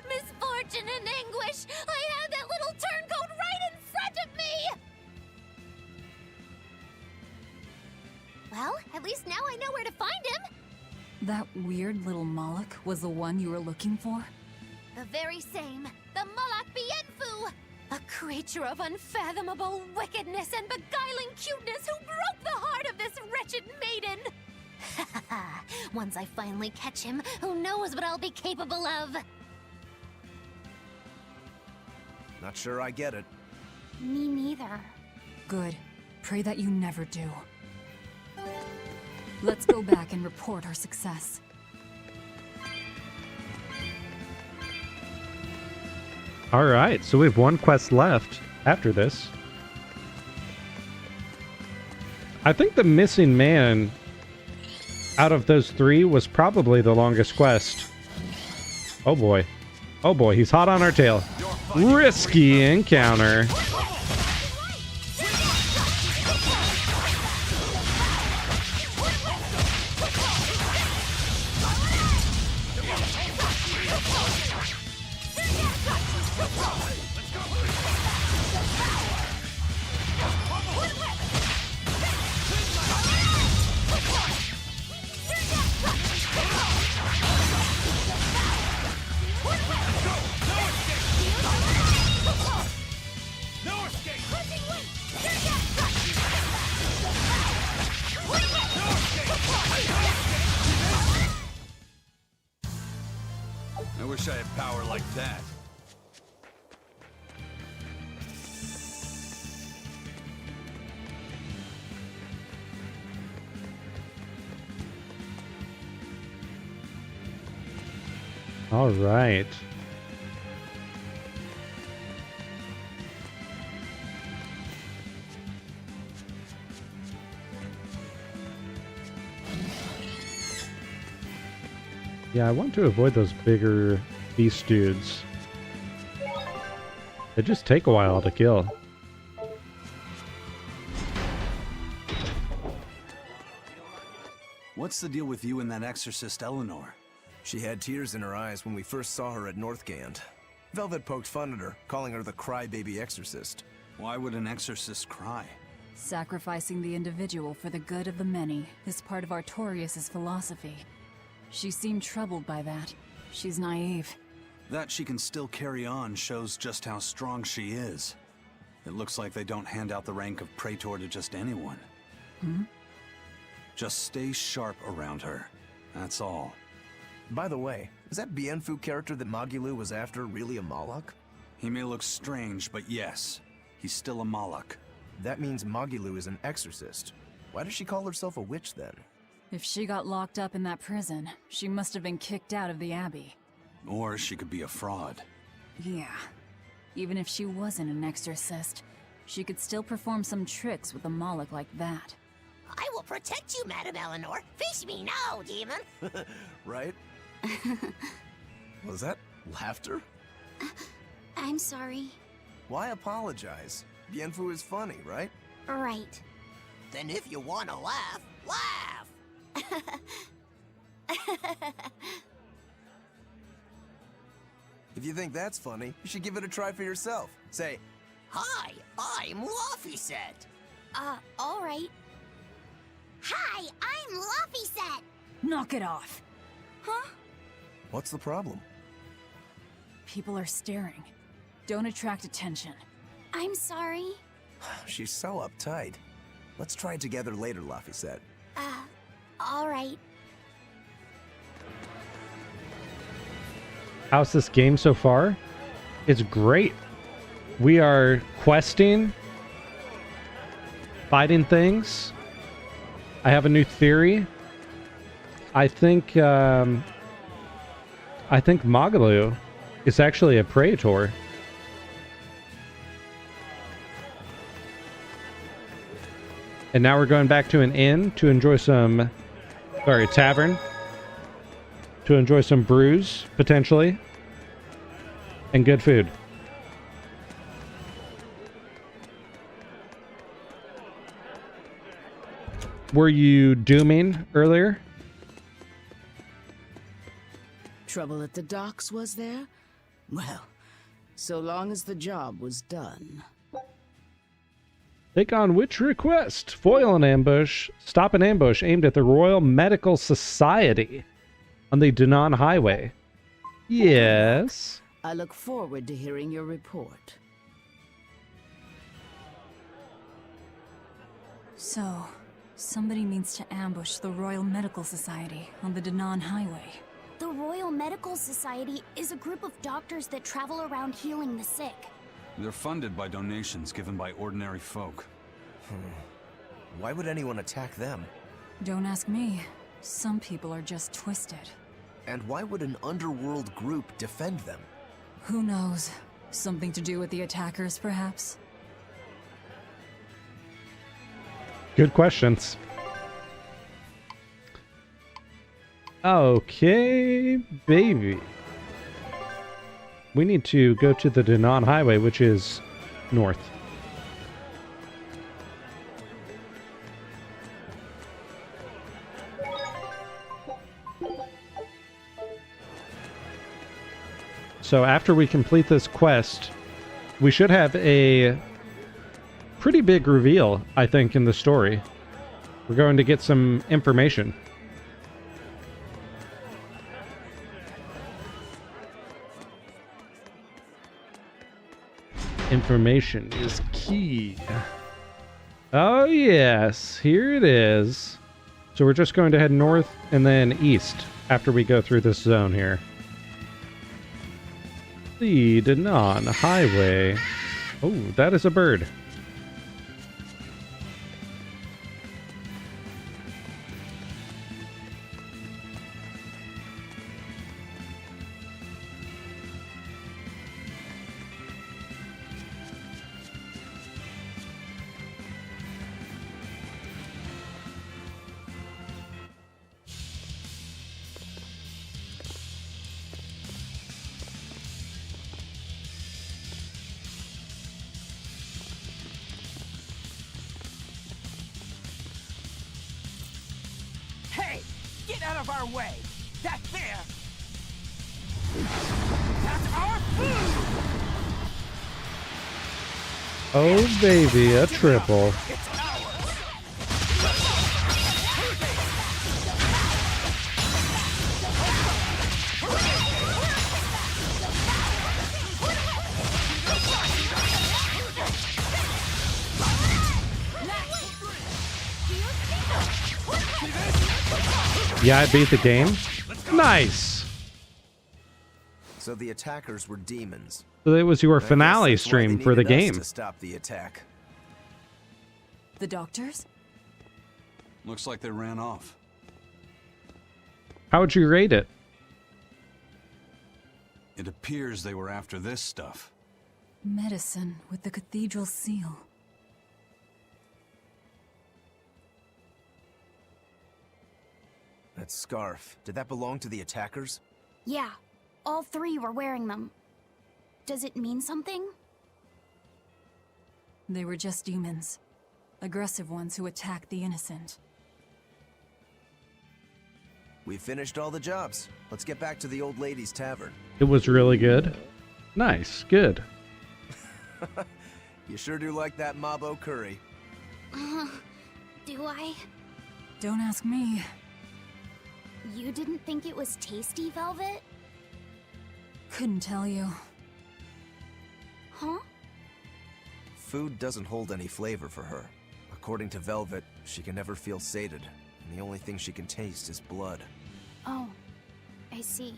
Misfortune and anguish! I had that little turncoat right in front of me! Well, at least now I know where to find him! That weird little Malak was the one you were looking for? The very same. The Malak Bienfu! A creature of unfathomable wickedness and beguiling cuteness who broke the heart of this wretched maiden! Once I finally catch him, who knows what I'll be capable of? Not sure I get it. Me neither. Good. Pray that you never do. Let's go back and report our success. Alright, so we have one quest left after this. I think the missing man out of those 3 was probably the longest quest. Oh boy. Oh boy, he's hot on our tail. Risky encounter. I wish I had power like that. All right. Yeah, I want to avoid those bigger beast dudes. They just take a while to kill. What's the deal with you and that exorcist Eleanor? She had tears in her eyes when we first saw her at Northgand. Velvet poked fun at her, calling her the crybaby exorcist. Why would an exorcist cry? Sacrificing the individual for the good of the many is part of Artorias' philosophy. She seemed troubled by that. She's naive. That she can still carry on shows just how strong she is. It looks like they don't hand out the rank of Praetor to just anyone. Hmm? Just stay sharp around her. That's all. By the way, is that Bienfu character that Magilou was after really a Malak? He may look strange, but yes, he's still a Malak. That means Magilou is an exorcist. Why does she call herself a witch then? If she got locked up in that prison, she must have been kicked out of the Abbey. Or she could be a fraud. Yeah. Even if she wasn't an exorcist, she could still perform some tricks with a Malak like that. I will protect you, Madam Eleanor. Face me now, demon. Right? Was that laughter? I'm sorry. Why apologize? Bienfu is funny, right? Right. Then if you want to laugh, laugh! If you think that's funny, you should give it a try for yourself. Say, Hi, I'm Laphicet. All right. Hi, I'm Laphicet. Knock it off. Huh? what's the problem? People are staring. Don't attract attention. I'm sorry. She's so uptight. Let's try it together later, Laphicet. All right. How's this game so far? It's great. We are questing, fighting things. I have a new theory. I think Magalu is actually a praetor. And now we're going back to an inn to enjoy some, sorry, tavern. To enjoy some brews, potentially. And good food. Were you dooming earlier? Trouble at the docks, was there? Well, so long as the job was done. Take on which request? Foil an ambush. Stop an ambush aimed at the Royal Medical Society on the Danan Highway. Yes. I look forward to hearing your report. So, somebody means to ambush the Royal Medical Society on the Danan Highway. The Royal Medical Society is a group of doctors that travel around healing the sick. They're funded by donations given by ordinary folk. Why would anyone attack them? Don't ask me. Some people are just twisted. And why would an underworld group defend them? Who knows? Something to do with the attackers, perhaps? Good questions. Okay, baby. We need to go to the Danan Highway, which is north. So after we complete this quest, we should have a pretty big reveal, I think, in the story. We're going to get some information. Information is key. Oh yes, here it is. So we're just going to head north and then east after we go through this zone here. The Danan Highway. Oh, that is a bird. Hey, get out of our way! That there! That's our food! Oh baby, a triple. Yeah, I beat the game. Nice. So the attackers were demons. So it was your I guess finale that's why stream they for the needed us game. to stop the attack. The doctors? Looks like they ran off. How would you rate it? It appears they were after this stuff. Medicine with the cathedral seal. That scarf, did that belong to the attackers? Yeah, all three were wearing them. Does it mean something? They were just demons. Aggressive ones who attacked the innocent. We've finished all the jobs. Let's get back to the old lady's tavern. It was really good. Nice, good. You sure do like that Mabo curry. Do I? Don't ask me. You didn't think it was tasty, Velvet? Couldn't tell you. Huh? Food doesn't hold any flavor for her. According to Velvet, she can never feel sated, and the only thing she can taste is blood. Oh, I see.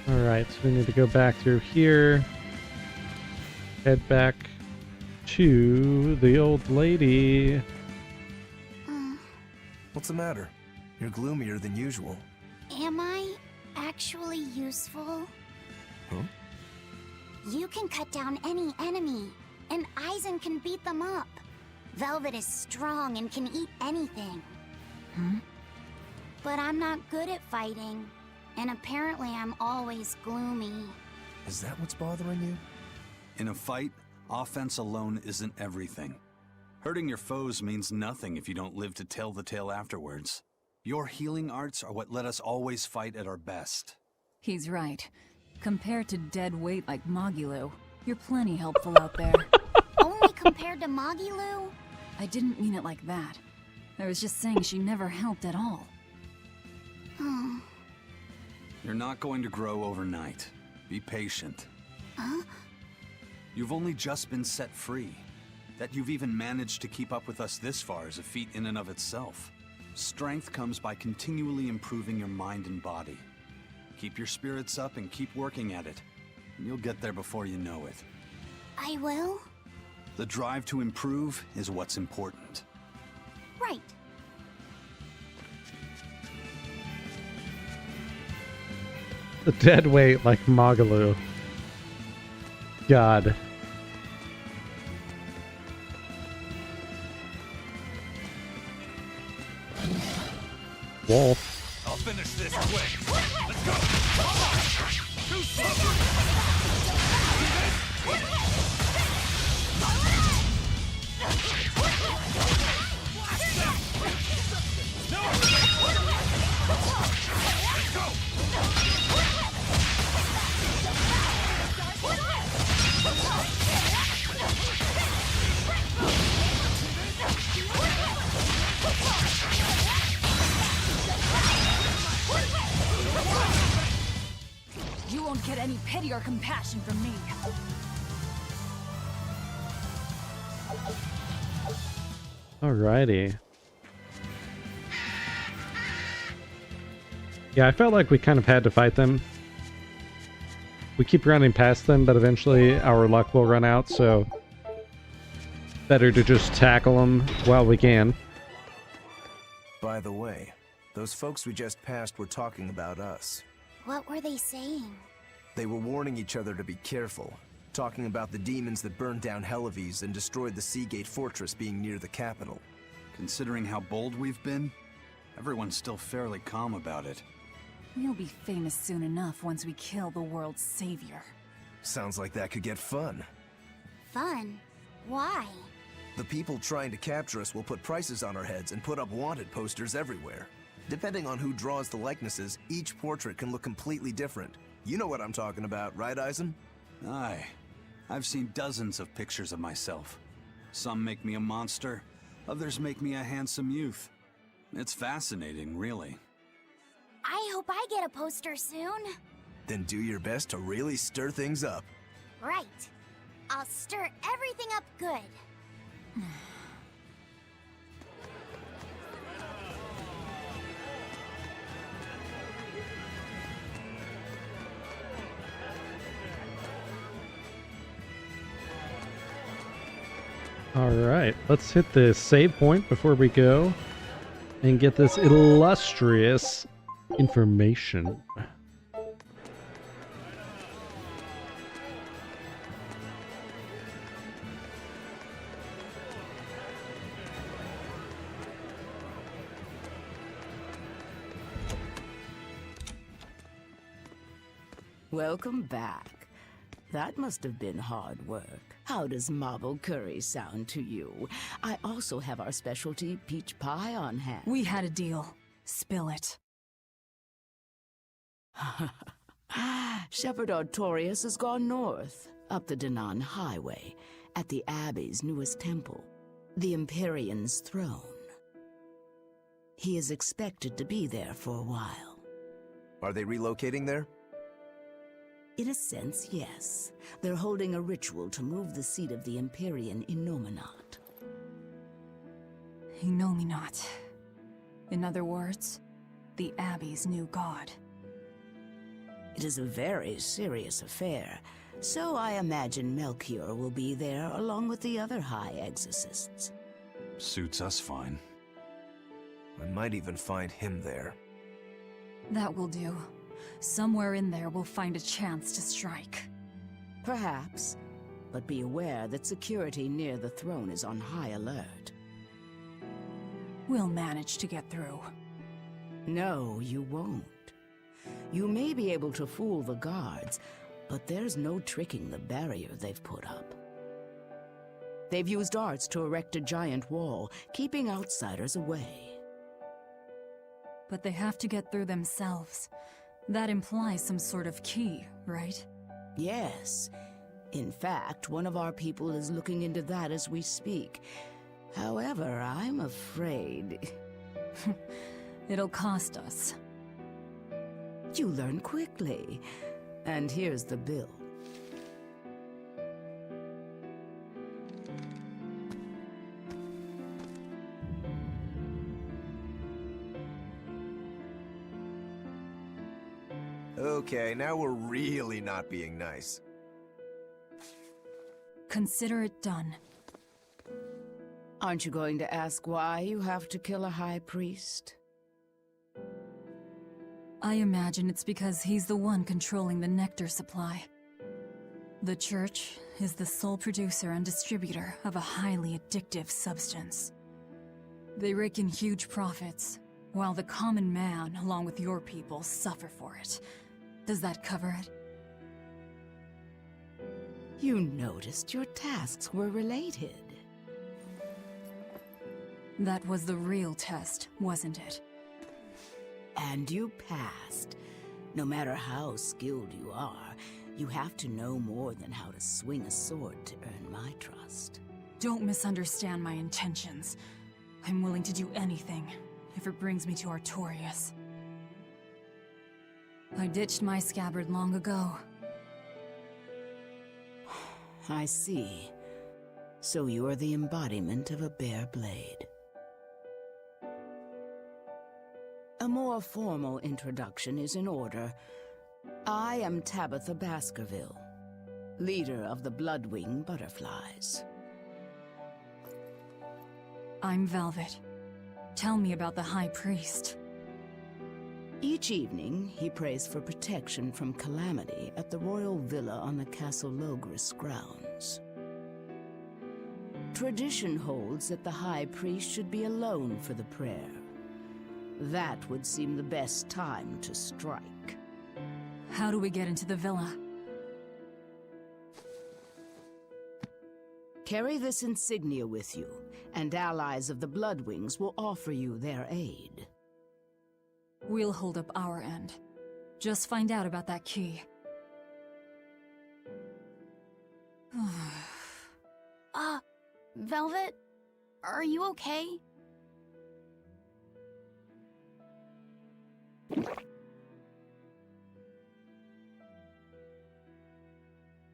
Alright, so we need to go back through here. Head back to the old lady. What's the matter? You're gloomier than usual. Am I actually useful? Huh? You can cut down any enemy, and Eisen can beat them up. Velvet is strong and can eat anything. But I'm not good at fighting, and apparently I'm always gloomy. Is that what's bothering you? In a fight, offense alone isn't everything. Hurting your foes means nothing if you don't live to tell the tale afterwards. Your healing arts are what let us always fight at our best. He's right. Compared to dead weight like Magilu, you're plenty helpful out there. Only compared to Magilu? I didn't mean it like that. I was just saying she never helped at all. You're not going to grow overnight. Be patient. Huh? You've only just been set free. That you've even managed to keep up with us this far is a feat in and of itself. Strength comes by continually improving your mind and body. Keep your spirits up and keep working at it, and you'll get there before you know it. I will? The drive to improve is what's important. Right. The dead weight like Magalu. God. Wolf. I'll finish this quick. Let's go. Too slow. You won't get any pity or compassion from me. Alrighty. Yeah, I felt like we kind of had to fight them. We keep running past them, but eventually our luck will run out, so better to just tackle them while we can. By the way, those folks we just passed were talking about us. What were they saying? They were warning each other to be careful, talking about the demons that burned down Hellawes and destroyed the Seagate Fortress being near the capital. Considering how bold we've been, everyone's still fairly calm about it. We'll be famous soon enough once we kill the world's savior. Sounds like that could get fun. Fun? Why? The people trying to capture us will put prices on our heads and put up wanted posters everywhere. Depending on who draws the likenesses, each portrait can look completely different. You know what I'm talking about, right, Eisen? Aye. I've seen dozens of pictures of myself. Some make me a monster, others make me a handsome youth. It's fascinating, really. I hope I get a poster soon. Then do your best to really stir things up. Right. I'll stir everything up good. Alright, let's hit the save point before we go and get this illustrious information. Welcome back. That must have been hard work. How does marble curry sound to you? I also have our specialty peach pie on hand. We had a deal. Spill it. Shepherd Artorias has gone north, up the Danan Highway, at the Abbey's newest temple, the Empyrean's throne. He is expected to be there for a while. Are they relocating there? In a sense, yes. They're holding a ritual to move the seat of the Empyrean Innominat. Innominat. In other words, the Abbey's new god. It is a very serious affair, so I imagine Melchior will be there along with the other high exorcists. Suits us fine. I might even find him there. That will do. Somewhere in there we'll find a chance to strike. Perhaps, but be aware that security near the throne is on high alert. We'll manage to get through. No, you won't. You may be able to fool the guards, but there's no tricking the barrier they've put up. They've used arts to erect a giant wall, keeping outsiders away. But they have to get through themselves. That implies some sort of key, right? Yes. In fact, one of our people is looking into that as we speak. However, I'm afraid... It'll cost us. You learn quickly. And here's the bill. Okay, now we're really not being nice. Consider it done. Aren't you going to ask why you have to kill a high priest? I imagine it's because he's the one controlling the nectar supply. The Church is the sole producer and distributor of a highly addictive substance. They rake in huge profits, while the common man, along with your people, suffer for it. Does that cover it? You noticed your tasks were related. That was the real test, wasn't it? And you passed. No matter how skilled you are, you have to know more than how to swing a sword to earn my trust. Don't misunderstand my intentions. I'm willing to do anything, if it brings me to Artorias. I ditched my scabbard long ago. I see. So you are the embodiment of a bare blade. A more formal introduction is in order. I am Tabitha Baskerville, leader of the Bloodwing Butterflies. I'm Velvet. Tell me about the High Priest. Each evening, he prays for protection from calamity at the royal villa on the Castle Logris grounds. Tradition holds that the High Priest should be alone for the prayer. That would seem the best time to strike. How do we get into the villa? Carry this insignia with you, and allies of the Bloodwings will offer you their aid. We'll hold up our end. Just find out about that key. Velvet? Are you okay?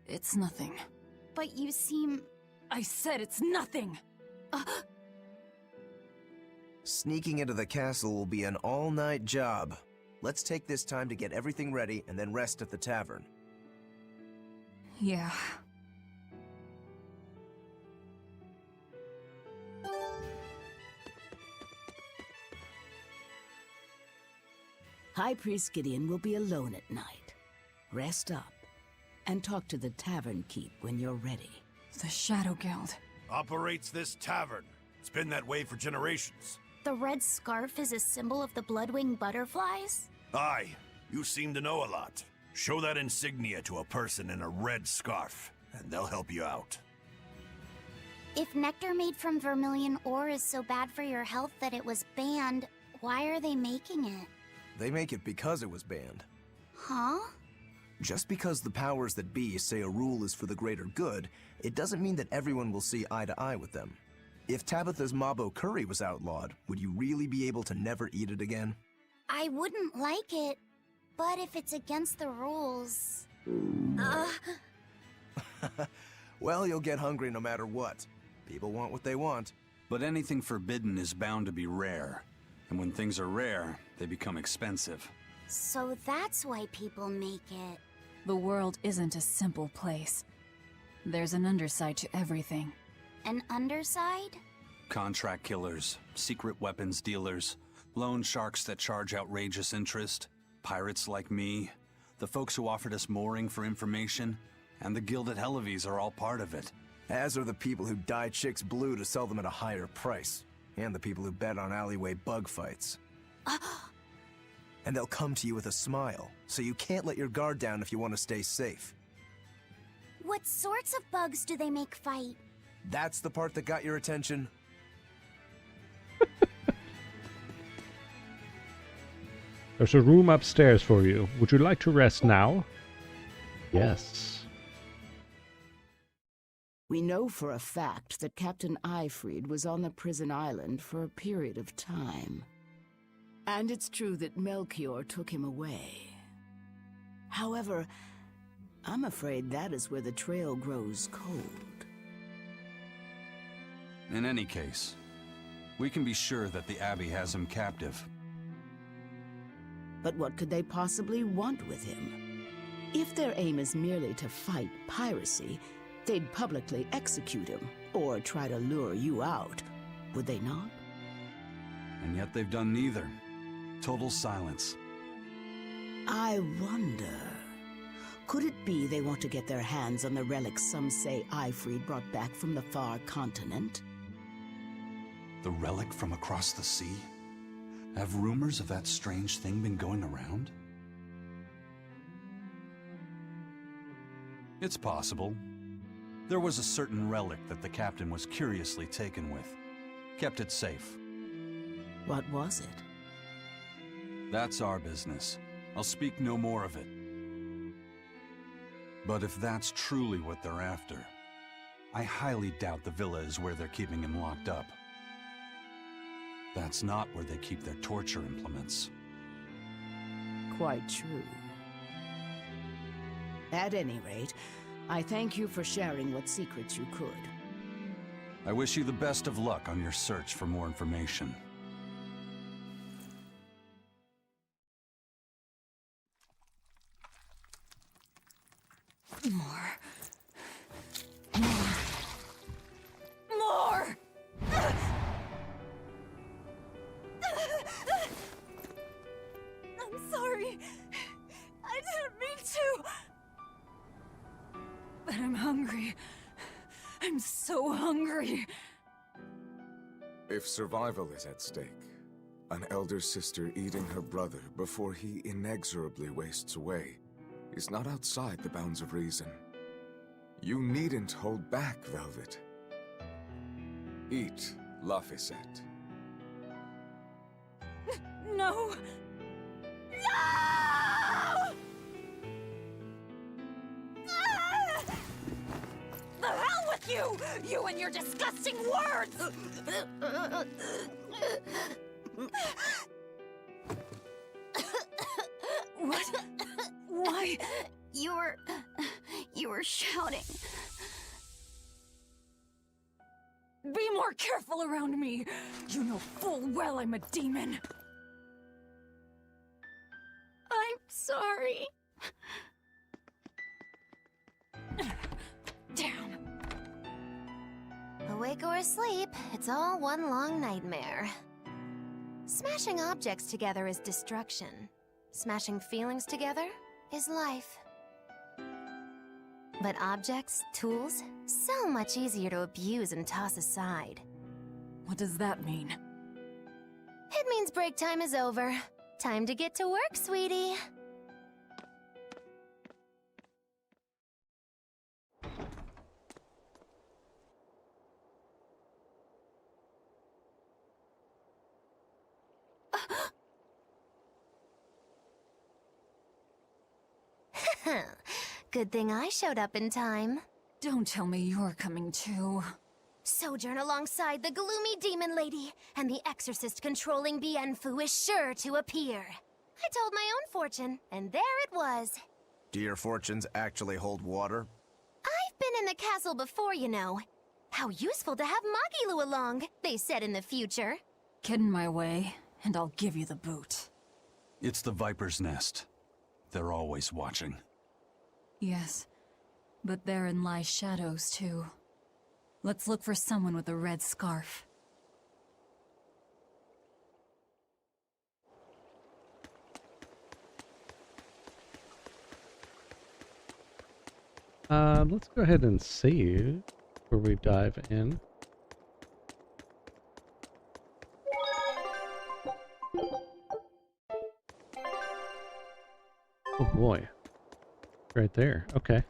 It's nothing. But you seem... I said it's nothing! Sneaking into the castle will be an all-night job. Let's take this time to get everything ready and then rest at the tavern. Yeah. High Priest Gideon will be alone at night. Rest up, and talk to the tavern keep when you're ready. The Shadow Guild. Operates this tavern. It's been that way for generations. The red scarf is a symbol of the Bloodwing Butterflies? Aye, you seem to know a lot. Show that insignia to a person in a red scarf, and they'll help you out. If nectar made from vermilion ore is so bad for your health that it was banned, why are they making it? They make it because it was banned. Huh? Just because the powers that be say a rule is for the greater good, it doesn't mean that everyone will see eye to eye with them. If Tabitha's Mabo curry was outlawed, would you really be able to never eat it again? I wouldn't like it, but if it's against the rules... Well, you'll get hungry no matter what. People want what they want. But anything forbidden is bound to be rare. And when things are rare, they become expensive. So that's why people make it. The world isn't a simple place. There's an underside to everything. An underside? Contract killers, secret weapons dealers, loan sharks that charge outrageous interest, pirates like me, the folks who offered us mooring for information, and the guild at Hellawes are all part of it. As are the people who dye chicks blue to sell them at a higher price. And the people who bet on alleyway bug fights. And they'll come to you with a smile, so you can't let your guard down if you want to stay safe. What sorts of bugs do they make fight? That's the part that got your attention? There's a room upstairs for you. Would you like to rest now? Yes. We know for a fact that Captain Eifried was on the prison island for a period of time. And it's true that Melchior took him away. However, I'm afraid that is where the trail grows cold. In any case, we can be sure that the Abbey has him captive. But what could they possibly want with him? If their aim is merely to fight piracy, they'd publicly execute him, or try to lure you out, would they not? And yet they've done neither. Total silence. I wonder... Could it be they want to get their hands on the relics some say Eifried brought back from the far continent? The relic from across the sea? Have rumors of that strange thing been going around? It's possible. There was a certain relic that the captain was curiously taken with. Kept it safe. What was it? That's our business. I'll speak no more of it. But if that's truly what they're after, I highly doubt the villa is where they're keeping him locked up. That's not where they keep their torture implements. Quite true. At any rate, I thank you for sharing what secrets you could. I wish you the best of luck on your search for more information. More. I'm sorry. I didn't mean to. But I'm hungry. I'm so hungry. If survival is at stake, an elder sister eating her brother before he inexorably wastes away is not outside the bounds of reason. You needn't hold back, Velvet. Eat Laphicet. No! No! The hell with you! You and your disgusting words! What? Why? You were shouting. Be more careful around me! You know full well I'm a demon! I'm sorry. Damn. Awake or asleep, it's all one long nightmare. Smashing objects together is destruction. Smashing feelings together is life. But objects, tools, so much easier to abuse and toss aside. What does that mean? It means break time is over. Time to get to work, sweetie. Good thing I showed up in time. Don't tell me you're coming too. Sojourn alongside the gloomy demon lady, and the exorcist controlling Bienfu is sure to appear. I told my own fortune, and there it was. Do your fortunes actually hold water? I've been in the castle before, you know. How useful to have Magilu along, they said in the future. Get in my way, and I'll give you the boot. It's the Viper's Nest. They're always watching. Yes, but therein lie shadows too. Let's look for someone with a red scarf. Let's go ahead and save before we dive in. Oh boy. Right there. Okay.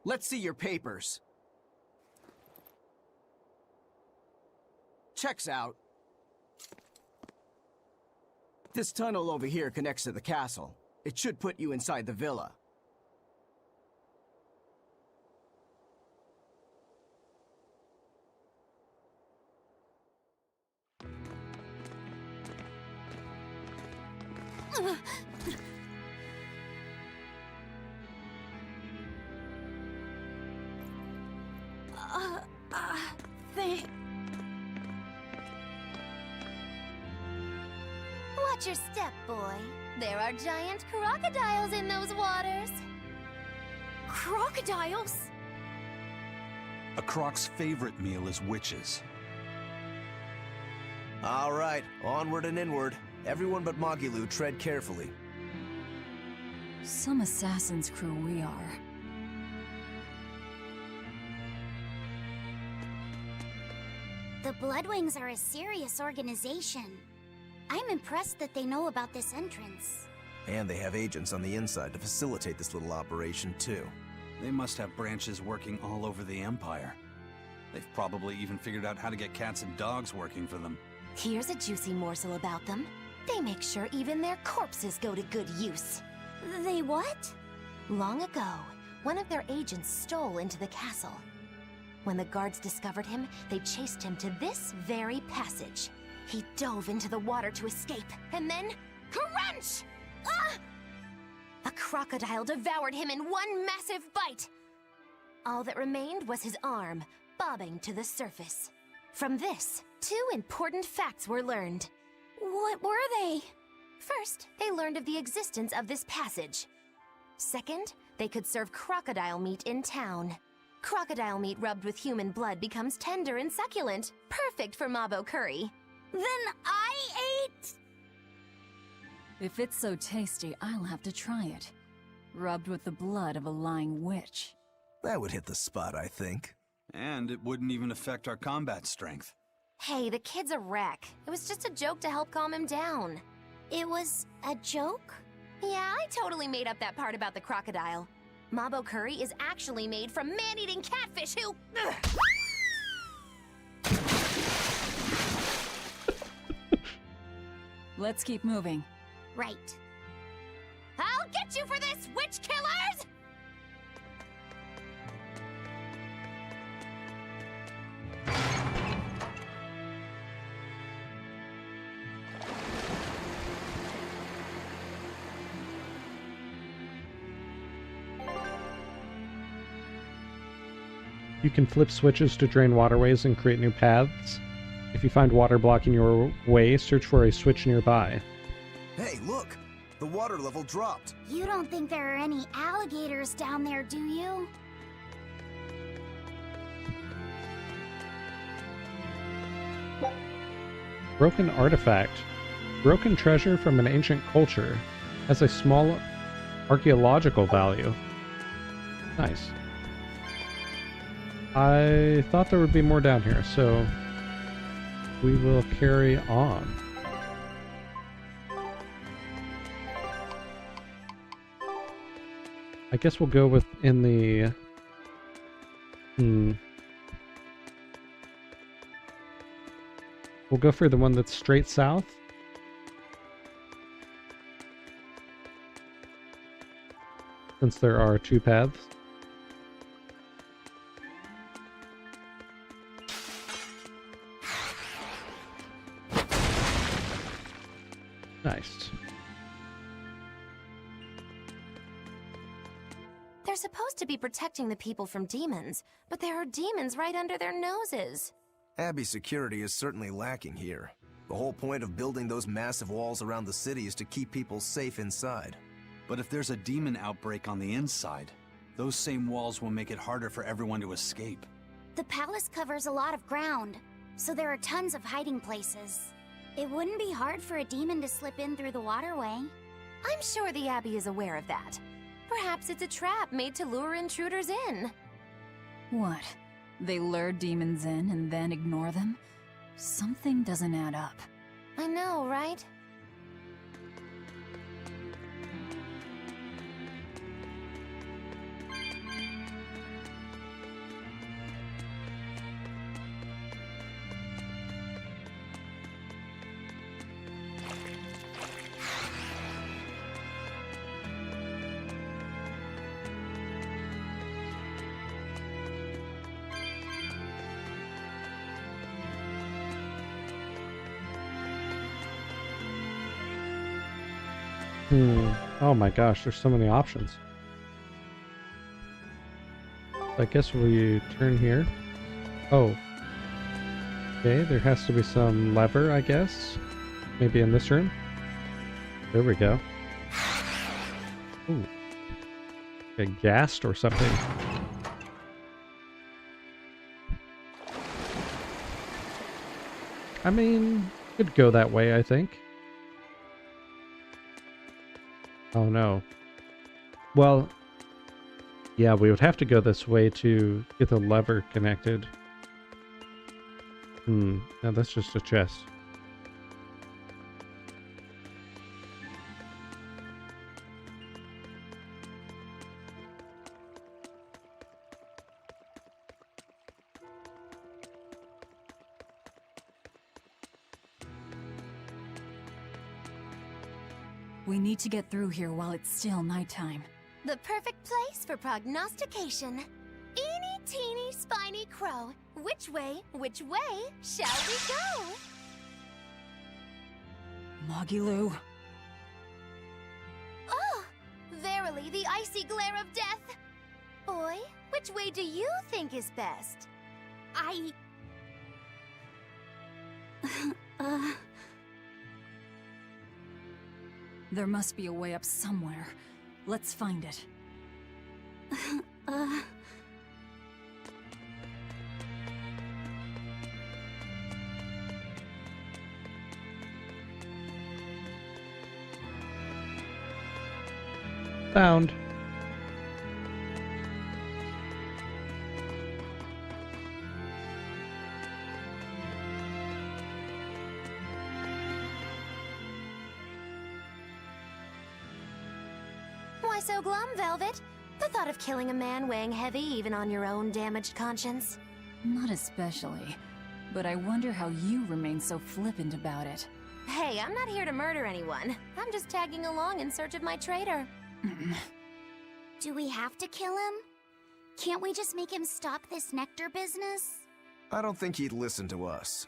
Let's see your papers. Checks out. This tunnel over here connects to the castle. It should put you inside the villa. Watch your step, boy. There are giant crocodiles in those waters. Crocodiles? A croc's favorite meal is witches. All right, onward and inward. Everyone but Magilu tread carefully. Some assassin's crew we are. The Bloodwings are a serious organization. I'm impressed that they know about this entrance. And they have agents on the inside to facilitate this little operation, too. They must have branches working all over the Empire. They've probably even figured out how to get cats and dogs working for them. Here's a juicy morsel about them. They make sure even their corpses go to good use. They what? Long ago, one of their agents stole into the castle. When the guards discovered him, they chased him to this very passage. He dove into the water to escape, and then... crunch! Ah! A crocodile devoured him in one massive bite. All that remained was his arm, bobbing to the surface. From this, 2 important facts were learned. What were they? First, they learned of the existence of this passage. Second, they could serve crocodile meat in town. Crocodile meat rubbed with human blood becomes tender and succulent, perfect for Mabo curry. Then I ate... If it's so tasty, I'll have to try it. Rubbed with the blood of a lying witch. That would hit the spot, I think. And it wouldn't even affect our combat strength. Hey, the kid's a wreck. It was just a joke to help calm him down. It was a joke? Yeah, I totally made up that part about the crocodile. Mabo curry is actually made from man-eating catfish who... Let's keep moving. Right. I'll get you for this, witch killers! You can flip switches to drain waterways and create new paths. If you find water blocking your way, search for a switch nearby. Hey, look! The water level dropped. You don't think there are any alligators down there, do you? Broken artifact. Broken treasure from an ancient culture. Has a small archaeological value. Nice. I thought there would be more down here, so we will carry on. I guess we'll go with in the We'll go for the one that's straight south. Since there are two paths. Nice. They're supposed to be protecting the people from demons, but there are demons right under their noses. Abbey security is certainly lacking here. The whole point of building those massive walls around the city is to keep people safe inside. But if there's a demon outbreak on the inside, those same walls will make it harder for everyone to escape. The palace covers a lot of ground, so there are tons of hiding places. It wouldn't be hard for a demon to slip in through the waterway. I'm sure the Abbey is aware of that. Perhaps it's a trap made to lure intruders in. What? They lure demons in and then ignore them? Something doesn't add up. I know, right? Oh my gosh, there's so many options. I guess we turn here. Oh. Okay, there has to be some lever, I guess. Maybe in this room? There we go. Ooh. Get gassed or something. I mean, could go that way, I think. Oh no. Well, yeah, we would have to go this way to get the lever connected. No, that's just a chest. We need to get through here while it's still nighttime. The perfect place for prognostication. Eeny, teeny, spiny crow. Which way shall we go? Mogiloo. Oh, verily the icy glare of death. Boy, which way do you think is best? There must be a way up somewhere. Let's find it. Found. Why so glum, Velvet? The thought of killing a man weighing heavy even on your own damaged conscience? Not especially. But I wonder how you remain so flippant about it. Hey, I'm not here to murder anyone. I'm just tagging along in search of my traitor. Do we have to kill him? Can't we just make him stop this nectar business? I don't think he'd listen to us.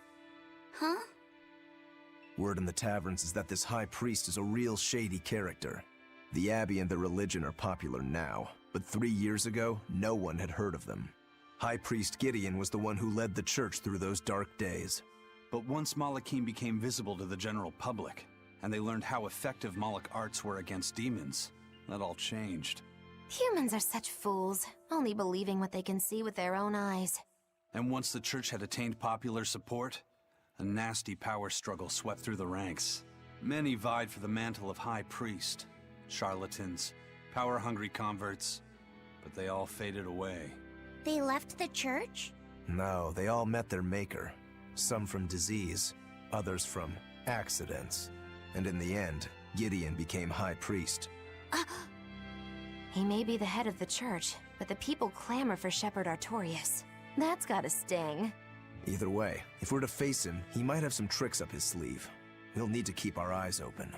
Huh? Word in the taverns is that this high priest is a real shady character. The Abbey and their religion are popular now, but 3 years ago, no one had heard of them. High Priest Gideon was the one who led the church through those dark days. But once Malakim became visible to the general public, and they learned how effective Malak arts were against demons, that all changed. Humans are such fools, only believing what they can see with their own eyes. And once the church had attained popular support, a nasty power struggle swept through the ranks. Many vied for the mantle of High Priest. Charlatans, power-hungry converts, but they all faded away. They left the church? No, they all met their maker. Some from disease, others from accidents. And in the end, Gideon became High Priest. He may be the head of the church, but the people clamor for Shepherd Artorias. That's gotta sting. Either way, if we're to face him, he might have some tricks up his sleeve. We'll need to keep our eyes open.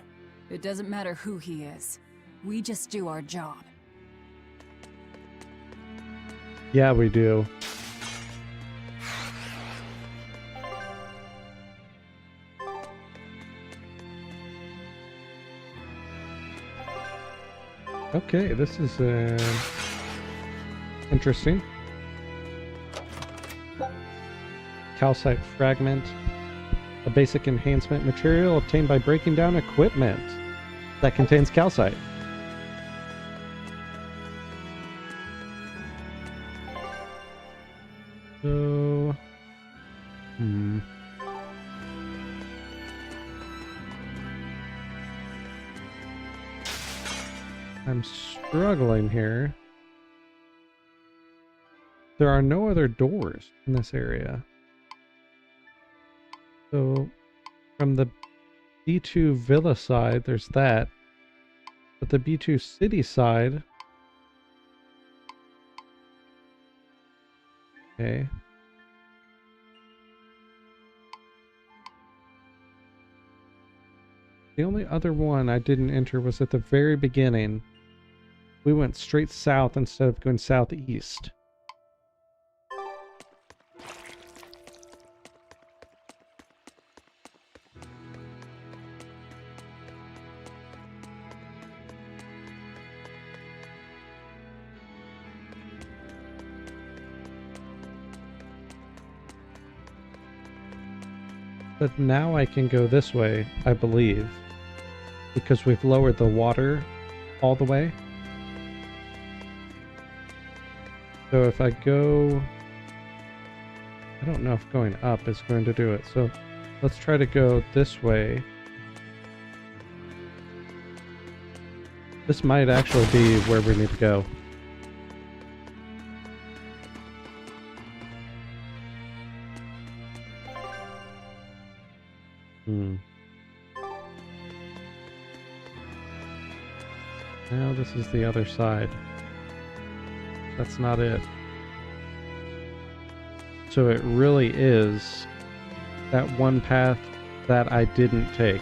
It doesn't matter who he is. We just do our job. Yeah, we do. Okay, this is interesting. Calcite fragment, a basic enhancement material obtained by breaking down equipment that contains calcite. So, I'm struggling here. There are no other doors in this area. So, from the B2 Villa side, there's that. But the B2 City side... Okay. The only other one I didn't enter was at the very beginning. We went straight south instead of going southeast. But now I can go this way, I believe, because we've lowered the water all the way. So if I go... I don't know if going up is going to do it, so let's try to go this way. This might actually be where we need to go. Now this is the other side. That's not it. So it really is that one path that I didn't take.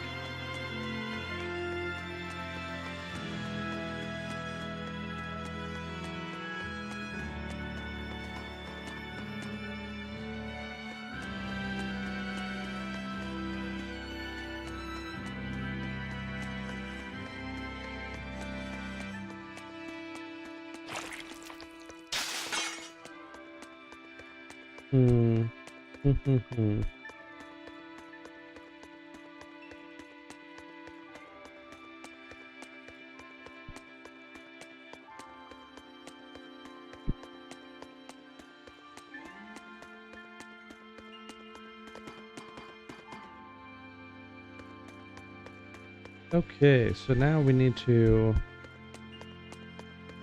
Okay, so now we need to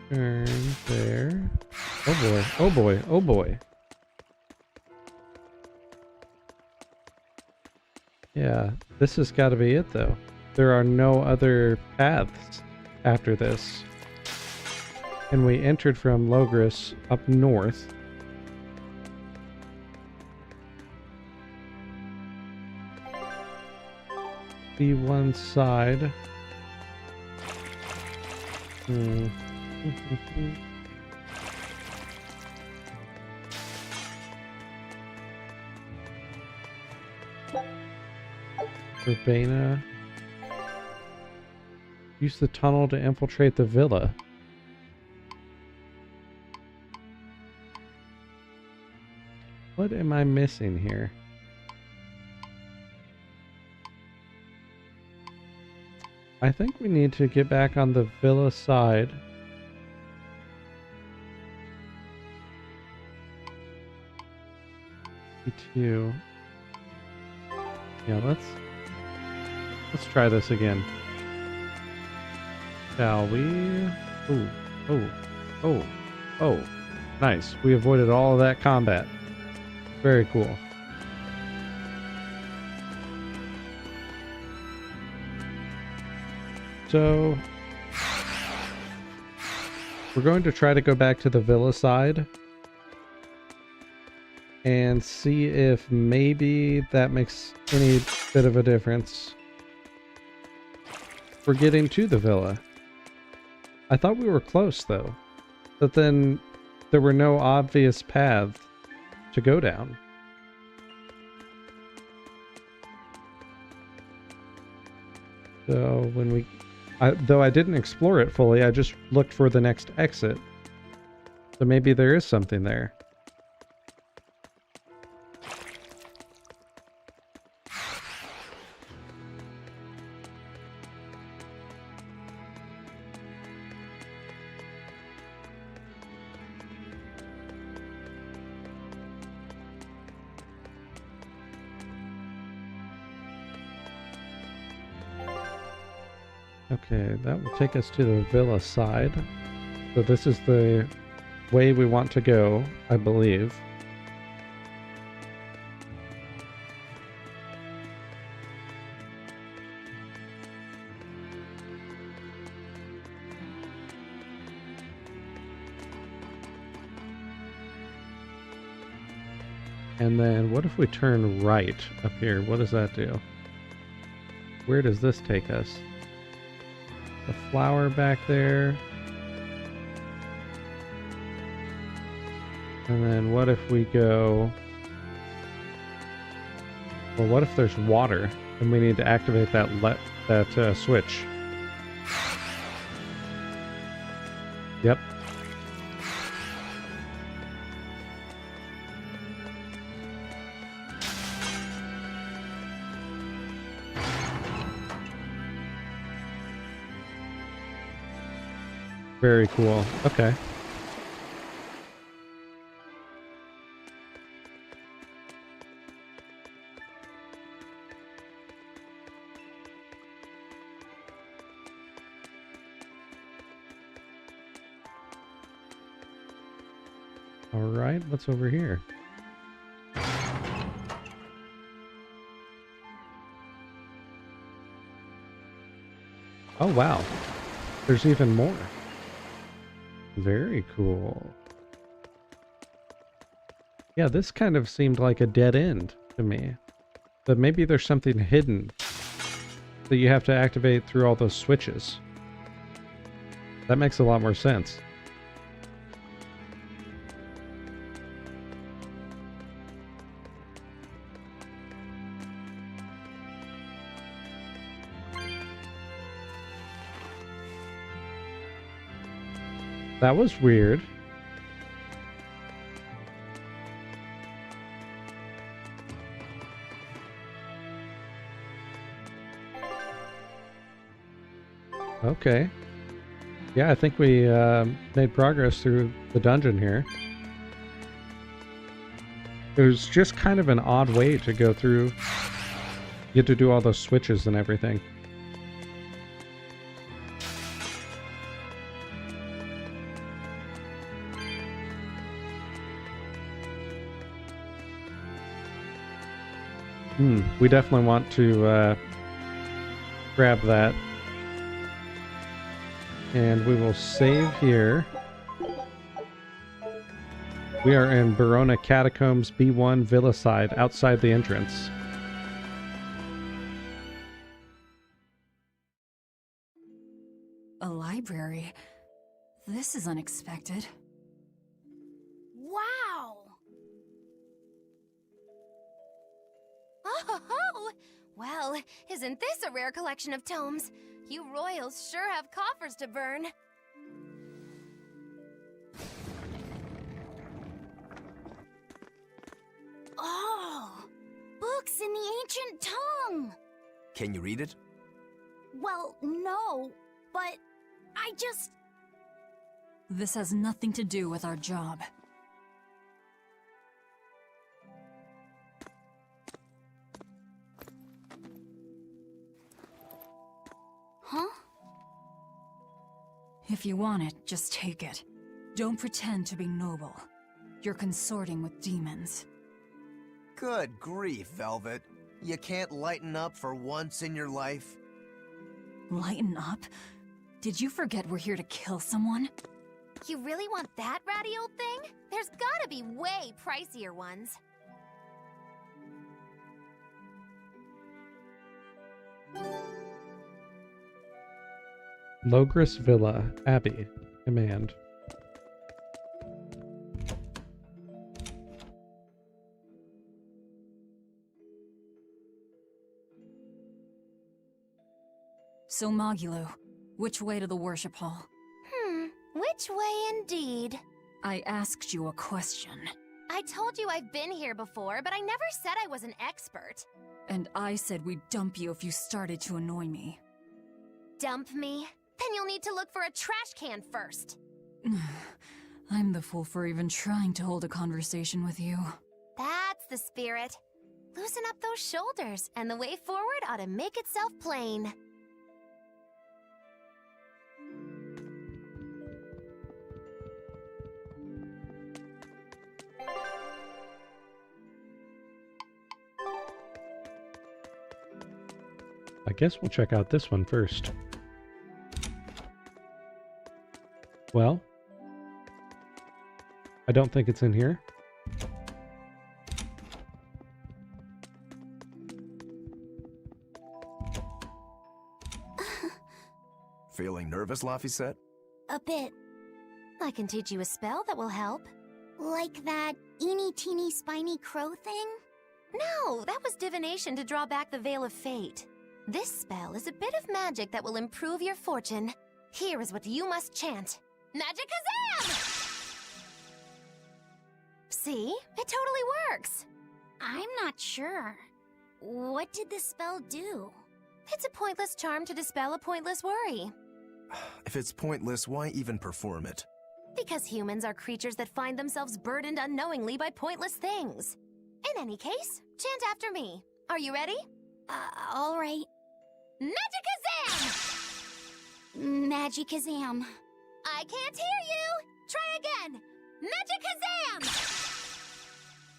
turn there. Oh boy, oh boy, oh boy. Yeah, this has got to be it though. There are no other paths after this. And we entered from Logris up north. Be one side. Urbana. Use the tunnel to infiltrate the villa. What am I missing here? I think we need to get back on the villa side. B2. Yeah, let's try this again. Shall we? Oh. Nice. We avoided all of that combat. Very cool. So We're going to try to go back to the villa side and see if maybe that makes any bit of a difference for getting to the villa. I thought we were close though, but then there were no obvious paths to go down. So when we, though I didn't explore it fully, I just looked for the next exit. So maybe there is something there. Okay, that will take us to the villa side. So this is the way we want to go, I believe. And then what if we turn right up here? What does that do? Where does this take us? The flower back there. And then what if we go... Well, what if there's water and we need to activate that switch? Yep. Very cool. Okay. All right, what's over here? Oh, wow. There's even more. Very cool. Yeah, this kind of seemed like a dead end to me. But maybe there's something hidden that you have to activate through all those switches. That makes a lot more sense. That was weird. Okay. Yeah, I think we made progress through the dungeon here. It was just kind of an odd way to go through. You had to do all those switches and everything. We definitely want to grab that. And we will save here. We are in Verona Catacombs B1 Villa side, outside the entrance. A library? This is unexpected. Wow! Oh, well, isn't this a rare collection of tomes? You royals sure have coffers to burn. Oh, books in the ancient tongue. Can you read it? Well, no, but I just... This has nothing to do with our job. Huh? If you want it, just take it. Don't pretend to be noble. You're consorting with demons. Good grief, Velvet. You can't lighten up for once in your life? Lighten up? Did you forget we're here to kill someone? You really want that ratty old thing? There's gotta be way pricier ones. Logris Villa, Abbey. Command. So, Magulu, which way to the worship hall? Which way indeed? I asked you a question. I told you I've been here before, but I never said I was an expert. And I said we'd dump you if you started to annoy me. Dump me? Then you'll need to look for a trash can first. I'm the fool for even trying to hold a conversation with you. That's the spirit. Loosen up those shoulders, and the way forward ought to make itself plain. I guess we'll check out this one first. Well, I don't think it's in here. Feeling nervous, Laphicet? A bit. I can teach you a spell that will help. Like that eeny-teeny spiny crow thing? No, that was divination to draw back the Veil of Fate. This spell is a bit of magic that will improve your fortune. Here is what you must chant. Magicazam! See? It totally works. I'm not sure. What did the spell do? It's a pointless charm to dispel a pointless worry. If it's pointless, why even perform it? Because humans are creatures that find themselves burdened unknowingly by pointless things. In any case, chant after me. Are you ready? All right. Magicazam! Magicazam. I can't hear you! Try again! Magicazam!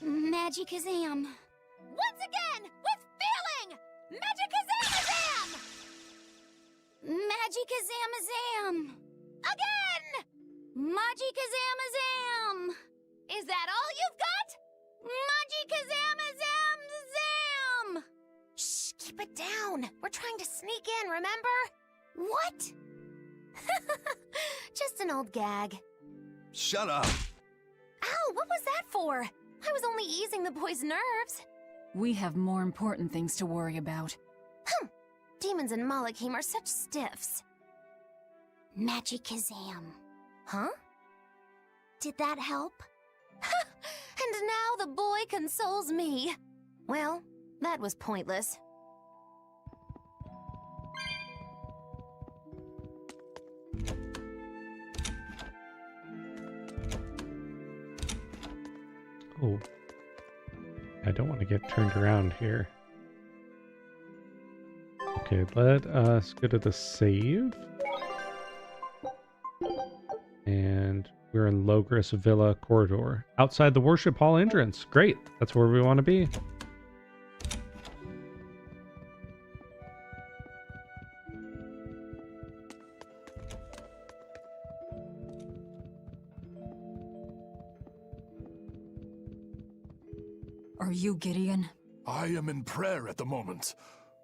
Magicazam. Once again, with feeling! Magicazamazam! Magicazamazam! Again! Magicazamazam! Is that all you've got? Magicazamazam! Shh, keep it down. We're trying to sneak in, remember? What? Just an old gag. Shut up! Ow, what was that for? I was only easing the boy's nerves. We have more important things to worry about. Demons and Malak are such stiffs. Magicazam. Huh? Did that help? And now the boy consoles me. Well, that was pointless. Oh, I don't want to get turned around here. Okay, let us go to the save. And we're in Logris Villa Corridor. Outside the Worship Hall entrance. Great, that's where we want to be. Are you Gideon? I am in prayer at the moment.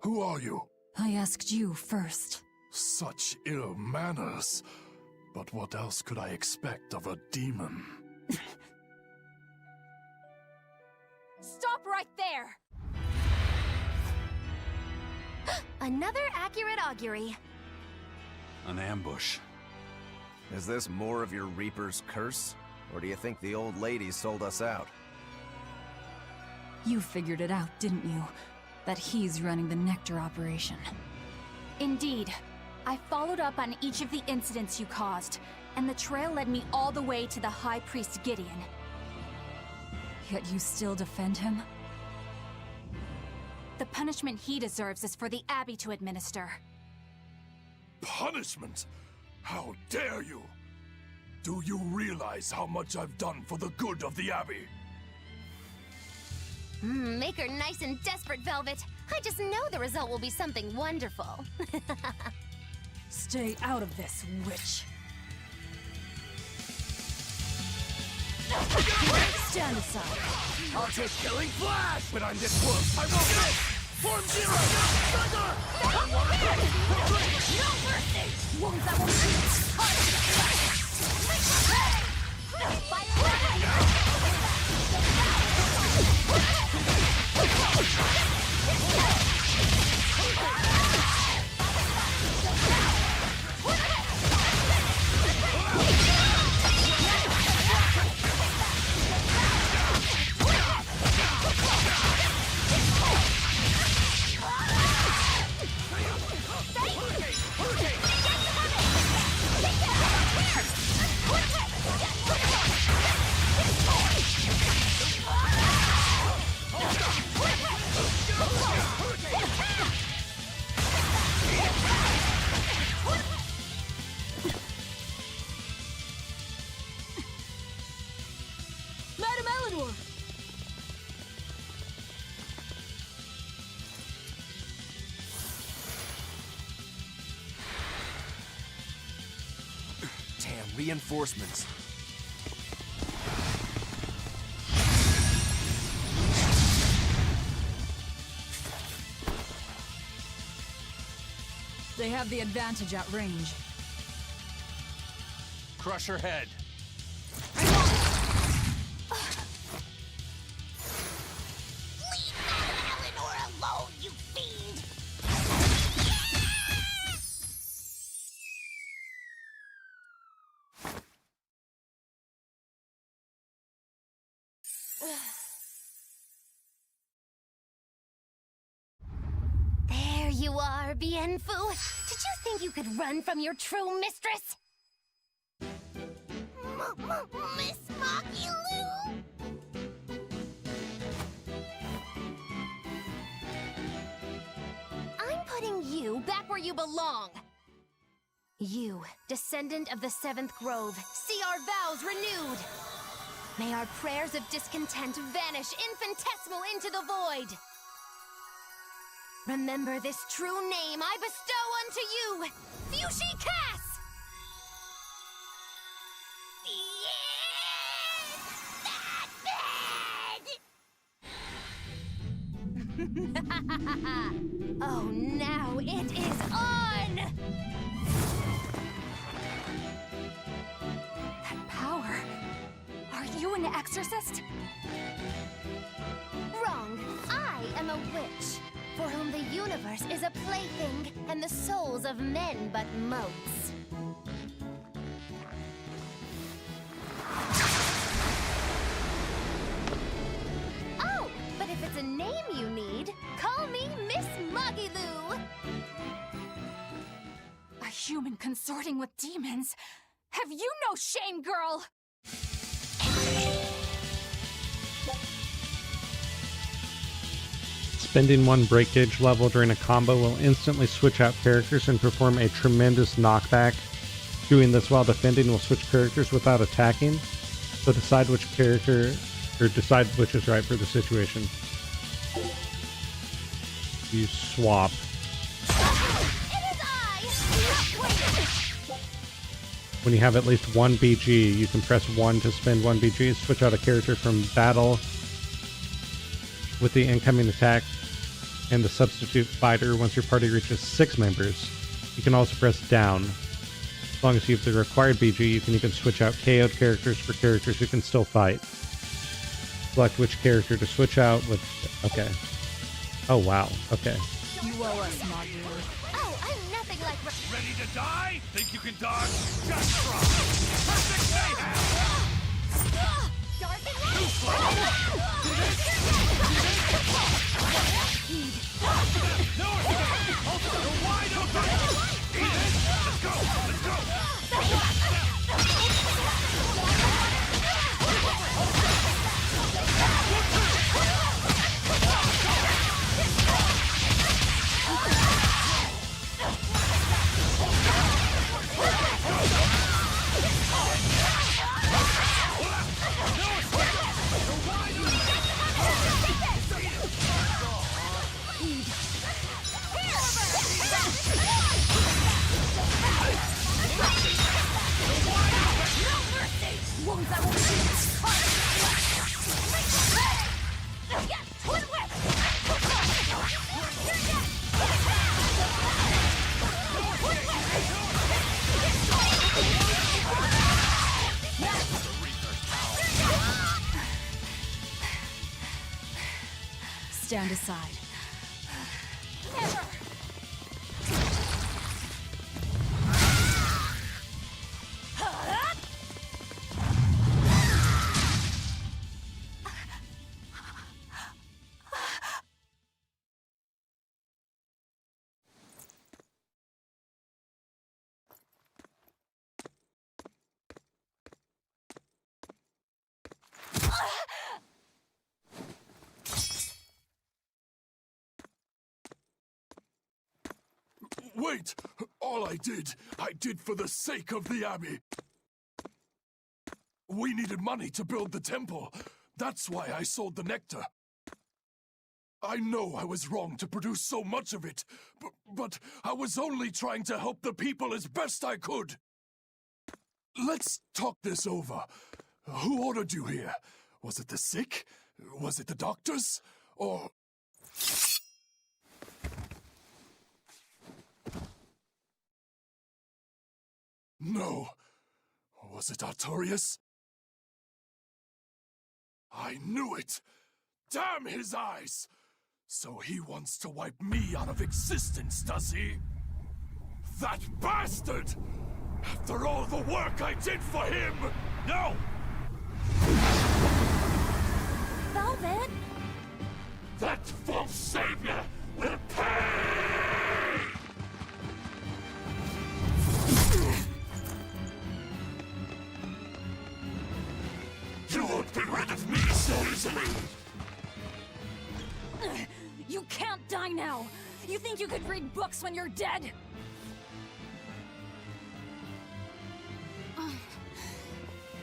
Who are you? I asked you first. Such ill manners. But what else could I expect of a demon? Stop right there! Another accurate augury. An ambush. Is this more of your Reaper's curse? Or do you think the old lady sold us out? You figured it out, didn't you? That he's running the Nectar operation. Indeed. I followed up on each of the incidents you caused, and the trail led me all the way to the High Priest Gideon. Yet you still defend him? The punishment he deserves is for the Abbey to administer. Punishment? How dare you? Do you realize how much I've done for the good of the Abbey? Make her nice and desperate, Velvet. I just know the result will be something wonderful. Stay out of this, witch. Stand aside. I'll take killing flash! But I'm this close. I won't miss! Form zero! Thunder! No mercy! Wounds that will Reinforcements. They have the advantage at range. Crush her head. Leave Eleanor alone, you fiend! There you are, Bienfu. Did you think you could run from your true mistress? Miss Maki Lou? I'm putting you back where you belong. You, descendant of the Seventh Grove, see our vows renewed. May our prayers of discontent vanish infinitesimal into the void. Remember this true name I bestow unto you, Fushi Cass! Oh, now it is on! That power. Are you an exorcist? Wrong. I am a witch, for whom the universe is a plaything, and the souls of men but motes. Oh, but if it's a name you need, call me Miss Magilou. A human consorting with demons? Have you no shame, girl? Spending one breakage level during a combo will instantly switch out characters and perform a tremendous knockback. Doing this while defending will switch characters without attacking. So decide which character, or decide which is right for the situation. You swap. When you have at least one BG, you can press 1 to spend 1 BG, switch out a character from battle with the incoming attack and the substitute fighter. Once your party reaches 6 members, you can also press down. As long as you have the required BG, you can even switch out KO'd characters for characters who can still fight. Select which character to switch out with... Okay. Oh, wow. Okay. You owe us, Magilou. Oh, I'm nothing like... Ready to die? Think you can dodge? Just try! Perfect mayhem! Dark and Too slow! No escape! You're wide open! Eat it! Let's go! Let's go! stand aside. Never! Wait! All I did for the sake of the Abbey. We needed money to build the temple. That's why I sold the nectar. I know I was wrong to produce so much of it, but I was only trying to help the people as best I could. Let's talk this over. Who ordered you here? Was it the sick? Was it the doctors? Or... No. Was it Artorias? I knew it! Damn his eyes! So he wants to wipe me out of existence, does he? That bastard! After all the work I did for him! No! Velvet? That false savior will pay! You won't be rid of me so easily! You can't die now! You think you could read books when you're dead?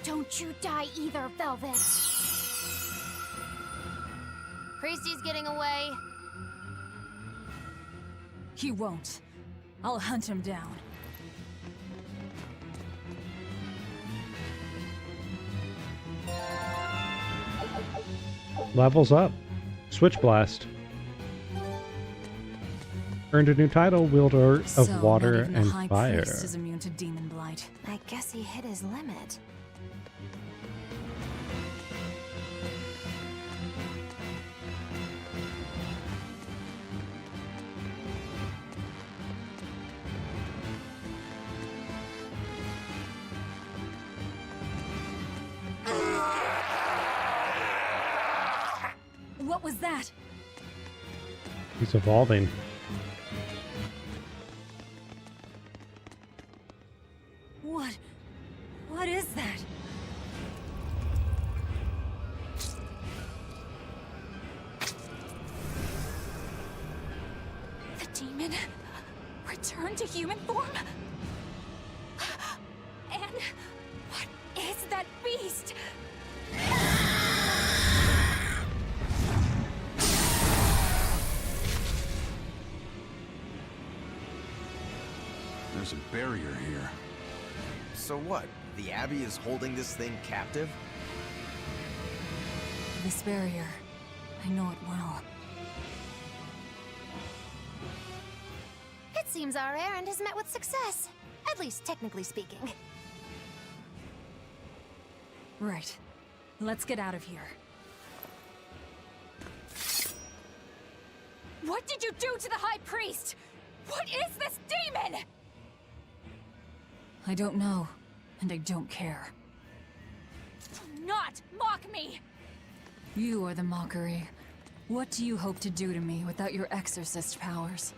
Don't you die either, Velvet. Priesty's getting away. He won't. I'll hunt him down. Levels up. Switch Blast. Earned a new title, Wielder of Water and High Fire. Priest is immune to demon blight. I guess he hit his limit. What was that? He's evolving. What is that? The demon returned to human form? And what is that beast? There's a barrier here. So what? The Abbey is holding this thing captive? This barrier. I know it well. It seems our errand has met with success. At least technically speaking. Right. Let's get out of here. What did you do to the High Priest? What is this demon? I don't know, and I don't care. Do not mock me! You are the mockery. What do you hope to do to me without your exorcist powers?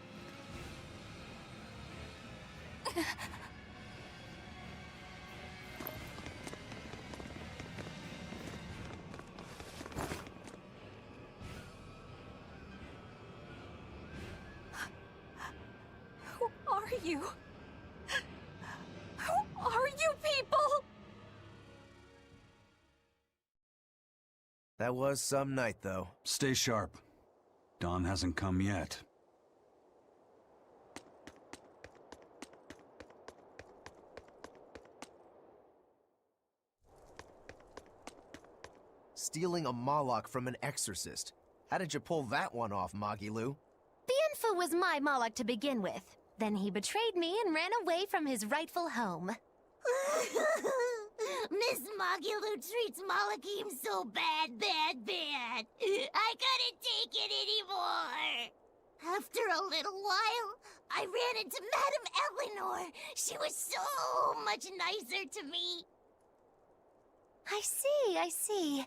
Who are you? Who are you people? That was some night, though. Stay sharp. Dawn hasn't come yet. Stealing a Malak from an exorcist. How did you pull that one off, Magilu? Bienfu was my Malak to begin with. Then he betrayed me and ran away from his rightful home. Miss Mogulu treats Malakim so bad. I couldn't take it anymore. After a little while, I ran into Madame Eleanor. She was so much nicer to me. I see.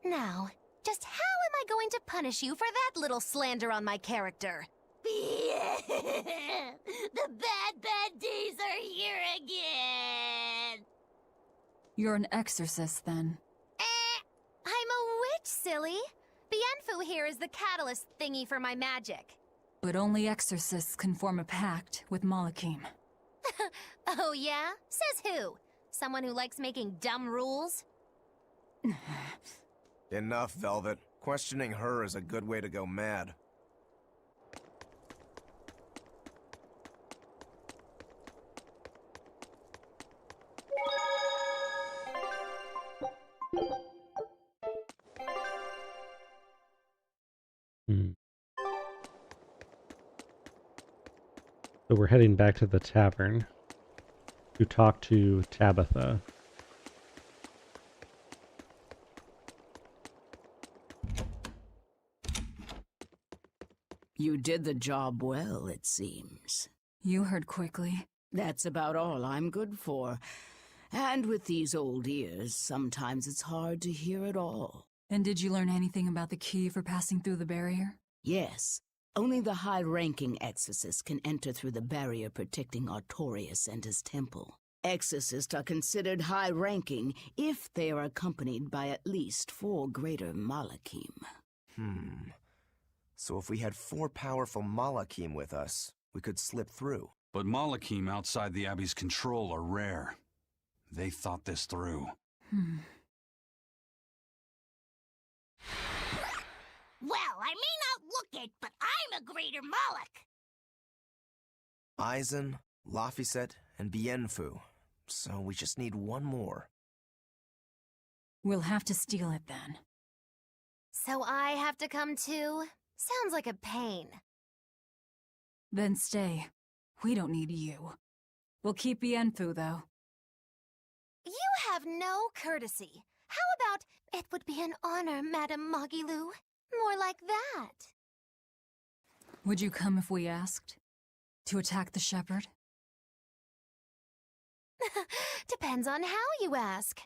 Now, just how am I going to punish you for that little slander on my character? The bad days are here again. You're an exorcist, then. I'm a witch, silly. Bienfu here is the catalyst thingy for my magic. But only exorcists can form a pact with Malakim. Oh yeah? Says who? Someone who likes making dumb rules? Enough, Velvet. Questioning her is a good way to go mad. So we're heading back to the tavern to talk to Tabitha. You did the job well, it seems. You heard quickly. That's about all I'm good for. And with these old ears, sometimes it's hard to hear it all. And did you learn anything about the key for passing through the barrier? Yes. Only the high-ranking exorcists can enter through the barrier protecting Artorias and his temple. Exorcists are considered high-ranking if they are accompanied by at least 4 greater Malakim. So if we had 4 powerful Malakim with us, we could slip through. But Malakim outside the Abbey's control are rare. They thought this through. Well, I may not look it, but I'm a greater Malak. Aizen, Laphicet, and Bienfu. So we just need one more. We'll have to steal it then. So I have to come too? Sounds like a pain. Then stay. We don't need you. We'll keep Bienfu, though. You have no courtesy. How about, it would be an honor, Madame Mogulu? More like that. Would you come if we asked? To attack the shepherd? Depends on how you ask.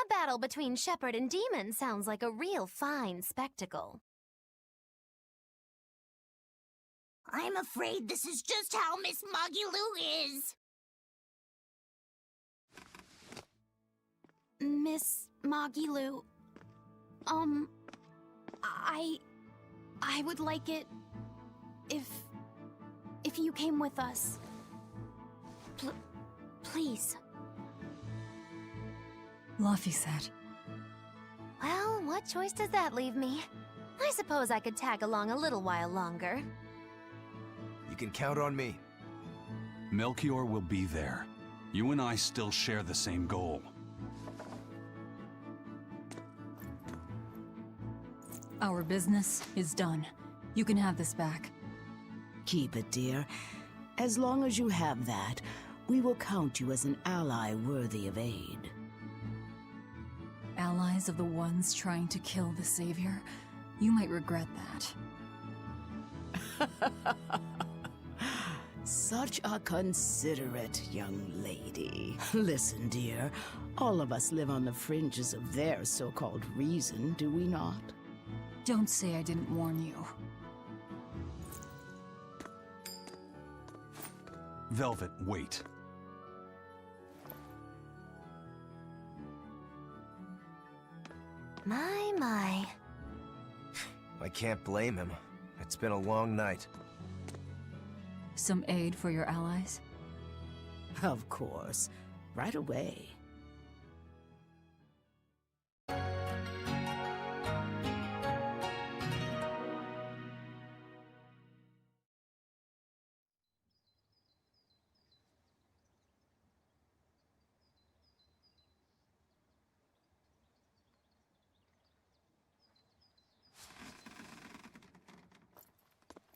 A battle between shepherd and demon sounds like a real fine spectacle. I'm afraid this is just how Miss Mogulu is. Miss Mogulu, I would like it if you came with us. Please. Laphicet. Well, what choice does that leave me? I suppose I could tag along a little while longer. You can count on me. Melchior will be there. You and I still share the same goal. Our business is done. You can have this back. Keep it, dear. As long as you have that, we will count you as an ally worthy of aid. Allies of the ones trying to kill the Savior? You might regret that. Such a considerate young lady. Listen, dear, all of us live on the fringes of their so-called reason, do we not? Don't say I didn't warn you. Velvet, wait. My. I can't blame him. It's been a long night. Some aid for your allies? Of course. Right away.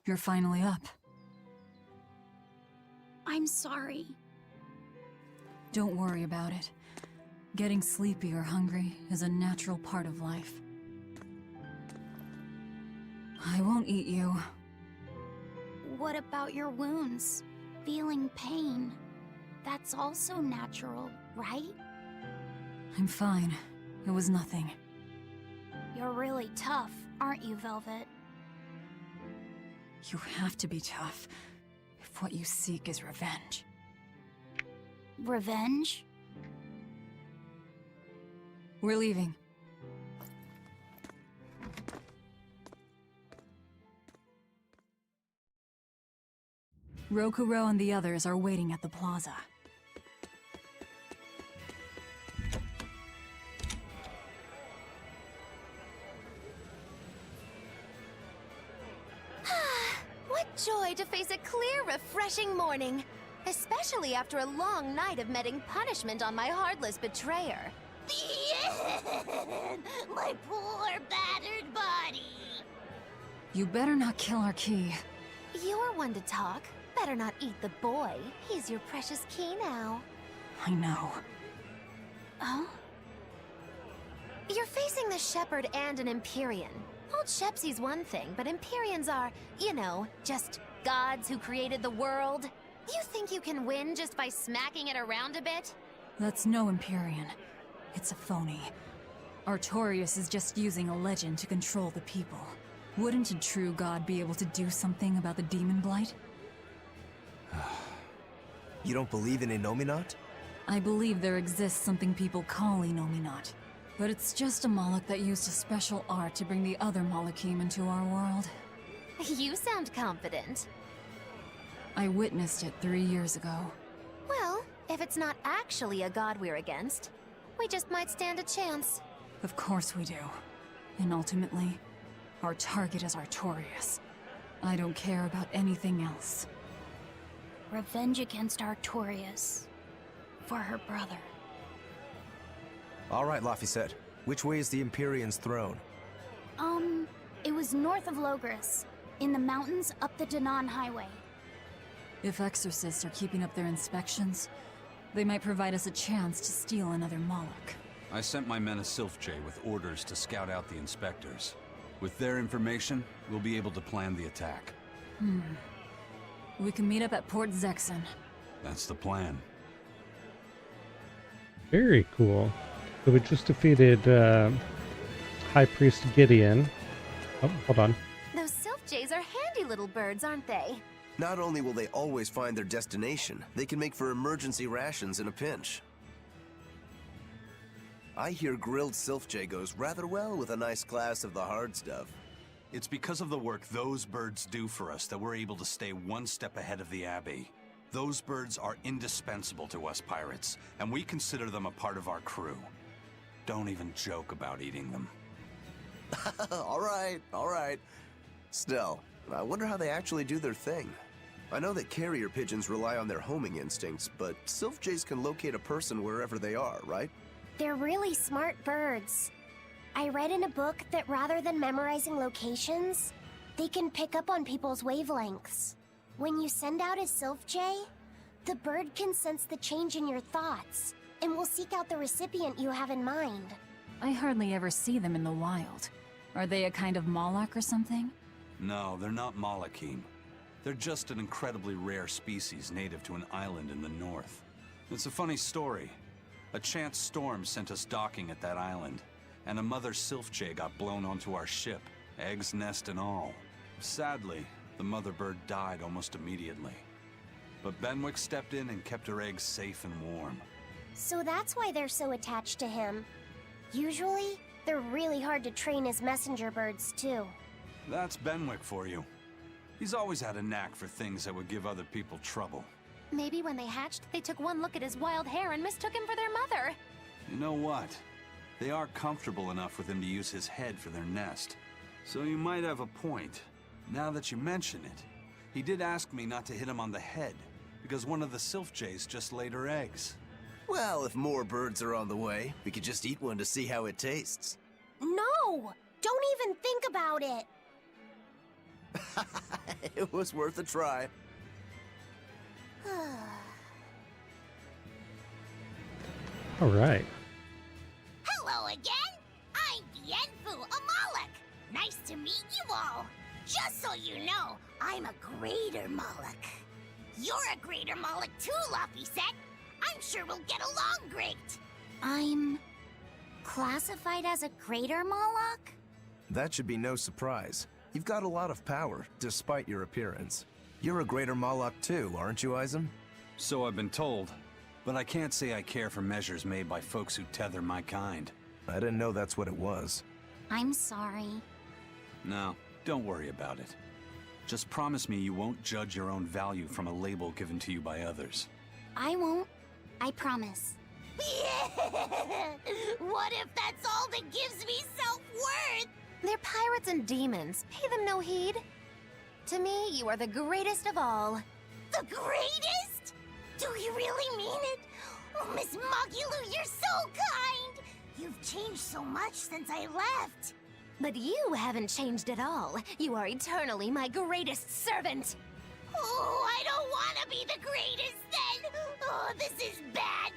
You're finally up. I'm sorry. Don't worry about it. Getting sleepy or hungry is a natural part of life. I won't eat you. What about your wounds? Feeling pain? That's also natural, right? I'm fine. It was nothing. You're really tough, aren't you, Velvet? You have to be tough if what you seek is revenge. Revenge? We're leaving. Rokurou and the others are waiting at the plaza. What joy to face a clear, refreshing morning. Especially after a long night of meting punishment on my heartless betrayer. My poor, battered body. You better not kill our key. You're one to talk. Better not eat the boy. He's your precious key now. I know. Oh? You're facing the Shepherd and an Empyrean. Old Shepsy's one thing, but Empyreans are, you know, just gods who created the world. You think you can win just by smacking it around a bit? That's no Empyrean. It's a phony. Artorias is just using a legend to control the people. Wouldn't a true god be able to do something about the demon blight? You don't believe in Innominat? I believe there exists something people call Innominat. But it's just a Malak that used a special art to bring the other Malakim into our world. You sound confident. I witnessed it 3 years ago. Well, if it's not actually a god we're against, we just might stand a chance. Of course we do. And ultimately, our target is Artorias. I don't care about anything else. Revenge against Artorias. For her brother. All right, Laphicet. Which way is the Empyrean's throne? It was north of Logris. In the mountains up the Danan Highway. If exorcists are keeping up their inspections, they might provide us a chance to steal another Malak. I sent my men a Sylph-J with orders to scout out the inspectors. With their information, we'll be able to plan the attack. We can meet up at Port Zexon. That's the plan. Very cool. So we just defeated High Priest Gideon. Oh, hold on. Those Sylph-Jays are handy little birds, aren't they? Not only will they always find their destination, they can make for emergency rations in a pinch. I hear grilled Sylph-J goes rather well with a nice glass of the hard stuff. It's because of the work those birds do for us that we're able to stay one step ahead of the Abbey. Those birds are indispensable to us pirates, and we consider them a part of our crew. Don't even joke about eating them. All right. Still, I wonder how they actually do their thing. I know that carrier pigeons rely on their homing instincts, but Sylph-Jays can locate a person wherever they are, right? They're really smart birds. I read in a book that rather than memorizing locations, they can pick up on people's wavelengths. When you send out a Sylph-J, the bird can sense the change in your thoughts, and will seek out the recipient you have in mind. I hardly ever see them in the wild. Are they a kind of Malak or something? No, they're not Malakim. They're just an incredibly rare species native to an island in the north. It's a funny story. A chance storm sent us docking at that island, and a mother Sylph-J got blown onto our ship, eggs, nest, and all. Sadly, the mother bird died almost immediately. But Benwick stepped in and kept her eggs safe and warm. So that's why they're so attached to him. Usually, they're really hard to train as messenger birds, too. That's Benwick for you. He's always had a knack for things that would give other people trouble. Maybe when they hatched, they took one look at his wild hair and mistook him for their mother. You know what? They are comfortable enough with him to use his head for their nest. So you might have a point. Now that you mention it, he did ask me not to hit him on the head, because one of the Sylph-Jays just laid her eggs. Well, if more birds are on the way, we could just eat one to see how it tastes. No! Don't even think about it! It was worth a try. All right. evil! Just so you know, I'm a greater Malak. You're a greater Malak too, Laphicet. I'm sure we'll get along great. I'm classified as a greater Malak? That should be no surprise. You've got a lot of power, despite your appearance. You're a greater Malak too, aren't you, Eisen? So I've been told, but I can't say I care for measures made by folks who tether my kind. I didn't know that's what it was. I'm sorry. No, don't worry about it. Just promise me you won't judge your own value from a label given to you by others. I won't. I promise. What if that's all that gives me self-worth? They're pirates and demons. Pay them no heed. To me, you are the greatest of all. The greatest? Do you really mean it? Oh, Miss Magulu, you're so kind! You've changed so much since I left. But you haven't changed at all. You are eternally my greatest servant. Oh, I don't want to be the greatest then! Oh, this is bad.